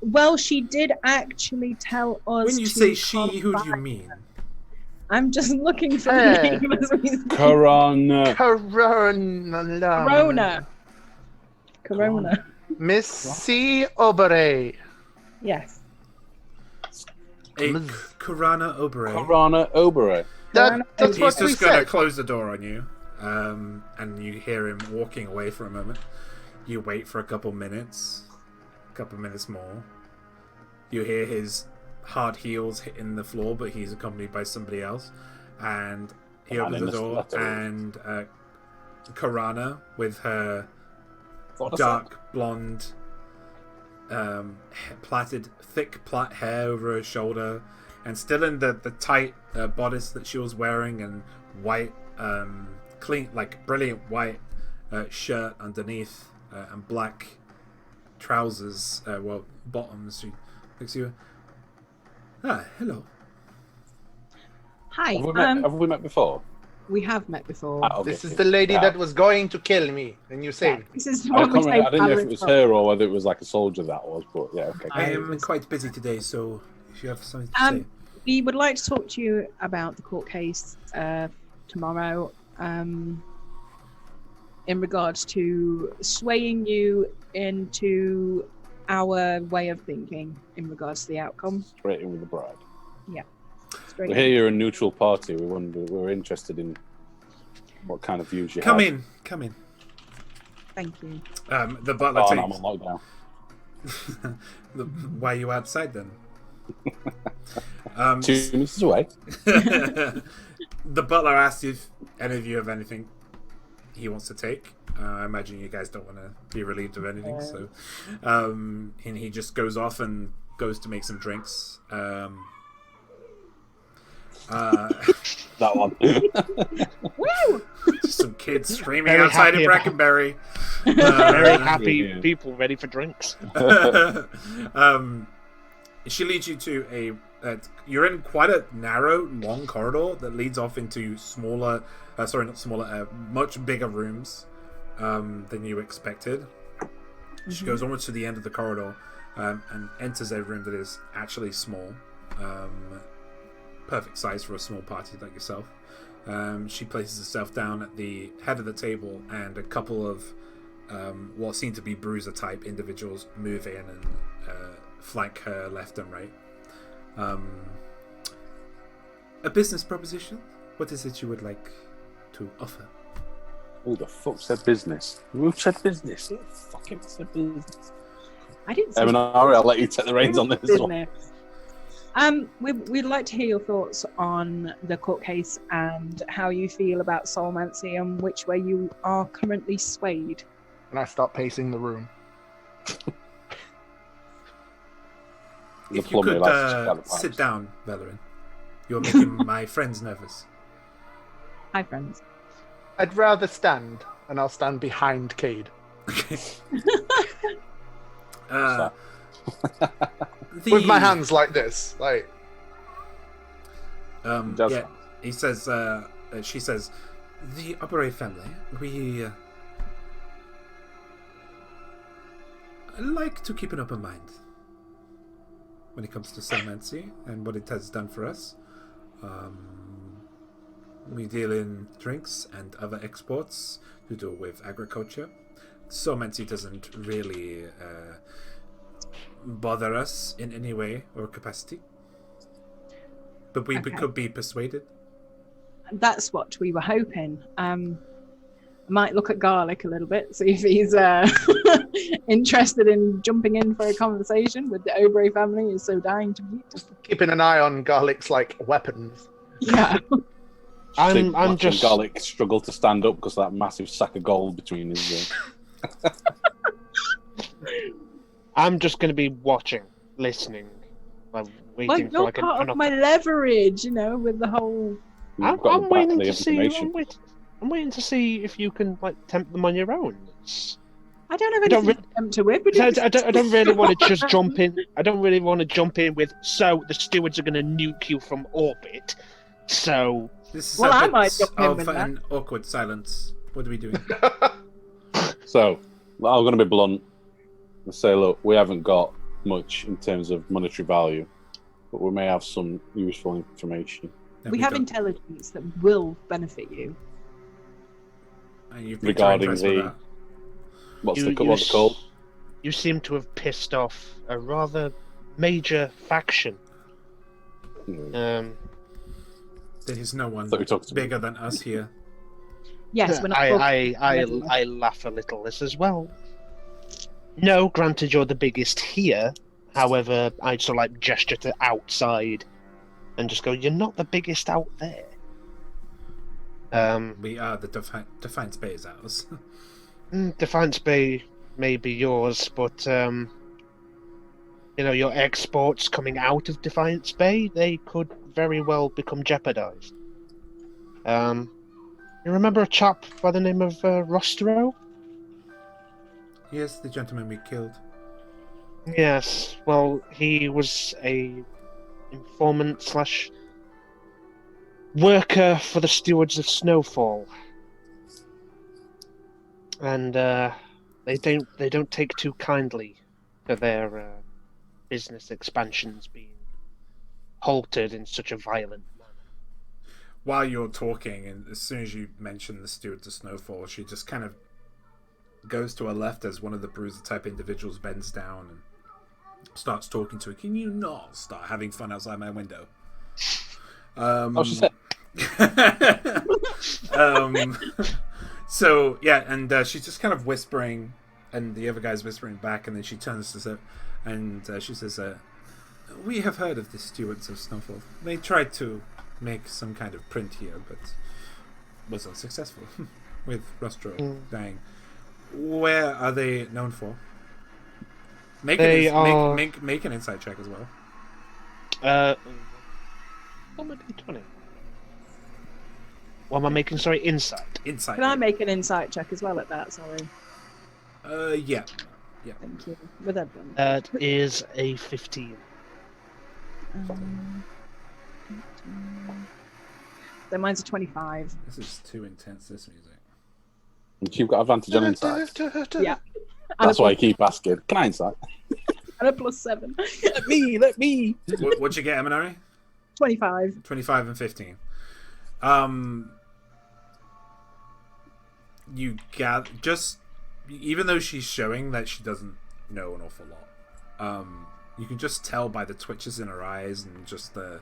Well, she did actually tell us. When you to say she, who do you contact- mean? I'm just looking for Hey. the name as we speak. Corona. Corona. Miss C. Aubrey. Yes. A Corana Oberey. Corona Oberey. That's He's what we just going to said. close the door on you, and you hear him walking away for a moment. You wait for a couple minutes more. You hear his hard heels hitting the floor, but he's accompanied by somebody else, and he opens the door, and Corana, with her dark blonde, plaited, thick plait hair over her shoulder, and still in the tight bodice that she was wearing, and white, clean, like brilliant white shirt underneath, and black trousers, bottoms. She looks at you. Ah, hello. Hi. Have we met before? We have met before. Okay. This is the lady that was going to kill me, and you saved me. This is I, what we say. I didn't know if it was her or whether it was like a soldier that was, but yeah, okay. I am quite busy today, so if you have something to say. We would like to talk to you about the court case tomorrow, in regards to swaying you into our way of thinking in regards to the outcome. Straight in with the bride. Straight We hear you're a neutral party. We're interested in what kind of views you Come have. in. Thank you. The butler Oh, takes. no, I'm on lockdown. Why are you outside then? 2 meters away. The butler asks if any of you have anything he wants to take. I imagine you guys don't want to be relieved of anything, so and he just goes off and goes to make some drinks. That one. Woo! Just some kids screaming Very outside of happy about- Brackenberry. Very happy yeah. people ready for drinks. She leads you to you're in quite a narrow, long corridor that leads off into much bigger rooms than you expected. She goes almost to the end of the corridor and enters a room that is actually small. Perfect size for a small party like yourself. She places herself down at the head of the table, and a couple of what seem to be bruiser type individuals move in and flank her left and right. A business proposition? What is it you would like to offer? Who the fuck said business? Who said business? Who fucking said business? I didn't say Eminari, I'll let you take the reins on this Isn't one. it? We'd like to hear your thoughts on the court case and how you feel about soulmancy and which way you are currently swayed. And I stop pacing the room. If you could sit down, Valerin. You're making my friends nervous. Hi, friends. I'd rather stand, and I'll stand behind Cade. Okay. With my hands like this, like. Yeah, he says. She says, the Opere family. We like to keep an open mind when it comes to soulmancy and what it has done for us. We deal in drinks and other exports to do with agriculture. Soulmancy doesn't really bother us in any way or capacity. But we could be persuaded. That's what we were hoping. I might look at Garlic a little bit, see if he's interested in jumping in for a conversation with the Obrey family. Is so dying to meet. Just keeping an eye on Garlic's like weapons. Yeah. I'm just Garlic struggle to stand up because of that massive sack of gold between his. I'm just going to be watching, listening, like waiting Well, for you're like part an of my leverage, with the whole. I'm waiting to see. I'm waiting to see if you can like tempt them on your own. I don't have anything to tempt her with. I don't really want to just jump in. I don't really want to jump in with. So the stewards are going to nuke you from orbit. So. This is I might jump in of with an awkward silence. What are we doing? So, I'm going to be blunt and say, look, we haven't got much in terms of monetary value, but we may have some useful information. We have intelligence that will benefit you. And you've been regarding trying to the what's it called? You seem to have pissed off a rather major faction. There is no one bigger than us here. Yes, when I laugh a little as well. No, granted you're the biggest here. However, I'd sort of like gesture to outside and just go, you're not the biggest out there. We are the Defiance Bay is ours. Defiance Bay may be yours, but your exports coming out of Defiance Bay, they could very well become jeopardized. You remember a chap by the name of Rostero? Yes, the gentleman we killed. Yes, well, he was a informant / worker for the stewards of Snowfall, and they don't take too kindly to their business expansions being halted in such a violent manner. While you're talking, and as soon as you mention the stewards of Snowfall, she just kind of goes to her left as one of the bruiser type individuals bends down and starts talking to her. Can you not start having fun outside my window? So yeah, and she's just kind of whispering, and the other guy's whispering back, and then she turns to her and she says, we have heard of the stewards of Snowfall. They tried to make some kind of print here, but was unsuccessful with Rostro dying. Where are they known for? Make an insight check as well. What am I doing? What am I making? Sorry, insight. Insight. Can I make an insight check as well at that? Sorry. Yeah. Thank you. With everyone. That is a 15. So mine's a 25. This is too intense, this music. You've got advantage on insight. Yeah. That's why I keep asking. Can I insight? And a +7. Let me. What'd you get, Eminari? 25. 25 and 15. You gather, just even though she's showing that she doesn't know an awful lot, you can just tell by the twitches in her eyes and just the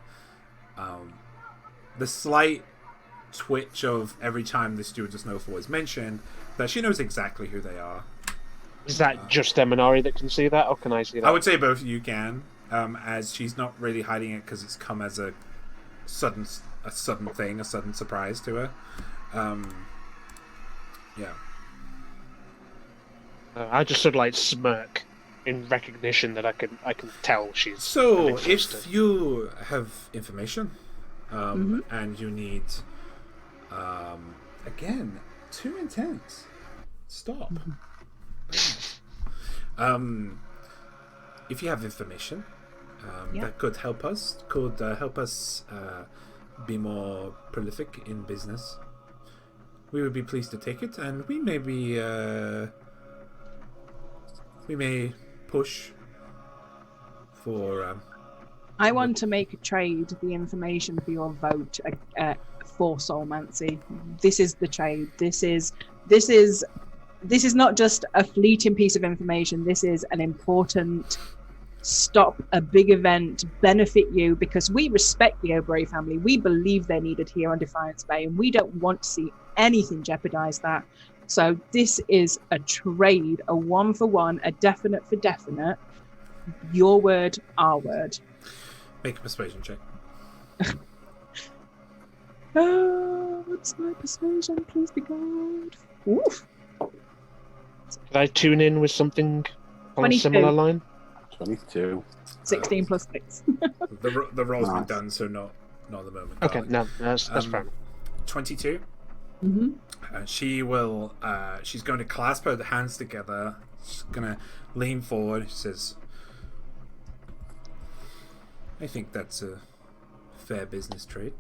slight twitch of every time the Stewards of Snowfall is mentioned that she knows exactly who they are. Is that just Eminari that can see that, or can I see that? I would say both of you can, as she's not really hiding it because it's come as a sudden thing, a sudden surprise to her. Yeah. I just sort of like smirk in recognition that I can tell she's. So, if you have information, and you need, again, 2 intense. Stop. If you have information that could help us, be more prolific in business, we would be pleased to take it, and we may push for. I want to make a trade the information for your vote for Soulmancy. This is the trade. This is not just a fleeting piece of information. This is an important stop a big event, benefit you, because we respect the O'Bray family. We believe they're needed here on Defiance Bay, and we don't want to see anything jeopardize that. So this is a trade, a 1-for-1, a definite for definite. Your word, our word. Make a persuasion check. What's my persuasion? Please be good. Oof. Could I tune in with something on 22. a similar line? 22. 16 plus 6. The roll's been Nice. done, so not at the moment. Okay, darling. no, that's fair. 22. Mm-hmm. She will. She's going to clasp her hands together. She's going to lean forward. She says, "I think that's a fair business trade."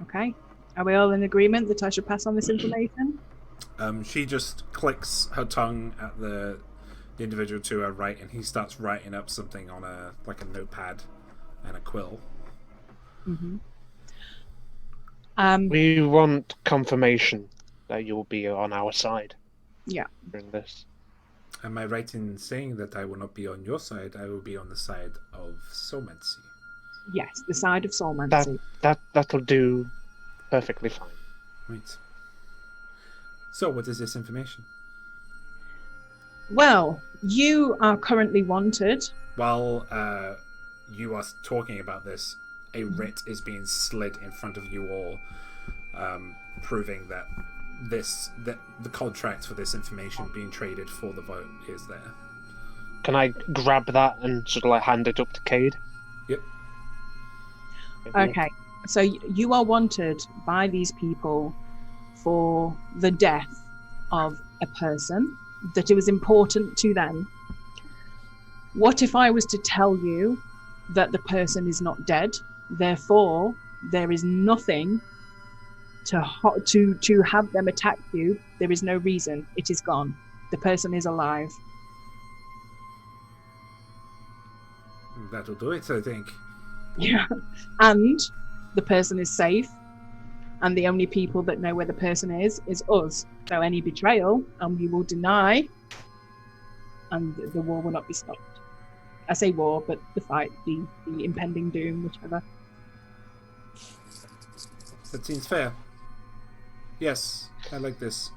Okay. Are we all in agreement that I should pass on this information? She just clicks her tongue at the individual to her right, and he starts writing up something on a notepad and a quill. Mm-hmm. We want confirmation that you'll be on our side. Yeah. During this. Am I right in saying that I will not be on your side? I will be on the side of Soulmancy. Yes, the side of Soulmancy. That'll do perfectly fine. Right. So, what is this information? Well, you are currently wanted. While you are talking about this, a writ is being slid in front of you all, proving that the contract for this information being traded for the vote is there. Can I grab that and sort of like hand it up to Cade? Yep. Okay, so you are wanted by these people for the death of a person, that it was important to them. What if I was to tell you that the person is not dead, therefore there is nothing to have them attack you? There is no reason. It is gone. The person is alive. That'll do it, I think. Yeah. And the person is safe, and the only people that know where the person is us. So any betrayal, and we will deny, and the war will not be stopped. I say war, but the fight, the impending doom, whichever. That seems fair. Yes, I like this.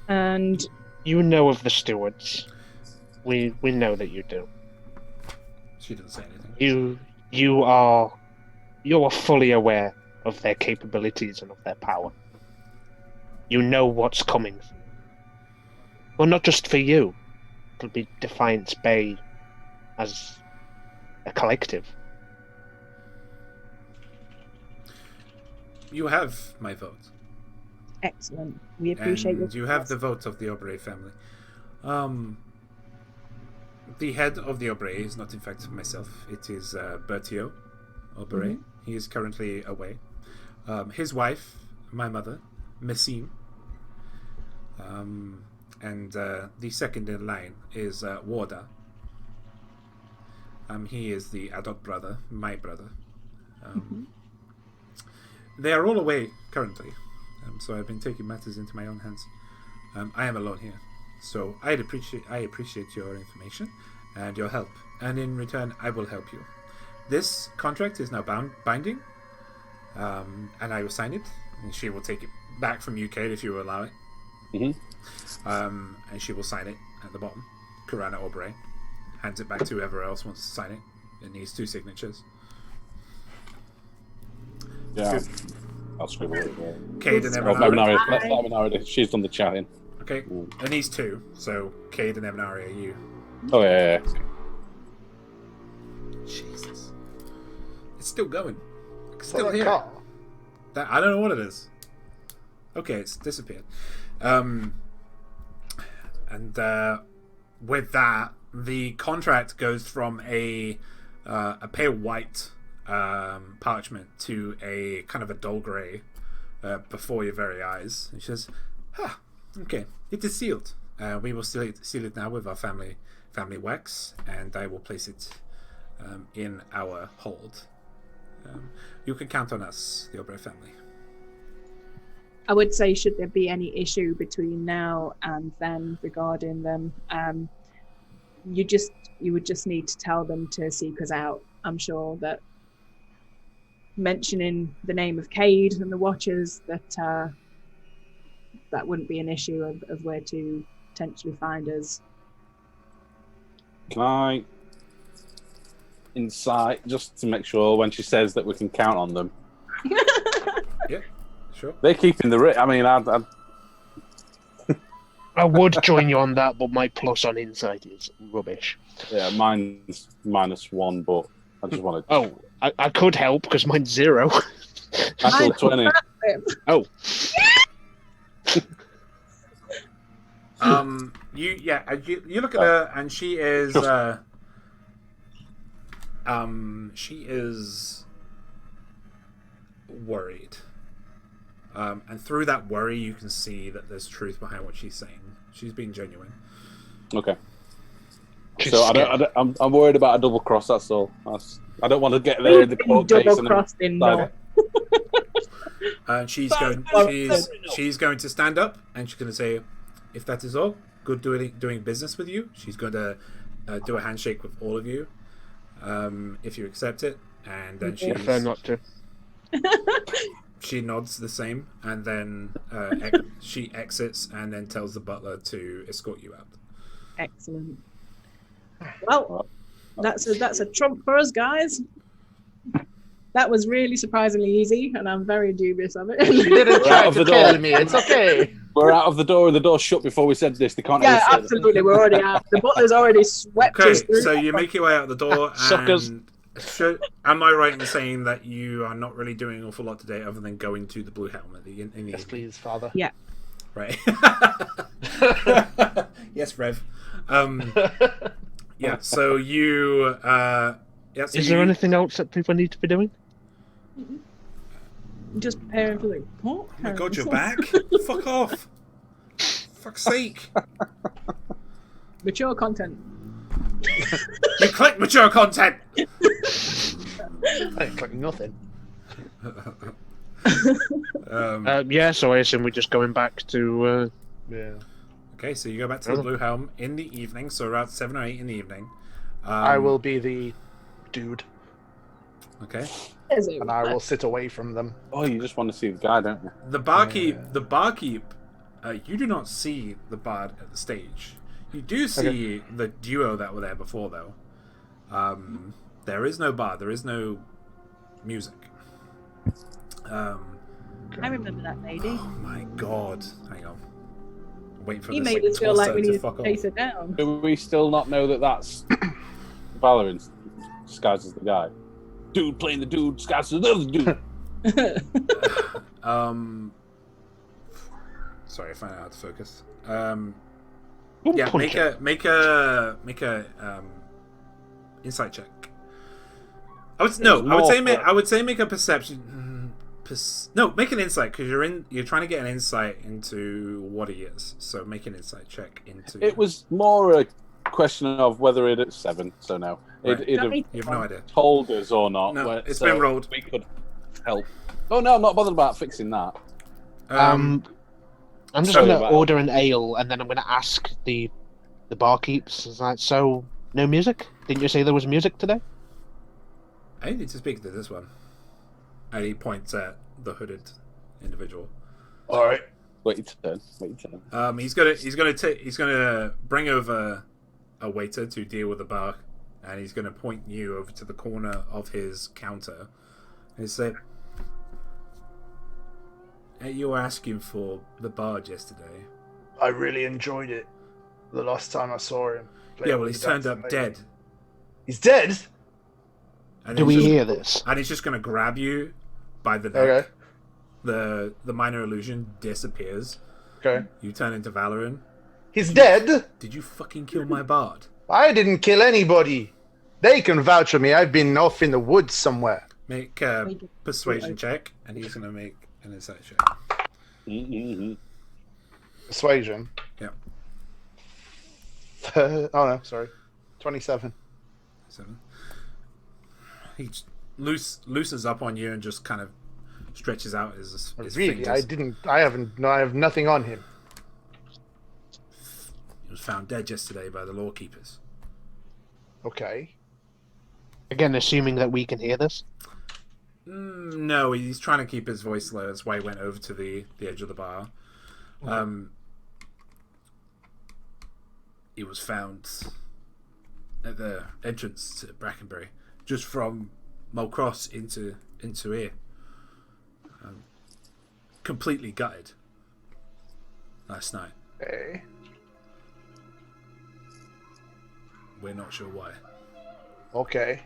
And You know of the stewards. We know that you do. She doesn't say anything. You are fully aware of their capabilities and of their power. You know what's coming. Well, not just for you. It'll be Defiance Bay as a collective. You have my vote. excellent. We appreciate And you have the vote of the Aubrey family. The head of the Aubrey is not in fact myself. It is Bertio Aubrey. He is currently away. His wife, my mother, Messine. And the second in line is Warda. He is the adult brother, my brother. They are all away currently, so I've been taking matters into my own hands. I am alone here, so I appreciate your information and your help, and in return, I will help you. This contract is now binding, and I will sign it, and she will take it back from you, Kate, if you allow it. And she will sign it at the bottom. Kurana Aubrey hands it back to whoever else wants to sign it. It needs 2 signatures. Yeah, I'll scribble it. Cade and Oh, Emanari. Let Emanari. She's done the chatting. Okay, it needs 2. So Cade and Emanari are you. Oh yeah. Jesus, it's still going. It's So still that here. car. I don't know what it is. Okay, it's disappeared. And with that, the contract goes from a pale white parchment to a kind of a dull grey before your very eyes. And she says, okay, it is sealed. We will seal it now with our family wax, and I will place it in our hold. You can count on us, the Aubrey family. I would say, should there be any issue between now and then regarding them, you would just need to tell them to seek us out. I'm sure that mentioning the name of Cade and the Watchers, that wouldn't be an issue of where to potentially find us. Can I insight just to make sure when she says that we can count on them? Yeah, sure. They're keeping the. I mean, I would join you on that, but my plus on insight is rubbish. Yeah, mine's -1, but I just wanted. Oh, I could help because mine's 0. Natural 20. Oh, you look at her, and she is worried. And through that worry, you can see that there's truth behind what she's saying. She's being genuine. Okay. she's So scared. I'm worried about a double cross. That's all. I don't want to get there in the court case. Double And crossed in like- no. She's going to stand up, and she's going to say, "If that is all, good doing business with you." She's going to do a handshake with all of you, if you accept it, and then Prefer not to. she nods the same, and then she exits, and then tells the butler to escort you out. Excellent. Well, that's a trump for us, guys. That was really surprisingly easy, and I'm very dubious of it. You didn't We're try out of to the kill door. me. It's okay. We're out of the door, and the door's shut before we said this. They can't. Yeah, even say that. absolutely. We're already out. The butler's already swept Okay, us through. so you make your way out the door, Suckers. and am I right in saying that you are not really doing an awful lot today, other than going to the Blue Helm in the Yes, evening? please, Father. Yeah. Right. Yes, Rev. Yeah. So you. Yeah, so Is there anything else that people need to be doing? Just preparing for the court. Oh my god, you're back! Fuck off! Fuck's sake! Mature content. You click mature content. I ain't clicking nothing. Yeah, so I assume we're just going back to. Yeah. Okay, so you go back to the Blue Helm in the evening, so around 7 or 8 in the evening. I will be the dude, Okay. and I will sit away from them. Oh, you just want to see the guy, don't you? The barkeep. You do not see the bard at the stage. You do see the duo that were there before, though. There is no bard. There is no music. I remember that lady. Oh my god! Hang on. I'm waiting for He this made us feel like we torso needed fuck to off. chase her down. Do we still not know that that's Valerian disguised as the guy? Dude playing the dude disguised as the other dude. Sorry, I find it hard to focus. Boom Yeah, puncher. make a insight check. I would say make a perception. No, make an insight, because you're trying to get an insight into what he is. So make an insight check into. It was more a question of whether it's 7. So no, Right. it'd have You have no idea. told us or not. No, it's so been rolled. We could help. Oh no, I'm not bothered about fixing that. I'm just Sorry going to about- order an ale, and then I'm going to ask the barkeeps. Is that so? No music? Didn't you say there was music today? I need to speak to this one. And he points at the hooded individual. All right. Wait your turn. Wait your turn. He's gonna bring over a waiter to deal with the bar, and he's gonna point you over to the corner of his counter, and say, "Hey, you were asking for the bard yesterday." I really enjoyed it. The last time I saw him. Yeah, well, he's turned up dead. He's dead. And Do he's we just- hear this? And he's just gonna grab you by the neck. Okay. The minor illusion disappears. Okay. You turn into Valoran. He's dead. Did you fucking kill my bard? I didn't kill anybody. They can vouch for me. I've been off in the woods somewhere. Make a persuasion check, and he's gonna make an insight check. Persuasion. Yeah. Oh no, sorry. 27. 7. He loosens up on you and just kind of stretches out his Really? fingers. I have nothing on him. He was found dead yesterday by the lawkeepers. Okay. Again, assuming that we can hear this. No, he's trying to keep his voice low. That's why he went over to the edge of the bar. He was found at the entrance to Brackenbury, just from Mulcross into here. Completely gutted last night. Okay. We're not sure why. Okay.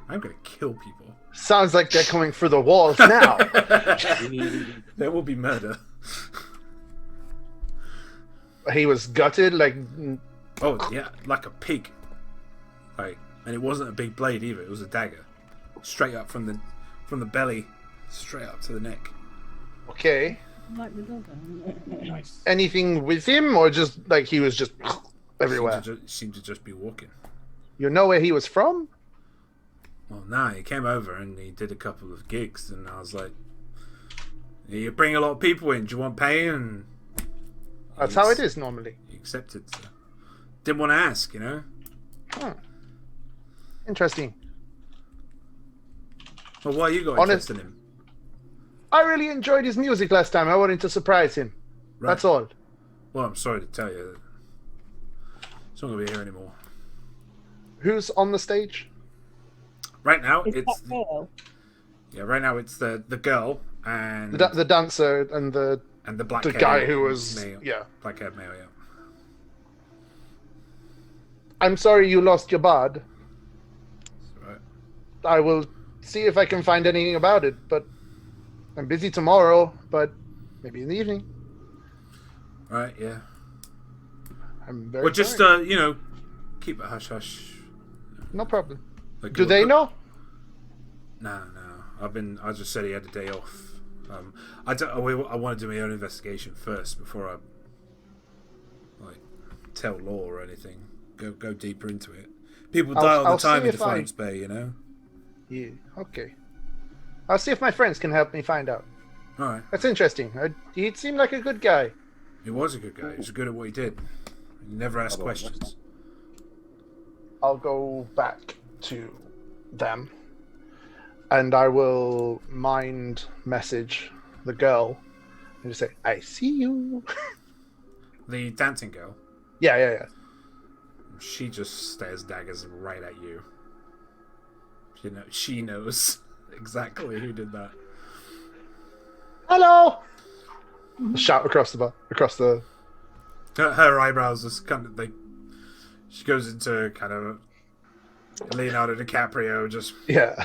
I'm gonna kill people. Sounds like they're coming for the walls now. There will be murder. He was gutted, like. Oh yeah, like a pig. Like, and it wasn't a big blade either. It was a dagger, straight up from the belly, straight up to the neck. Okay. Like the dog. Nice. Anything with him, or just like he was just everywhere? Seemed to just be walking. You know where he was from? Well, nah, he came over and he did a couple of gigs, and I was like, "You bring a lot of people in. Do you want pay?" And That's how it is normally. he accepted. So. Didn't want to ask, you know. Interesting. Well, why you got Honest- interested in him? I really enjoyed his music last time. I wanted to surprise him. Right. That's all. Well, I'm sorry to tell you that he's not gonna be here anymore. Who's on the stage? Right now, Is it's that girl? right now it's the girl and The dancer and the black guy who was male, black haired male. Yeah. I'm sorry you lost your bard. Right. I will see if I can find anything about it, but I'm busy tomorrow, but maybe in the evening. Right. Yeah. I'm very Well, just sorry. keep it hush hush. No problem. Like, Do they know? No. I just said he had a day off. I want to do my own investigation first before I tell law or anything. Go deeper into it. People die all I'll the time see in if I- Defiance Bay, you know. Yeah, okay. I'll see if my friends can help me find out. All right. That's interesting. He seemed like a good guy. He was a good guy. He was good at what he did. He never asked questions. I'll go back to them and I will mind message the girl and just say, I see you. The dancing girl. Yeah. She just stares daggers right at you. She knows exactly who did that. Hello! Shout across the bar, across the. Her eyebrows just kind of she goes into kind of Leonardo DiCaprio, just Yeah.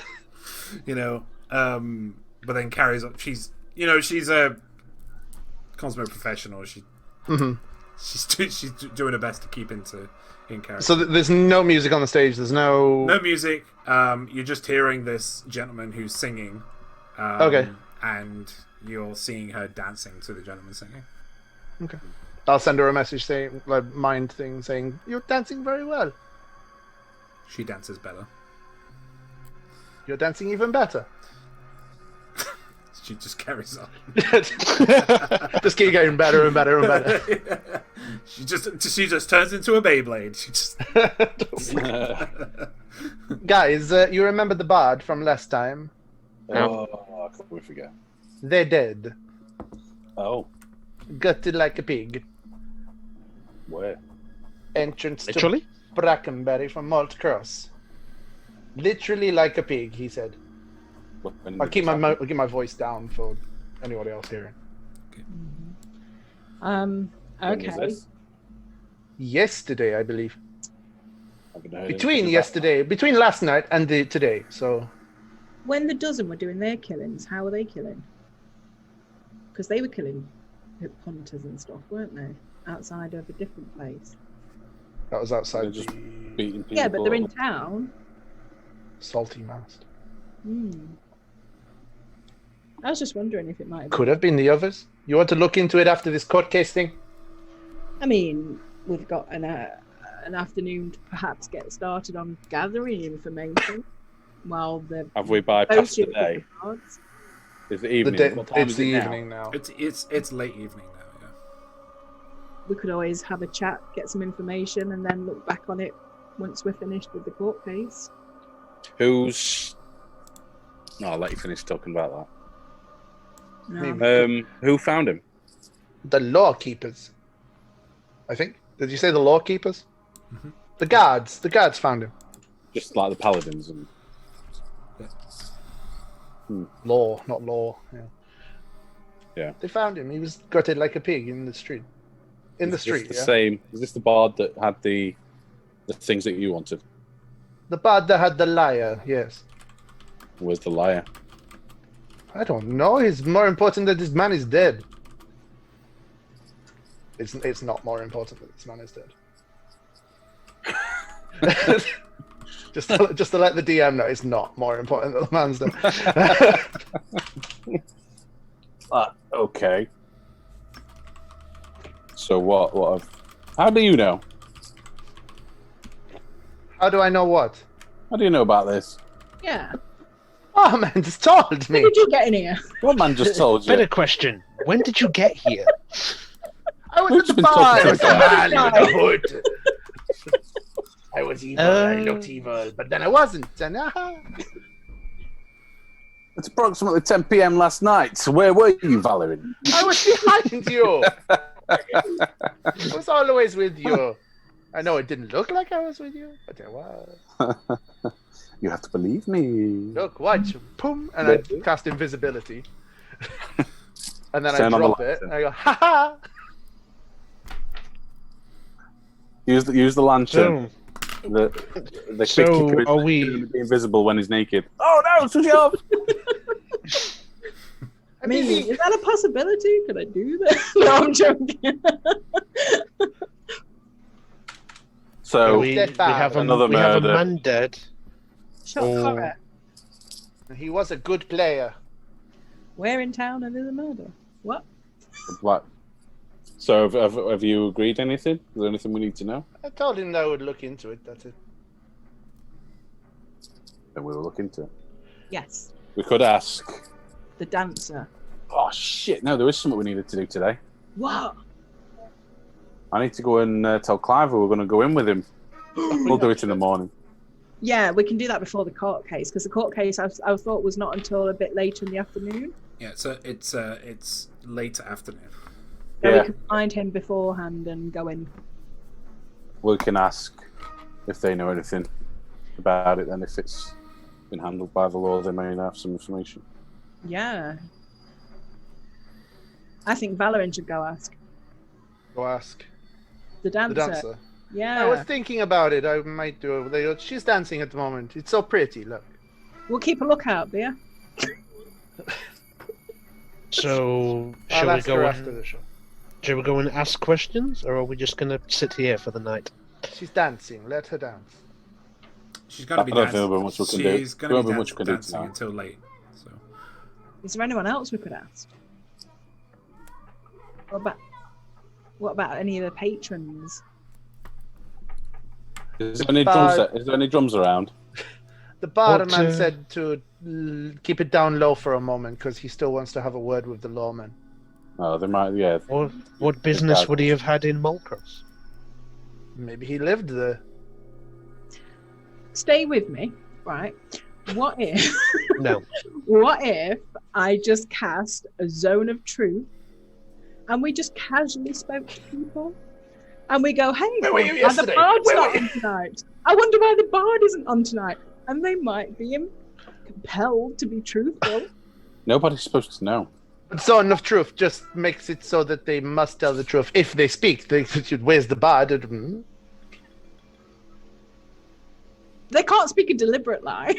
but then carries up. She's a consummate professional. She's doing her best to keep in character. So there's no music on the stage. There's no. No music. You're just hearing this gentleman who's singing. Okay. And you're seeing her dancing to the gentleman singing. Okay. I'll send her a message saying, like, mind thing saying, you're dancing very well. She dances better. You're dancing even better. She just carries on. Just keep getting better and better and better. She just turns into a Beyblade. She just. Guys, you remember the bard from last time? Oh, I can't we forget. They're dead. Oh, Gutted like a pig. where? Entrance Literally? to Brackenberry from Malt Cross. Literally like a pig, he said. When I'll did keep this happen? I'll keep my voice down for anybody else hearing. When was Okay. this? Yesterday, I believe. Haven't heard Between anything about yesterday, between last night and today. So When the dozen were doing their killings, how were they killing? Because they were killing hunters and stuff, weren't they? Outside of a different place. that was outside They're just the beating people. Yeah, but they're in town. salty mast. I was just wondering if it might have Could have been the others. You want to look into it after this court case thing? I mean, we've got an afternoon to perhaps get started on gathering information while the Have we bypassed the day? guards. It's the evening. What time It's is the it now? evening now. It's late evening now. Yeah. We could always have a chat, get some information, and then look back on it once we're finished with the court case. Who's? No, I'll let you finish talking about No. that. Who found him? The law keepers. I think. Did you say the law keepers? Mhm. The guards. The guards found him. Just like the paladins and Law, not law. Yeah. Yeah. They found him. He was gutted like a pig in the street. In the Is this street, the yeah. same. Is this the bard that had the things that you wanted? The bard that had the liar, yes. Where's the liar? I don't know. It's more important that this man is dead. It's not more important that this man is dead. just to let the DM know, it's not more important that the man's dead. Okay. So what? How do you know? How do I know what? How do you know about this? Yeah. Oh man, just told How me. did you get in here? What man just told you? Better question. When did you get here? I was We've at the been bar. talking I was the about man with the hood. I was evil. I Oh. looked evil, but then I wasn't. And It's approximately 10 p.m. last night. So where were you, Valerian? I was behind you. I was always with you. I know it didn't look like I was with you, but I was. You have to believe me. Look, watch. Boom. And I cast invisibility. And then Turn I on the drop lights, it. And I go, ha ha. Use the lantern. The So, kicker are is we- be invisible when he's naked. Oh no, switch it off! I mean, is that a possibility? Could I do that? No, I'm joking. So we Dead bad. have Another a murder. man dead. Shock Oh. horror. He was a good player. Where in town and there's a murder? What? what? So have you agreed anything? Is there anything we need to know? I told him that I would look into it. That's it. Then we will look into it. Yes. We could ask. The dancer. Oh shit! No, there is something we needed to do today. What? I need to go and tell Clive we're going to go in with him. We'll do it in the morning. Yeah, we can do that before the court case, because the court case I thought was not until a bit later in the afternoon. Yeah, so it's late afternoon. So Yeah. we can find him beforehand and go in. We can ask if they know anything about it. Then, if it's been handled by the law, they may have some information. Yeah. I think Valerian should go ask. Go ask. The dancer. The dancer. Yeah. I was thinking about it. I might do it. She's dancing at the moment. It's so pretty. Look. We'll keep a lookout there. So, I'll shall we ask her go after and, the show. shall we go and ask questions, or are we just going to sit here for the night? She's dancing. Let her dance. She's going to be I don't think dancing. there'll be much we can do. She's going There to won't be be much we can do dancing tonight. until late. So Is there anyone else we could ask? What about any of the patrons? Is there any drums around? The barman What, said to keep it down low for a moment because he still wants to have a word with the lawman. Oh, they might. Yeah. What business would he have had in Mulcross? Maybe he lived there. Stay with me, right? What if No. what if I just cast a zone of truth and we just casually spoke to people, and we go, "Hey, Where were you the yesterday? bard's Where not were you?" on tonight. I wonder why the bard isn't on tonight." And they might be compelled to be truthful. Nobody's supposed to know. But Zone of Truth just makes it so that they must tell the truth if they speak. They should, where's the bard? They can't speak a deliberate lie.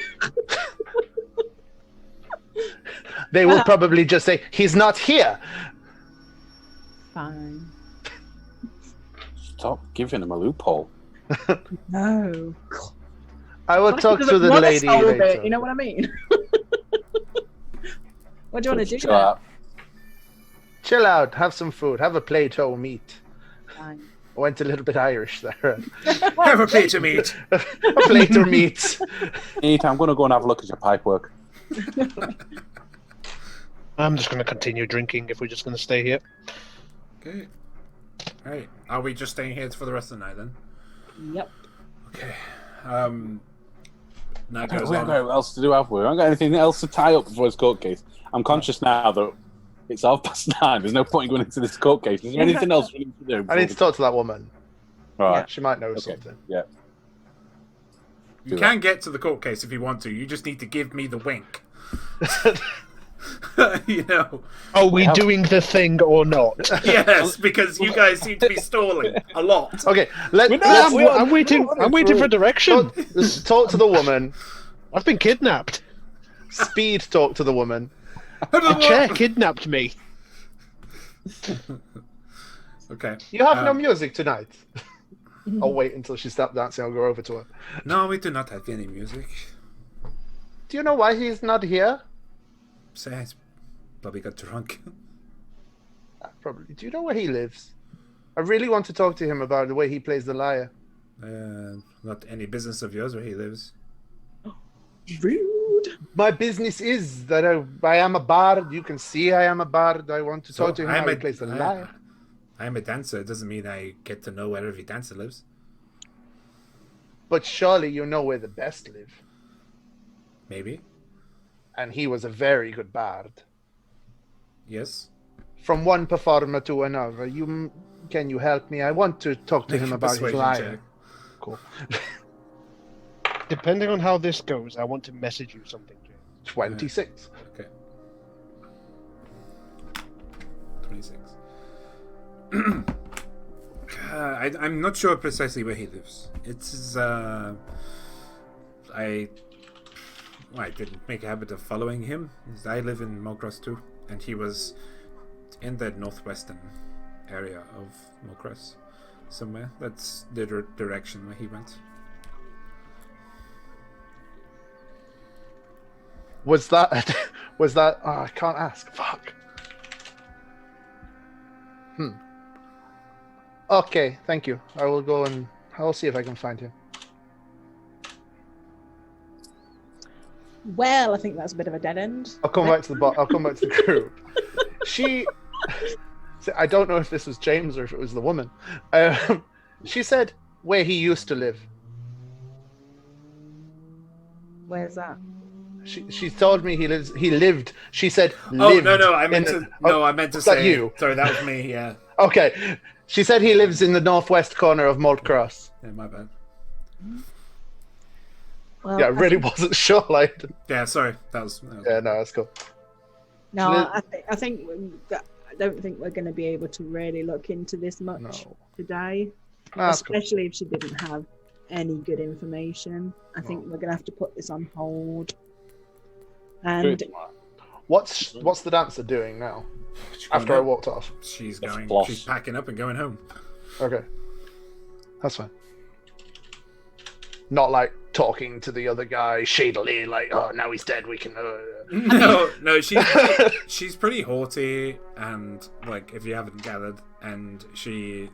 They will probably just say, he's not here. Fine. Stop giving him a loophole. No. I will talk to the lady later. You know what I mean? What do you want to do Chill now? out. Chill out, have some food, have a Play-Doh meat. Fine. I went a little bit Irish there. Have a plate of meat. A Play-Doh meat. Nate, I'm going to go and have a look at your pipe work. I'm just going to continue drinking if we're just going to stay here. Okay. Alright. Are we just staying here for the rest of the night then? Yep. Okay. Night We goes haven't got on. anything else to do, have we? I haven't got anything else to tie up before this court case. I'm conscious now that it's 9:30. There's no point in going into this court case. Is there anything else we need to do? I need to talk to that woman. All right. She might know Okay. something. Yeah. You can get to the court case if you want to. You just need to give me the wink. You know. Are we doing the thing or not? Yes, because you guys seem to be stalling a lot. Okay, I'm waiting. I'm waiting for direction. talk to the woman. I've been kidnapped. Speed talk to the woman. The chair kidnapped me. Okay. You have no music tonight. I'll wait until she stops dancing. I'll go over to her. No, we do not have any music. Do you know why he's not here? Besides, probably got drunk. Probably. Do you know where he lives? I really want to talk to him about the way he plays the lyre. Not any business of yours where he lives. Rude. My business is that I am a bard. You can see I am a bard. I want to talk to him how he plays the lyre. I'm a dancer. It doesn't mean I get to know where every dancer lives. But surely you know where the best live. Maybe. And he was a very good bard. Yes. From one performer to another. Can you help me? I want to talk to him about his Persuasion lyre. check. Cool. Depending on how this goes, I want to message you something, James. 26. Okay. 26. I'm not sure precisely where he lives. It's I didn't make a habit of following him. I live in Mokros too, and he was in the northwestern area of Mokros, somewhere. That's the direction where he went. Was that? Oh, I can't ask. Fuck. Okay, thank you. I will go and I will see if I can find him. Well, I think that's a bit of a dead end. I'll come back to the I'll come back to the group. I don't know if this was James or if it was the woman. She said where he used to live. Where's that? She told me he lived. She said Oh lived no! I meant in to. I meant to was that say you? Sorry, that was me. Yeah. Okay. She said he lives in the northwest corner of Maltcross. Yeah, my bad. Well, Yeah, I really wasn't sure. Like, Yeah, sorry. That was yeah, no, that's cool. No, Liz- I think I don't think we're going to be able to really look into this much No. today, No, that's cool. especially if she didn't have any good information. I think we're going to have to put this on hold. And What's the dancer doing now? After I walked off. She's That's going. floss. She's packing up and going home. Okay, that's fine. Not like talking to the other guy shadily, like, oh, now he's dead. We can. No, she's pretty haughty, and like if you haven't gathered, and you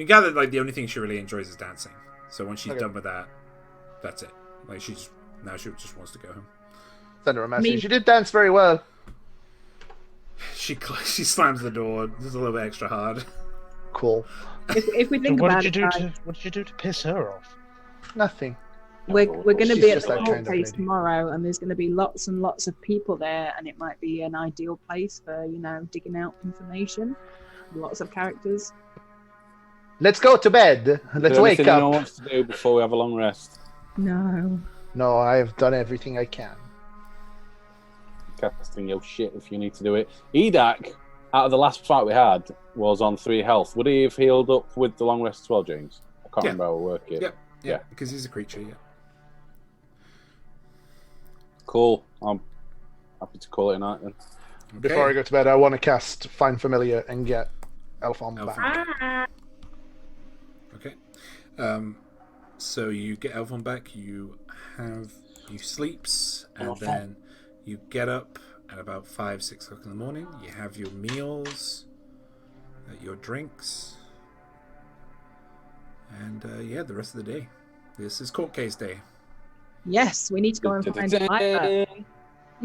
gather like the only thing she really enjoys is dancing. So when she's Okay. done with that, that's it. Like she just wants to go home. Send her a message. You did dance very well. She slams the door just a little bit extra hard. Cool. if we think What about did you it, do? What did you do to piss her off? Nothing. we're going to She's be at just the that court kind of case lady. tomorrow, and there's going to be lots and lots of people there, and it might be an ideal place for digging out information. Lots of characters. Let's go to bed. Let's wake Anything anyone up. wants to do before we have a long rest? No. No, I have done everything I can. Casting your shit if you need to do it. Edak, out of the last fight we had, was on 3 health. Would he have healed up with the long rest as well, James? I can't Yeah. remember how it worked. Yeah, Yeah. because he's a creature. Yeah. Cool. I'm happy to call it a night then. Before I go to bed, I want to cast Find Familiar and get Elfon Elfon. back. Okay. So you get Elfon back. You sleeps, and then you get up at about 5-6 o'clock in the morning. You have your meals, your drinks, and the rest of the day. This is court case day. Yes, we need to go and find Piper.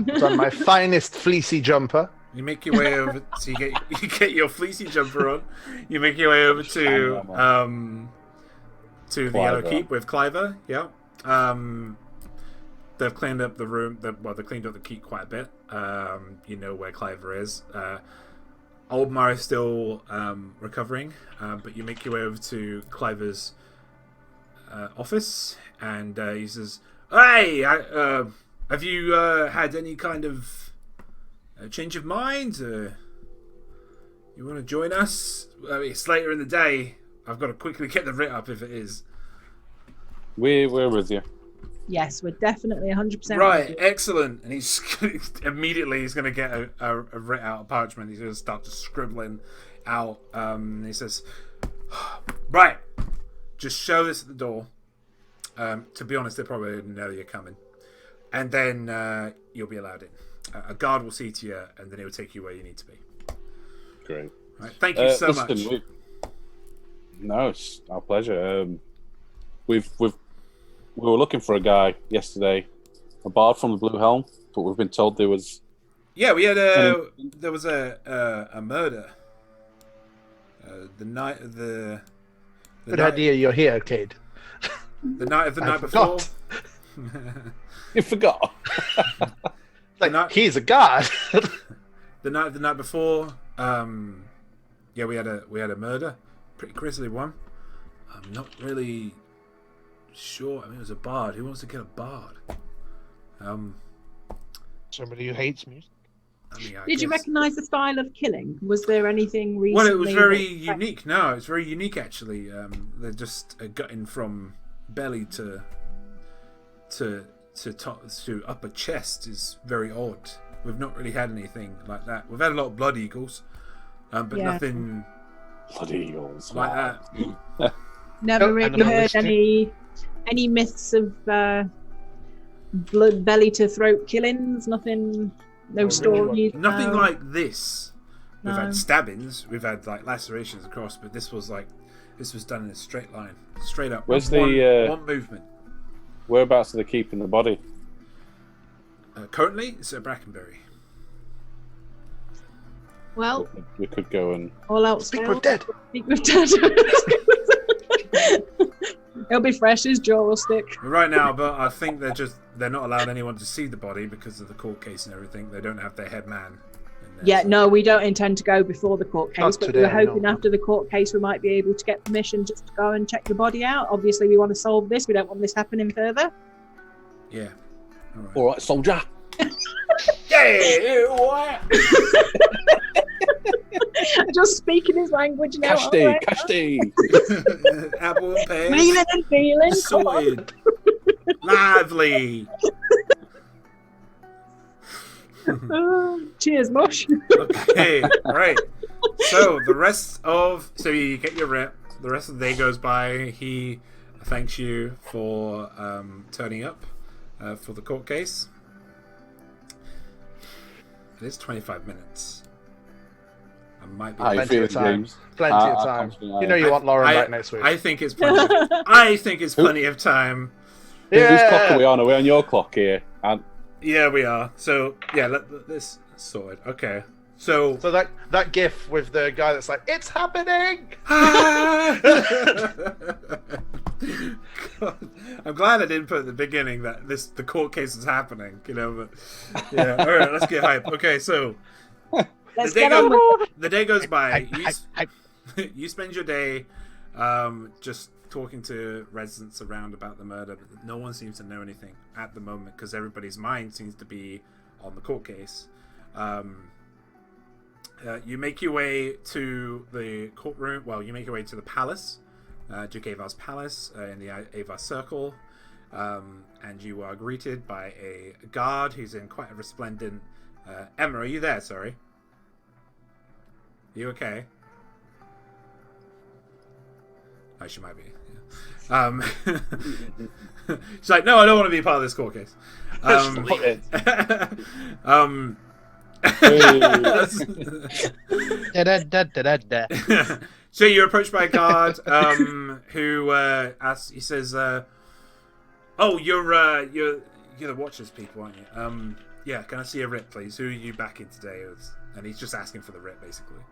It's on my finest fleecy jumper. You make your way over. So you get your fleecy jumper on. You make your way over to the Yellow Cliver. Keep with Cliver. Yeah. They've cleaned up the room. They cleaned up the keep quite a bit. You know where Cliver is. Oldmar is still recovering, but you make your way over to Cliver's office, and he says, "Hey, have you had any kind of change of mind? You want to join us? It's later in the day. I've got to quickly get the writ up if it is." We're with you. Yes, we're definitely 100%. Right, excellent. And he's immediately he's going to get a writ out of parchment. He's going to start just scribbling out. He says, "Right, just show this at the door. To be honest, they probably didn't know you're coming, and then you'll be allowed in. A guard will see to you, and then he'll take you where you need to be." Great. Right, thank you so much. No, it's our pleasure. We were looking for a guy yesterday, a bard from the Blue Helm, but we've been told there was. Yeah, we had there was a murder. The night of the. Good idea you're here, Cade. The night of the I night before. forgot. You forgot. Like, he's a god. The night of the night before. Yeah, we had a murder, pretty grisly one. I'm not really sure. I mean, it was a bard. Who wants to kill a bard? Somebody who hates music. I mean, I Did you guess- recognise the style of killing? Was there anything recently? Well, it was very that- unique. No, it's very unique actually. They're just gutting from belly to top to upper chest is very odd. We've not really had anything like that. We've had a lot of blood eagles, but Yeah. nothing Bloody Eagles. like that. Never Nope. really heard Animalistic. any myths of blood belly to throat killings. Nothing. No really stories. Nothing no. like this. We've No. had stabbings, we've had like lacerations across, but this was done in a straight line, straight up. Where's one, the, one movement? Whereabouts are they keeping the body? Currently, it's at Brackenbury. Well, We could go and. all else Speak failed. with dead. Speak with dead. It'll be fresh. His jaw will stick. Right now, but I think they're not allowed anyone to see the body because of the court case and everything. They don't have their head man. in there, Yeah, so- no, we don't intend to go before the court case, Not but today, we were hoping no. after the court case we might be able to get permission just to go and check the body out. Obviously, we want to solve this. We don't want this happening further. Yeah. All right. All right, soldier. Yeah. What? Just speaking his language now. Cashty, alright. Cashty. Apple and pears. Meaning and feeling. Come on. Sorted. Lively. Oh, cheers, Mush. Okay, right. So you get your rep. The rest of the day goes by. He thanks you for turning up for the court case. It is 25 minutes. I might be. How you Plenty of feeling, time. James? Plenty of time. You know you want Lauren back next week. I think it's plenty. I think it's plenty of time. Whose clock are we on? Are we on your clock here? And Yeah, we are. So yeah, let this sorted. Okay. So So that gif with the guy that's like, it's happening! God. I'm glad I didn't put at the beginning that the court case is happening, but yeah. All right, let's get hype. Okay, so Let's get on with the day goes by. Hype. You spend your day just talking to residents around about the murder, but no one seems to know anything at the moment because everybody's mind seems to be on the court case. You make your way to the courtroom. Well, you make your way to the palace, Duke Avar's palace in the Avar Circle, and you are greeted by a guard who's in quite a resplendent. Emma, are you there? Sorry. You okay? Oh, she might be. Yeah. She's like, no, I don't want to be part of this court case. So you're approached by a guard who asks. He says, "Oh, you're the Watchers people, aren't you? Yeah, can I see a writ, please? Who are you backing today?" And he's just asking for the writ, basically.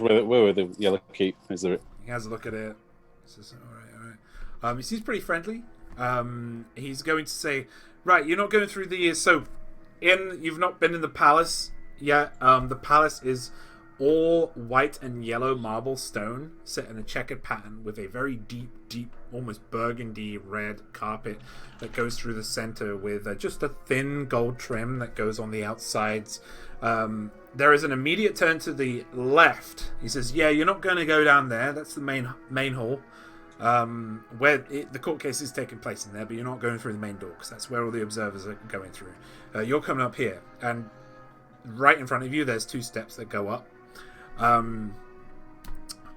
Where were the yellow keep? Is the writ? He has a look at it. He says, all right. He seems pretty friendly. He's going to say, right, you're not going through you've not been in the palace yet. The palace is all white and yellow marble stone set in a checkered pattern with a very deep, almost burgundy red carpet that goes through the center with just a thin gold trim that goes on the outsides. There is an immediate turn to the left. He says, yeah, you're not going to go down there. That's the main hall. Where the court case is taking place in there, but you're not going through the main door because that's where all the observers are going through. You're coming up here, and right in front of you there's 2 steps that go up.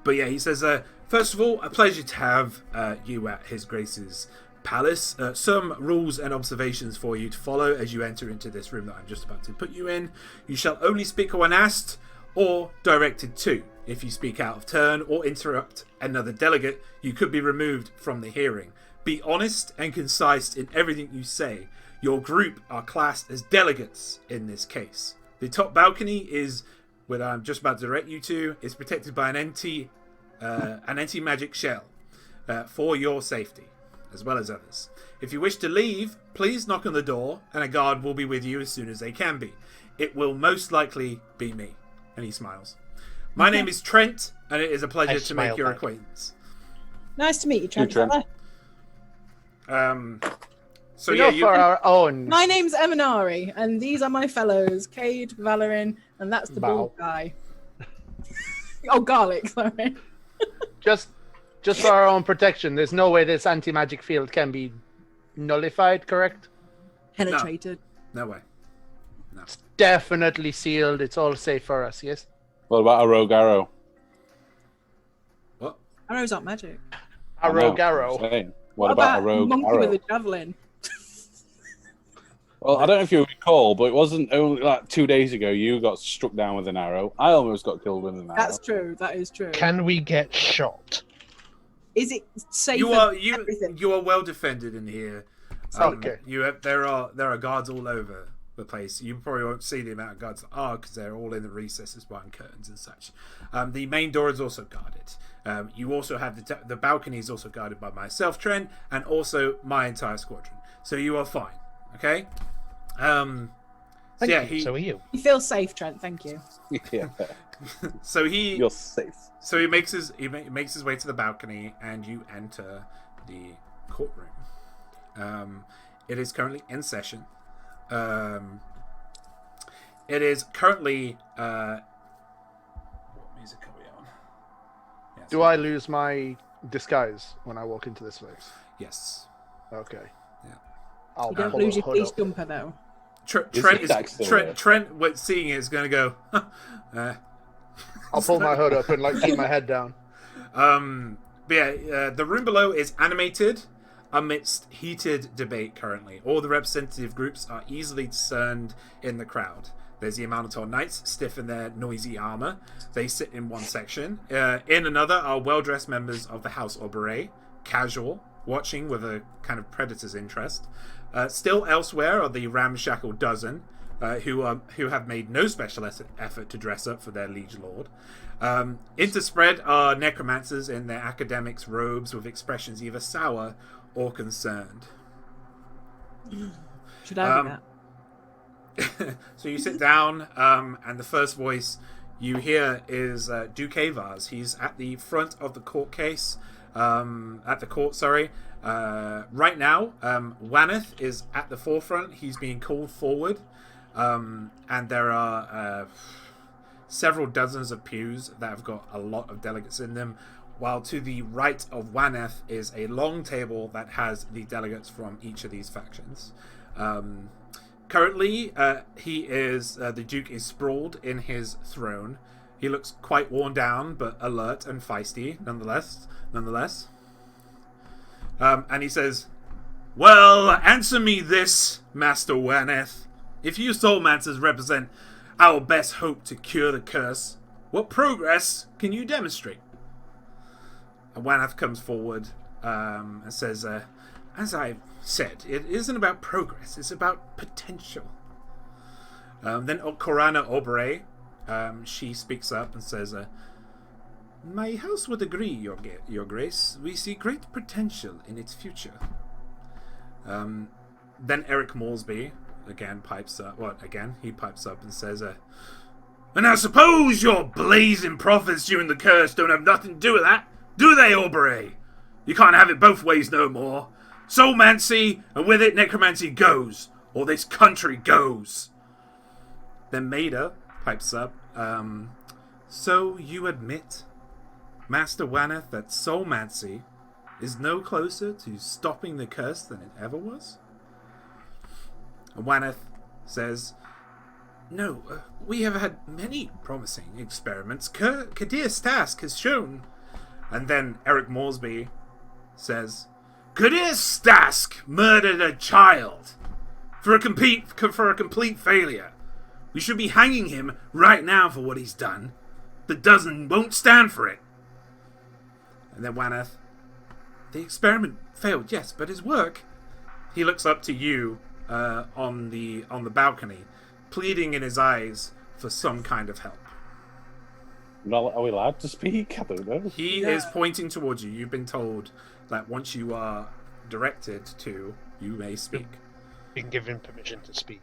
But yeah, he says, first of all, a pleasure to have you at His Grace's palace. Some rules and observations for you to follow as you enter into this room that I'm just about to put you in. You shall only speak when asked or directed to. If you speak out of turn or interrupt another delegate, you could be removed from the hearing. Be honest and concise in everything you say. Your group are classed as delegates in this case. The top balcony is, what I'm just about to direct you to, is protected by an anti-magic shell for your safety, as well as others. If you wish to leave, please knock on the door, and a guard will be with you as soon as they can be. It will most likely be me. And he smiles. My name is Trent, and it is a pleasure to make your acquaintance. Nice to meet you, Trent. So yeah, for our own. My name's Eminari, and these are my fellows, Cade, Valerin, and that's the bald guy. Oh, Garlic, sorry. Just for our own protection, there's no way this anti-magic field can be nullified, correct? Penetrated. No way. No. It's definitely sealed. It's all safe for us, yes? What about a rogue arrow? What? Arrows aren't magic. A rogue arrow. What about a rogue monkey arrow? with a javelin? Well, I don't know if you recall, but it wasn't only like 2 days ago you got struck down with an arrow. I almost got killed with an arrow. That's true. That is true. Can we get shot? Is it safe? You are well defended in here. Okay. There are guards all over the place. You probably won't see the amount of guards that are because they're all in the recesses behind curtains and such. The main door is also guarded. You also have the balcony is also guarded by myself, Trent, and also my entire squadron. So you are fine. Okay. So are you. You feel safe, Trent. Thank you. Yeah. You're safe. So he makes his way to the balcony, and you enter the courtroom. It is currently in session. It is currently. What music are we on? Yes. Do I lose my disguise when I walk into this place? Yes. Okay. Yeah. You don't lose your police jumper though. Trent, seeing it, is going to go. I'll pull my hood up and keep my head down. But yeah, the room below is animated amidst heated debate currently. All the representative groups are easily discerned in the crowd. There's the Amanator Knights, stiff in their noisy armor. They sit in one section. In another are well-dressed members of the House Aubrey, casual, watching with a kind of predator's interest. Still elsewhere are the ramshackle dozen, who have made no special effort to dress up for their liege lord. Interspread are necromancers in their academics' robes with expressions either sour or concerned. Should I be that? So you sit down, and the first voice you hear is Duke Avars. He's at the front of the court case. At the court, sorry. Right now, Waneth is at the forefront. He's being called forward. And there are several dozens of pews that have got a lot of delegates in them, while to the right of Waneth is a long table that has the delegates from each of these factions. Currently, the Duke is sprawled in his throne. He looks quite worn down, but alert and feisty, nonetheless. And he says, "Well, answer me this, Master Waneth. If you soulmancers represent our best hope to cure the curse, what progress can you demonstrate?" And Waneth comes forward and says, "As I've said, it isn't about progress, it's about potential." Then Korana Oberey, she speaks up and says, "My house would agree, your grace. We see great potential in its future." Then Eric Moresby again pipes up. He pipes up and says, "And I suppose your blazing prophets during the curse don't have nothing to do with that, do they, Aubrey? You can't have it both ways no more. Soulmancy, and with it necromancy goes, or this country goes." Then Maida pipes up, "So you admit, Master Waneth, that soulmancy is no closer to stopping the curse than it ever was?" And Waneth says, "No, we have had many promising experiments. Kadir Stask has shown." And then Eric Moresby says, "Kadir Stask murdered a child for a complete failure. We should be hanging him right now for what he's done. The dozen won't stand for it." And then Waneth, "The experiment failed, yes, but his work." He looks up to you on the balcony, pleading in his eyes for some kind of help. Are we allowed to speak? I don't know. He is pointing towards you. You've been told that once you are directed to, you may speak. Been given permission to speak.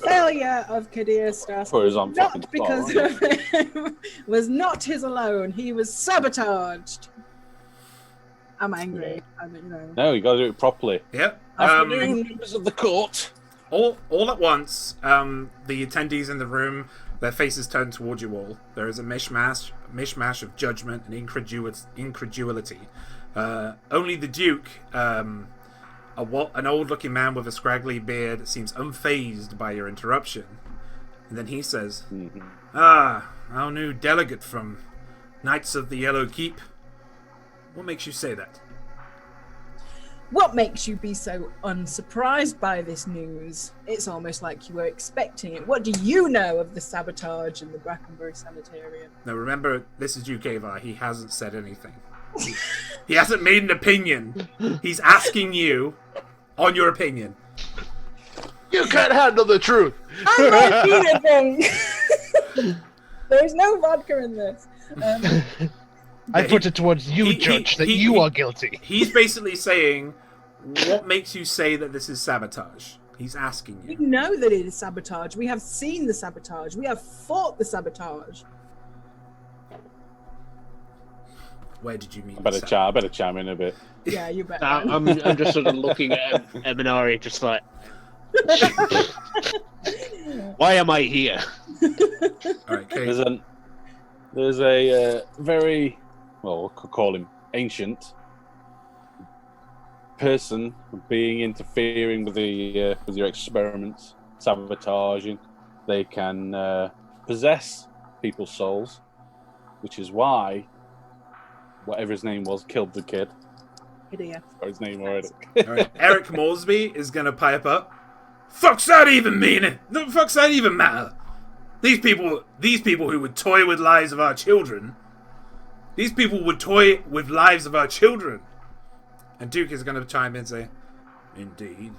Failure of Kadir Stask not because of him, was not his alone. He was sabotaged. I'm angry. No, you got to do it properly. Yep. Members of the court. All at once, the attendees in the room, their faces turn towards you all. There is a mishmash of judgment and incredulity. Only the Duke, an old-looking man with a scraggly beard, seems unfazed by your interruption. And then he says, our new delegate from Knights of the Yellow Keep. What makes you say that?" What makes you be so unsurprised by this news? It's almost like you were expecting it. What do you know of the sabotage in the Brackenbury Sanitarium? Now remember, this is Duke Avar. He hasn't said anything. He hasn't made an opinion. He's asking you on your opinion. You can't handle the truth. I might eat anything. There's no vodka in this. I put it towards you, Judge, that you are guilty. He's basically saying, what makes you say that this is sabotage? He's asking you. We know that it is sabotage. We have seen the sabotage. We have fought the sabotage. Where did you meet? I better chime in a bit. Yeah, you better. I'm just sort of looking at Eminari, just like, why am I here? All right, Kate. There's a very, well, we could call him ancient person being interfering with with your experiments, sabotaging. They can possess people's souls, which is why whatever his name was killed the kid. Idea. Or his name already. All right. Eric Moresby is gonna pipe up. Fuck's that even mean? The fuck's that even matter? These people who would toy with lives of our children. These people would toy with lives of our children. And Duke is going to chime in and say, "Indeed.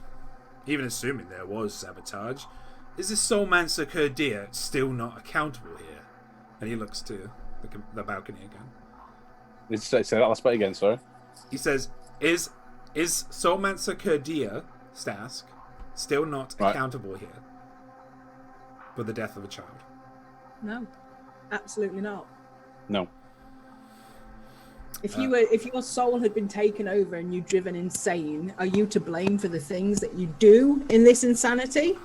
even assuming there was sabotage, is this Soulmancer Kurdir still not accountable here? And he looks to the balcony again. Say that last bit again, sorry. He says, is Soulmancer Kurdir, Stask, still not accountable here for the death of a child? No, absolutely not. No. If your soul had been taken over and you driven insane, are you to blame for the things that you do in this insanity?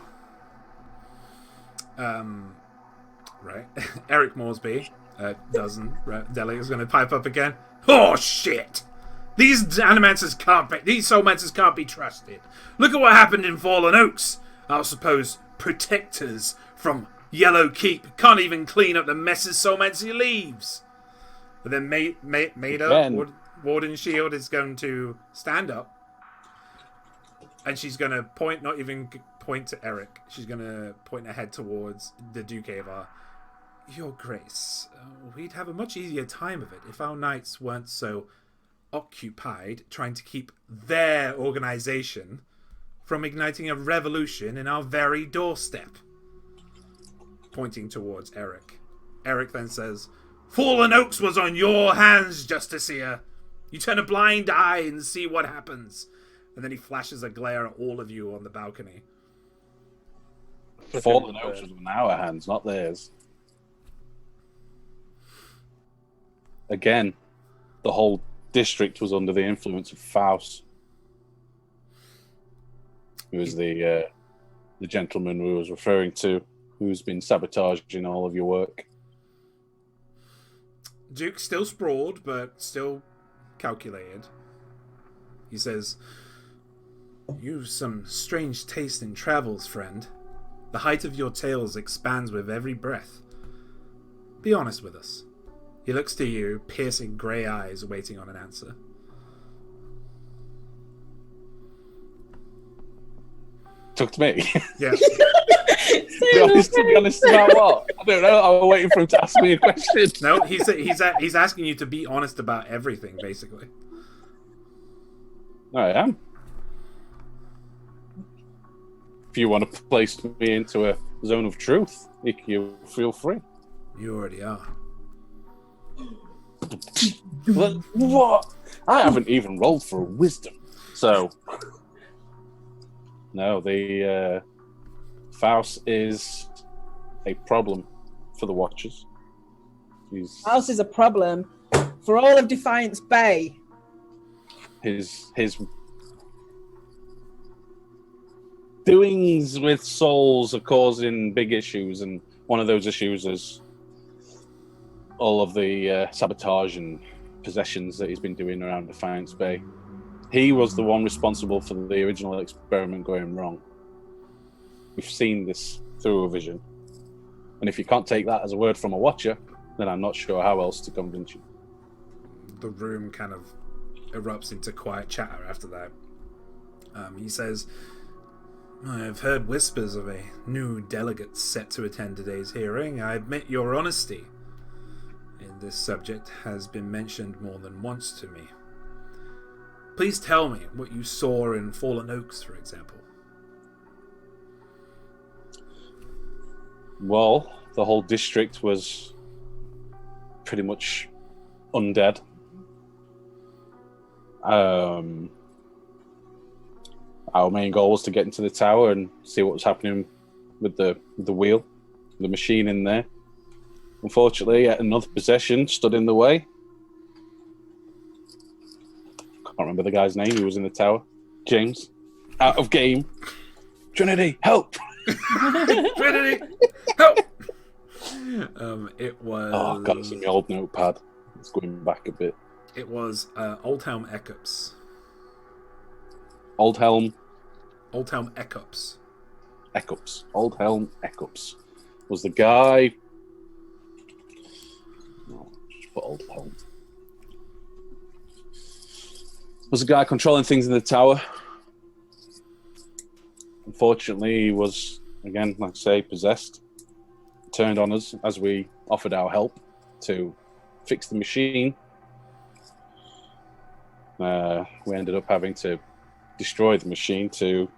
Right. Eric Moresby, Deli is going to pipe up again. Oh shit! These Soulmancers can't be trusted. Look at what happened in Fallen Oaks. I suppose protectors from Yellow Keep can't even clean up the messes Soulmancer leaves. But then Maida, Warden Shield, is going to stand up. And she's going to point, not even point to Eric. She's going to point her head towards the Duke Avar. Your Grace, we'd have a much easier time of it if our knights weren't so occupied trying to keep their organization from igniting a revolution in our very doorstep. Pointing towards Eric. Eric then says, Fallen Oaks was on your hands, Justiciar. You turn a blind eye and see what happens. And then he flashes a glare at all of you on the balcony. Fallen Oaks was on our hands, not theirs. Again, the whole district was under the influence of Faust, who was the gentleman we was referring to, who's been sabotaging all of your work. Duke still sprawled, but still calculated. He says, You've some strange taste in travels, friend. The height of your tales expands with every breath. Be honest with us. He looks to you, piercing grey eyes, waiting on an answer. Talk to me. Yeah. be honest about what? I don't know. I was waiting for him to ask me a question. No, he's asking you to be honest about everything, basically. I am. If you want to place me into a zone of truth, you feel free. You already are. What? I haven't even rolled for a wisdom. So, no, the Faust is a problem for the Watchers. Faust is a problem for all of Defiance Bay. His doings with souls are causing big issues, and one of those issues is all of the sabotage and possessions that he's been doing around Defiance Bay. He was the one responsible for the original experiment going wrong. We've seen this through a vision. And if you can't take that as a word from a Watcher, then I'm not sure how else to convince you. The room kind of erupts into quiet chatter after that. He says, I have heard whispers of a new delegate set to attend today's hearing. I admit your honesty in this subject has been mentioned more than once to me. Please tell me what you saw in Fallen Oaks, for example. Well, the whole district was pretty much undead. Our main goal was to get into the tower and see what was happening with the wheel, the machine in there. Unfortunately, another possession stood in the way. Can't remember the guy's name who was in the tower. James, out of game. Trinity, help! Trinity, help! It was... Oh, I've got some old notepad. It's going back a bit. It was Oldhelm Echops. Oldhelm Echops. Oldhelm Echops was the guy... just put Oldhelm. Was the guy controlling things in the tower. Unfortunately, he was, again, like I say, possessed. Turned on us as we offered our help to fix the machine. We ended up having to destroy the machine to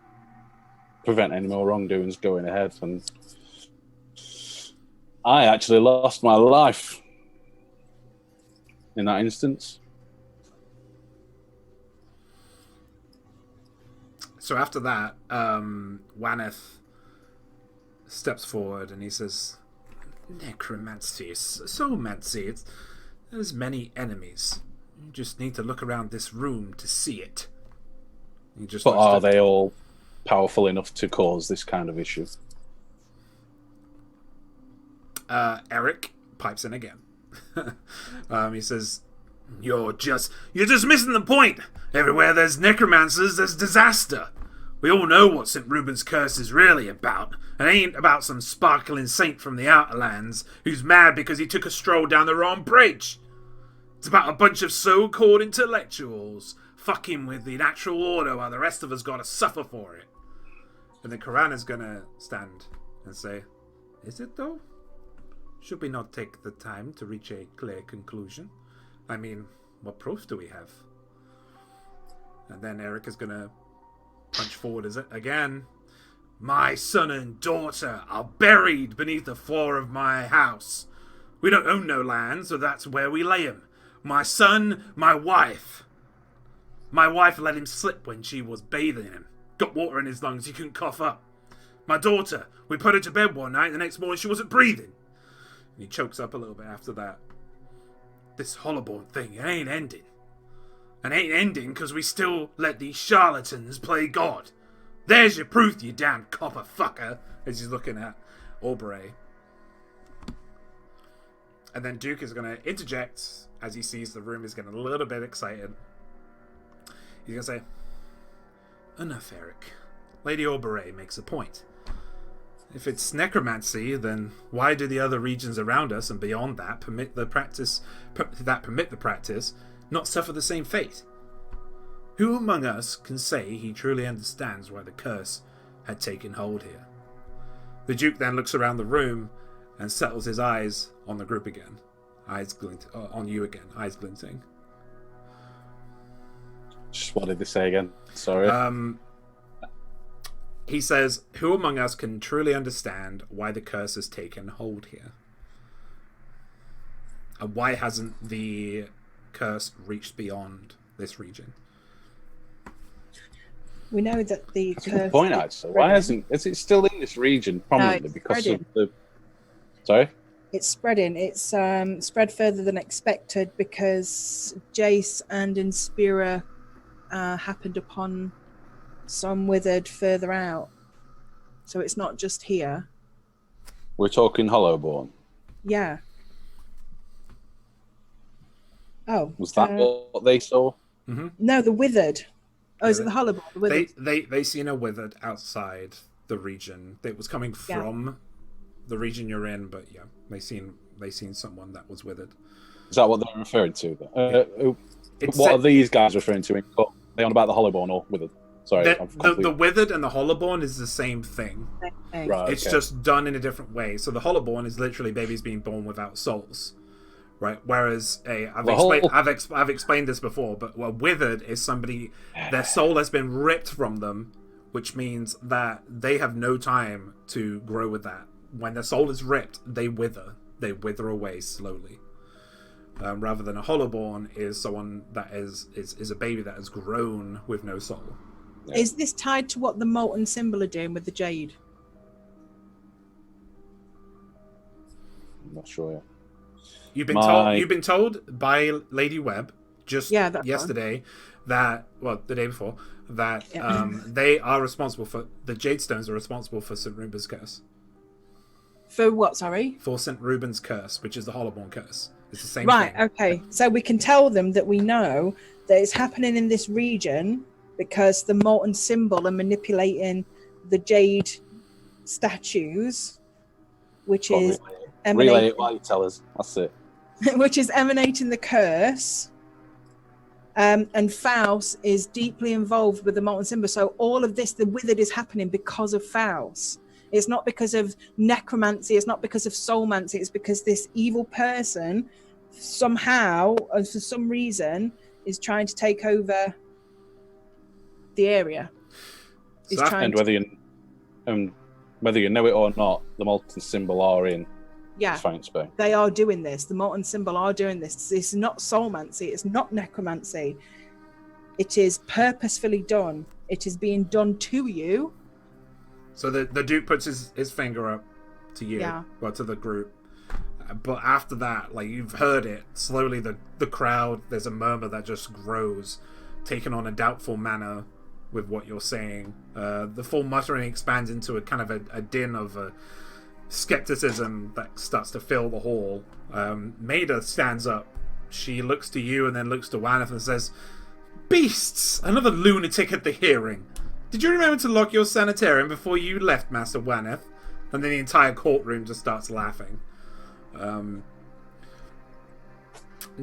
prevent any more wrongdoings going ahead. And I actually lost my life in that instance. So after that, Waneth steps forward and he says, "Necromancy, soulmancy, there's many enemies. You just need to look around this room to see it." But are they all powerful enough to cause this kind of issue? Eric pipes in again. He says, You're just missing the point. Everywhere there's necromancers, there's disaster. We all know what St. Reuben's curse is really about. It ain't about some sparkling saint from the outer lands who's mad because he took a stroll down the wrong bridge. It's about a bunch of so-called intellectuals fucking with the natural order while the rest of us gotta suffer for it. And then Karana's gonna stand and say, Is it though? Should we not take the time to reach a clear conclusion? I mean, what proof do we have? And then Eric is gonna punch forward again. My son and daughter are buried beneath the floor of my house. We don't own no land, so that's where we lay him. My son, my wife. My wife let him slip when she was bathing him. Got water in his lungs, he couldn't cough up. My daughter, we put her to bed one night, and the next morning she wasn't breathing. And he chokes up a little bit after that. This Hollowborn thing, it ain't ending. And ain't ending because we still let these charlatans play God. There's your proof, you damn copper fucker, as he's looking at Aubrey. And then Duke is going to interject as he sees the room is getting a little bit excited. He's going to say, Enough, Eric. Lady Aubrey makes a point. If it's necromancy, then why do the other regions around us and beyond that permit the practice, not suffer the same fate? Who among us can say he truly understands why the curse had taken hold here? The Duke then looks around the room and settles his eyes on the group again. Eyes glinting, on you again, eyes glinting. Just what did they say again? Sorry. He says, who among us can truly understand why the curse has taken hold here? And why hasn't the curse reached beyond this region? We know that the That's curse... a good point, actually. Why is it still in this region prominently? Because spreading. of the... Sorry? It's spreading. It's spread further than expected because Jace and Inspira happened upon some withered further out. So it's not just here. We're talking Hollowborn. Yeah. Oh. Was that what they saw? Mm-hmm. No, the withered. Oh, is it the Hollowborn? The withered. They seen a withered outside the region. It was coming from the region you're in, but yeah, they seen someone that was withered. Is that what they're referring to? What are these guys referring to? Are they on about the Hollowborn or withered? Sorry, the withered and the Hollowborn is the same thing. Right, it's just done in a different way. So the Hollowborn is literally babies being born without souls, right? Whereas I've explained this before, but withered is somebody, their soul has been ripped from them, which means that they have no time to grow with that. When their soul is ripped, they wither away slowly. Rather than a Hollowborn is someone that is a baby that has grown with no soul. Yeah. Is this tied to what the molten symbol are doing with the jade? I'm not sure yet. You've been told by Lady Webb just yesterday the day before, that they are responsible for the Jade Stones are responsible for St. Reuben's curse. For what, sorry? For St. Reuben's curse, which is the Hollowborn curse. It's the same thing. Right, okay. So we can tell them that we know that it's happening in this region because the molten symbol are manipulating the jade statues, which is relay it while you tell us. That's it. Which is emanating the curse. And Faust is deeply involved with the molten symbol. So all of this, the withered, is happening because of Faust. It's not because of necromancy. It's not because of soulmancy. It's because this evil person somehow, or for some reason, is trying to take over the area. And whether you And whether you know it or not, the molten symbol are in Yeah, Defiance Bay. they are doing this. The molten symbol are doing this. It's not soulmancy. It's not necromancy. It is purposefully done. It is being done to you. So the Duke puts his finger up to you, Yeah. well, to the group. But after that, like, you've heard it slowly. The crowd, there's a murmur that just grows, taking on a doubtful manner with what you're saying. The full muttering expands into a kind of a din of skepticism that starts to fill the hall. Maida stands up. She looks to you and then looks to Waneth and says, "Beasts! Another lunatic at the hearing. Did you remember to lock your sanitarium before you left, Master Waneth?" And then the entire courtroom just starts laughing.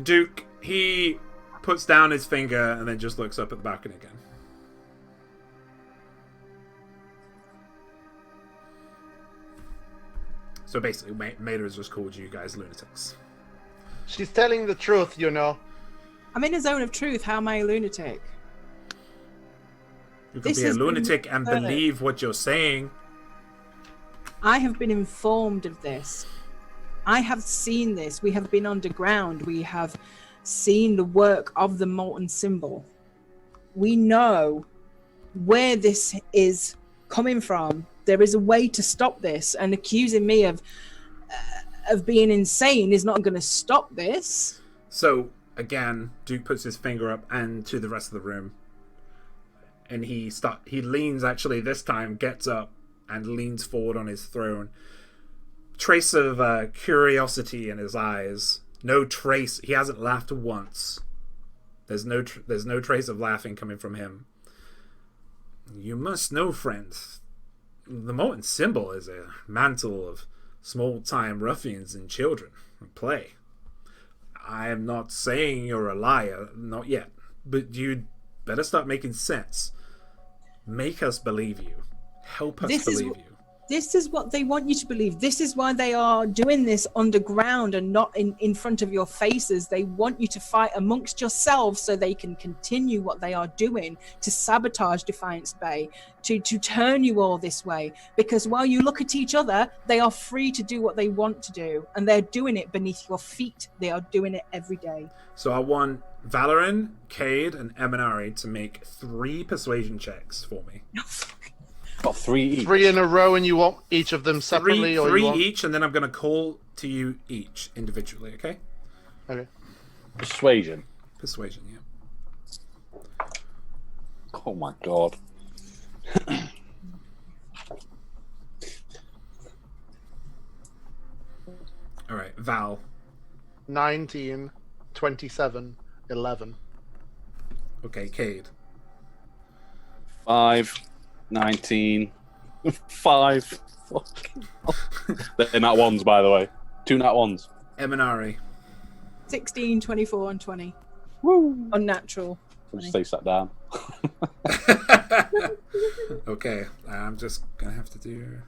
Duke, he puts down his finger and then just looks up at the balcony again. So basically, Maida has just called you guys lunatics. She's telling the truth, you know. I'm in a zone of truth. How am I a lunatic? You could This be a has been lunatic and heard. believe what you're saying. I have been informed of this. I have seen this. We have been underground. We have seen the work of the molten symbol. We know where this is coming from. There is a way to stop this, and accusing me of being insane is not going to stop this. So again, Duke puts his finger up and to the rest of the room, and he leans, actually this time gets up and leans forward on his throne. Trace of curiosity in his eyes. No trace. He hasn't laughed once. There's no trace of laughing coming from him. "You must know, friends, the molten symbol is a mantle of small-time ruffians and children at play. I am not saying you're a liar, not yet, but you'd better start making sense. Make us believe you. Help us believe you." This is what they want you to believe. This is why they are doing this underground and not in front of your faces. They want you to fight amongst yourselves so they can continue what they are doing to sabotage Defiance Bay, to turn you all this way. Because while you look at each other, they are free to do what they want to do. And they're doing it beneath your feet. They are doing it every day. So I want Valoran, Cade, and Eminari to make 3 persuasion checks for me. Got 3 each. 3 in a row, and you want each of them separately, or Three you want... each, and then I'm going to call to you each individually, okay? Okay. Persuasion. Persuasion, yeah. Oh my god. All right, Val. 19, 27, 11. Okay, Cade. 5, 19, 5. They're nat ones, by the way. 2 nat ones. Eminari. 16, 24, and 20. Woo! Unnatural. I'll just stay sat down. Okay, I'm just going to have to do...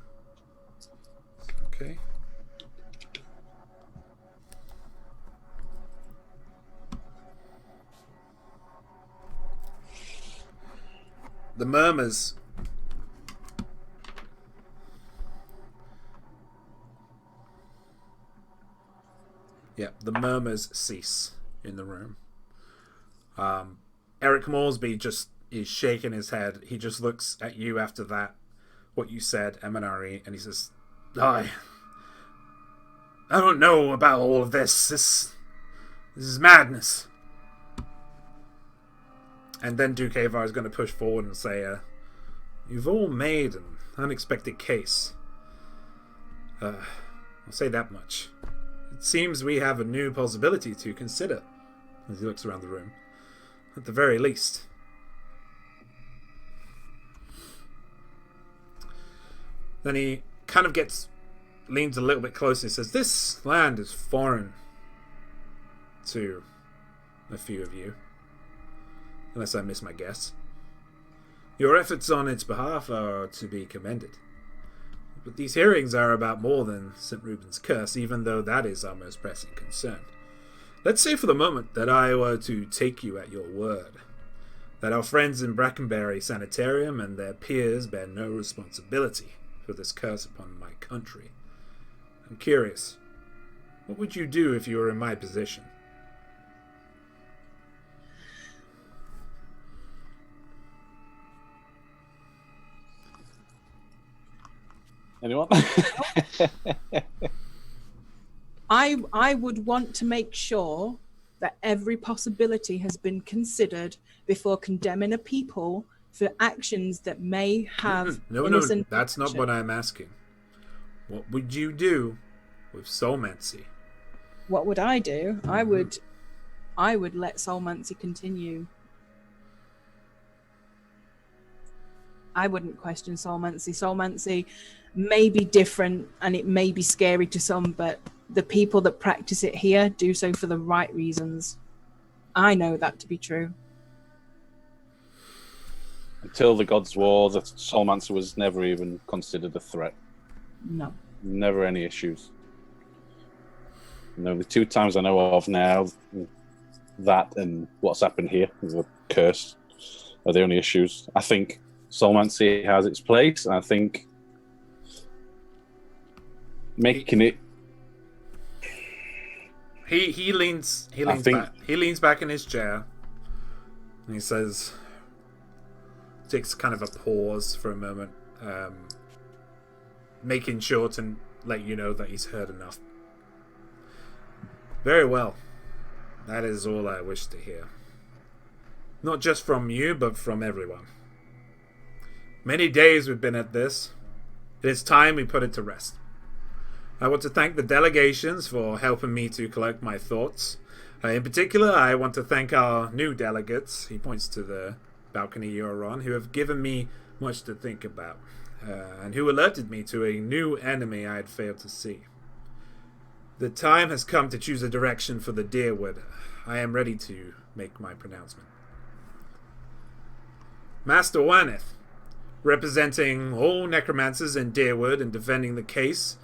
Okay. The murmurs. Yeah, the murmurs cease in the room. Eric Moresby just is shaking his head. He just looks at you after that, what you said, Eminari, and he says, I don't know about all of this. This is madness. And then Duke Avar is going to push forward and say, you've all made an unexpected case. I'll say that much. It seems we have a new possibility to consider, as he looks around the room. At the very least. Then he kind of leans a little bit closer and says, this land is foreign to a few of you. Unless I miss my guess. Your efforts on its behalf are to be commended. But these hearings are about more than St. Reuben's curse, even though that is our most pressing concern. Let's say for the moment that I were to take you at your word, that our friends in Brackenberry Sanitarium and their peers bear no responsibility. put this curse upon my country. I'm curious, what would you do if you were in my position? Anyone? I would want to make sure that every possibility has been considered before condemning a people for actions that may have No, that's not what I'm asking. What would you do with soulmancy? What would I do? I would let soulmancy continue. I wouldn't question soulmancy. Soulmancy may be different and it may be scary to some, but the people that practice it here do so for the right reasons. I know that to be true. Until the Gods' War, the Soulmancer was never even considered a threat. No. Never any issues. And the only 2 times I know of now, that and what's happened here, the curse, are the only issues. I think Soulmancy has its place, and I think making it. He leans back in his chair, and he says, takes kind of a pause for a moment, making sure to let you know that he's heard enough. Very well. That is all I wish to hear. Not just from you, but from everyone. Many days we've been at this. It is time we put it to rest. I want to thank the delegations for helping me to collect my thoughts. In particular, I want to thank our new delegates, he points to the balcony you're on, who have given me much to think about, and who alerted me to a new enemy I had failed to see. The time has come to choose a direction for the Deerwood. I am ready to make my pronouncement. Master Waneth, representing all necromancers in Deerwood and defending the case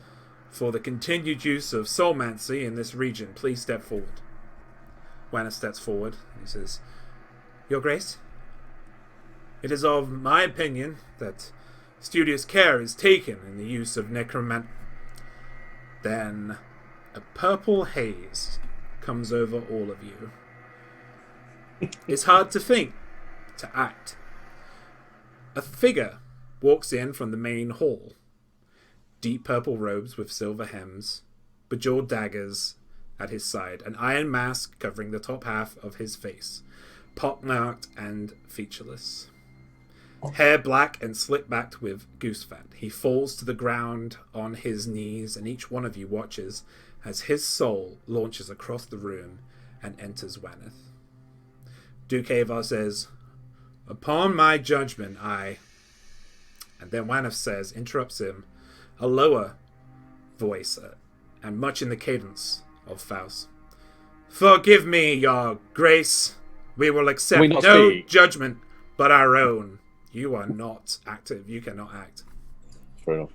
for the continued use of soulmancy in this region, please step forward. Waneth steps forward. He says, Your Grace, it is of my opinion that studious care is taken in the use of necromancy. Then a purple haze comes over all of you. It's hard to think, to act. A figure walks in from the main hall. Deep purple robes with silver hems, bejeweled daggers at his side, an iron mask covering the top half of his face, pockmarked and featureless. Hair black and slick-backed with goose fat. He falls to the ground on his knees, and each one of you watches as his soul launches across the room and enters Waneth. Duke Avar says, Upon my judgment, I... And then Waneth says, interrupts him, a lower voice, and much in the cadence of Faust. Forgive me, your grace. We will accept no judgment but our own. You are not active. You cannot act. Fair enough.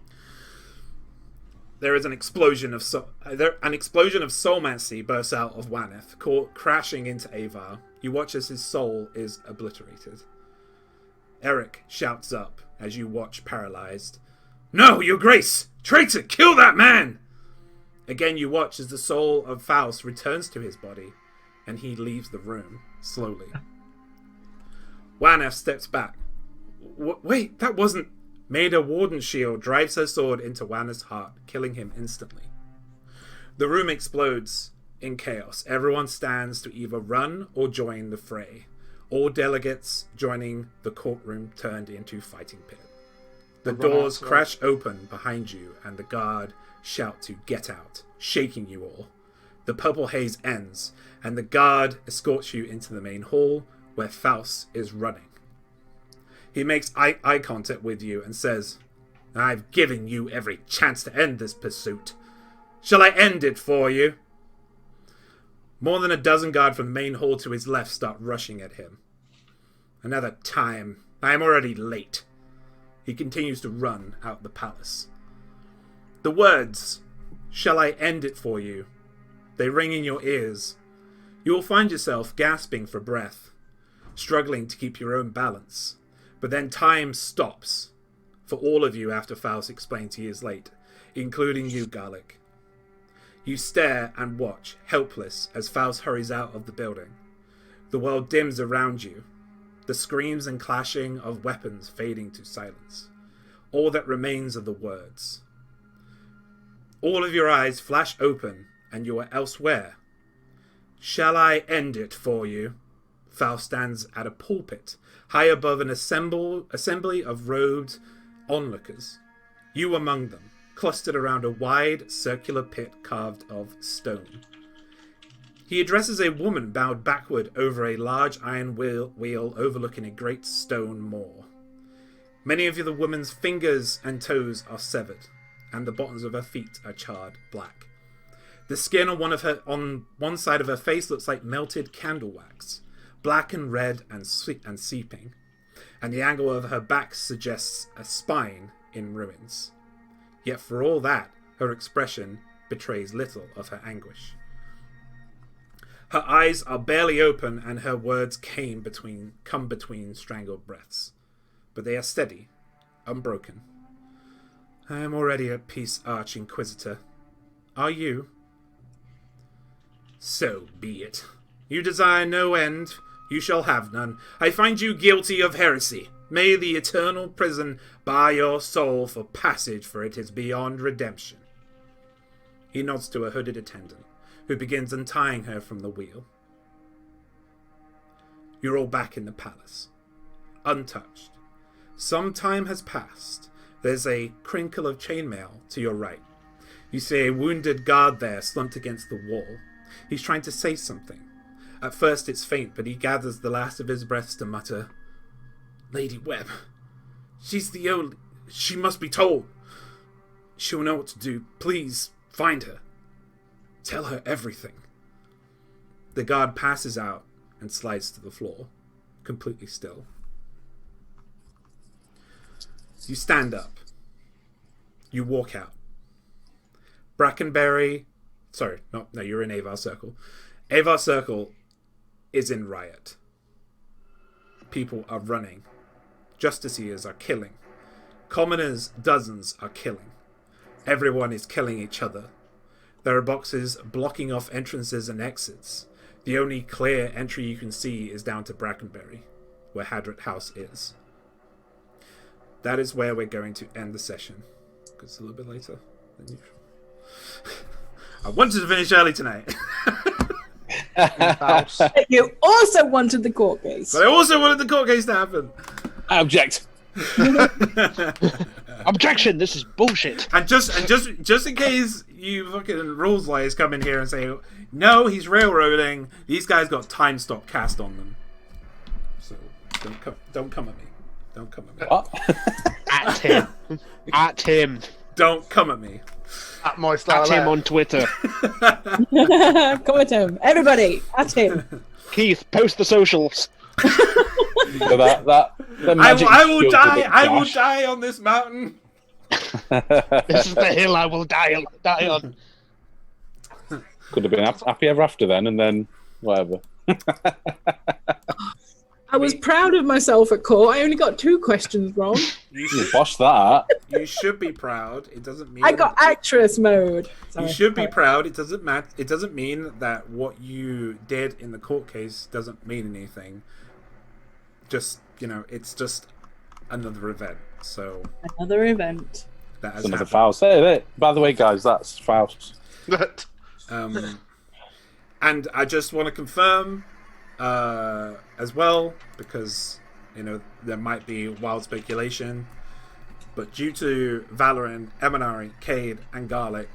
There is an explosion of soulmancy bursts out of Waneth, crashing into Avar. You watch as his soul is obliterated. Eric shouts up as you watch, paralyzed. No, your grace! Traitor, kill that man! Again you watch as the soul of Faust returns to his body, and he leaves the room, slowly. Waneth steps back. Wait, that wasn't... Maida Wardenshield drives her sword into Waneth's heart, killing him instantly. The room explodes in chaos. Everyone stands to either run or join the fray. All delegates joining the courtroom turned into fighting pit. The doors crash open behind you, and the guard shout to get out, shaking you all. The purple haze ends, and the guard escorts you into the main hall, where Faust is running. He makes eye contact with you and says, I've given you every chance to end this pursuit. Shall I end it for you? More than a dozen guards from the main hall to his left start rushing at him. Another time. I am already late. He continues to run out the palace. The words, shall I end it for you? They ring in your ears. You will find yourself gasping for breath, struggling to keep your own balance. But then time stops for all of you after Faust explains he is late, including you, Garlic. You stare and watch, helpless, as Faust hurries out of the building. The world dims around you, the screams and clashing of weapons fading to silence. All that remains are the words. All of your eyes flash open, and you are elsewhere. Shall I end it for you? Faust stands at a pulpit, high above an assembly of robed onlookers. You among them, clustered around a wide, circular pit carved of stone. He addresses a woman bowed backward over a large iron wheel overlooking a great stone moor. Many of the woman's fingers and toes are severed, and the bottoms of her feet are charred black. The skin on one side of her face looks like melted candle wax, black and red and seeping, and the angle of her back suggests a spine in ruins. Yet for all that, her expression betrays little of her anguish. Her eyes are barely open, and her words come between strangled breaths. But they are steady, unbroken. I am already at peace, Arch-Inquisitor. Are you? So be it. You desire no end, you shall have none. I find you guilty of heresy. May the eternal prison bar your soul for passage, for it is beyond redemption. He nods to a hooded attendant, who begins untying her from the wheel. You're all back in the palace, untouched. Some time has passed. There's a crinkle of chainmail to your right. You see a wounded guard there slumped against the wall. He's trying to say something. At first it's faint, but he gathers the last of his breaths to mutter, Lady Webb, she must be told. She'll know what to do. Please, find her. Tell her everything. The guard passes out and slides to the floor, completely still. You stand up. You walk out. Brackenberry... you're in Avar Circle. Avar Circle is in riot. People are running. Justiciars are killing. Commoners, dozens, are killing. Everyone is killing each other. There are boxes blocking off entrances and exits. The only clear entry you can see is down to Brackenberry, where Hadrat House is. That is where we're going to end the session. It's a little bit later than usual. I wanted to finish early tonight. You also wanted the court case. But I also wanted the court case to happen. I object. Objection! This is bullshit. And just in case you fucking rules lawyers come in here and say, no, he's railroading. These guys got time stop cast on them. So don't come at me. Don't come at me. What? At him. At him. Don't come at me. At MoistOwlette. At him on Twitter. Come at him. Everybody, at him. Keith, post the socials. So the magic I will shield die. with I will Josh. die on this mountain. This is the hill I will die on. Could have been happy ever after then, and then whatever. I was proud of myself at court. I only got 2 questions wrong. You You should, bossed that. you should be proud. It doesn't mean I got actress mode. you should be proud. It doesn't matter. It doesn't mean that what you did in the court case doesn't mean anything. Just it's just another event. So Another event. that has Another happened. Faust. Hey, by the way, guys, that's Faust. And I just want to confirm as well, because there might be wild speculation, but due to Valorant, Eminari, Cade, and Garlic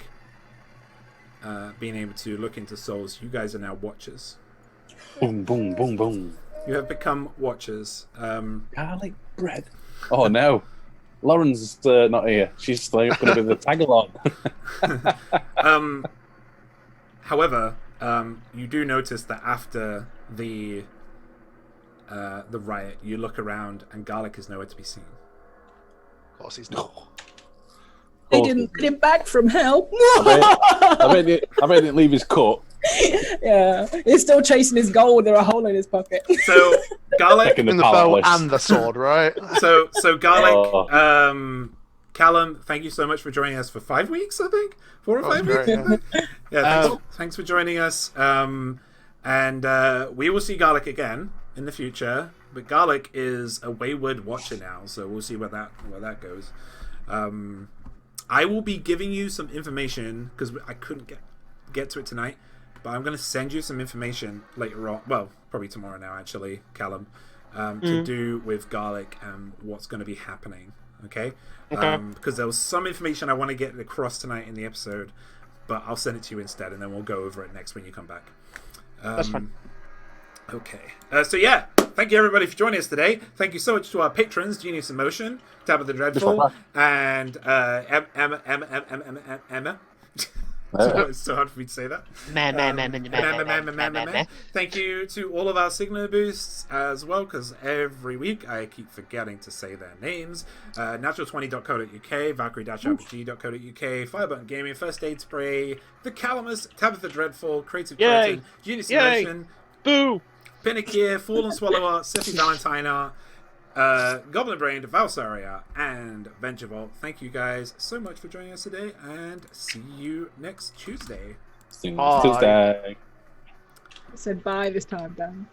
being able to look into souls, you guys are now watchers. Boom, boom, boom, boom. You have become watchers. Garlic bread. Oh no, Lauren's not here. She's going to be the tag-along. However, you do notice that after the riot, you look around and Garlic is nowhere to be seen. Of course he's not. They didn't get him back from hell. I bet he didn't leave his cut. Yeah, he's still chasing his gold. There a hole in his pocket. So Garlic, Checking In the pallet bow list. and the sword, right? so Garlic, Oh. Callum, thank you so much for joining us for 5 weeks. I think 4 or That was 5 weeks. great, Yeah, thanks for joining us. And we will see Garlic again in the future. But Garlic is a wayward watcher now, so we'll see where that goes. I will be giving you some information because I couldn't get to it tonight, but I'm going to send you some information later on. Well, probably tomorrow now, actually, Callum, to do with Garlic and what's going to be happening. Okay. Because there was some information I want to get across tonight in the episode, but I'll send it to you instead, and then we'll go over it next when you come back. That's fine. Okay. So yeah, thank you everybody for joining us today. Thank you so much to our patrons, Genius in Motion, Tabitha Dreadful, and Emma. It's so hard for me to say that. Thank you to all of our Signal Boosts as well, because every week I keep forgetting to say their names. Natural20.co.uk, Valkyrie-RPG.co.uk, Firebutton Gaming, First Aid Spray, The Calamus, Tabitha Dreadful, Creative Curtain, Genius in Motion, Boo! Pinnacle, Fallen Swallow Art, Seppi Valentine Art, Goblin Brain, Valsaria, and Venture Vault. Thank you guys so much for joining us today, and see you next Tuesday. See you Bye. Tuesday. I said bye this time, Dan.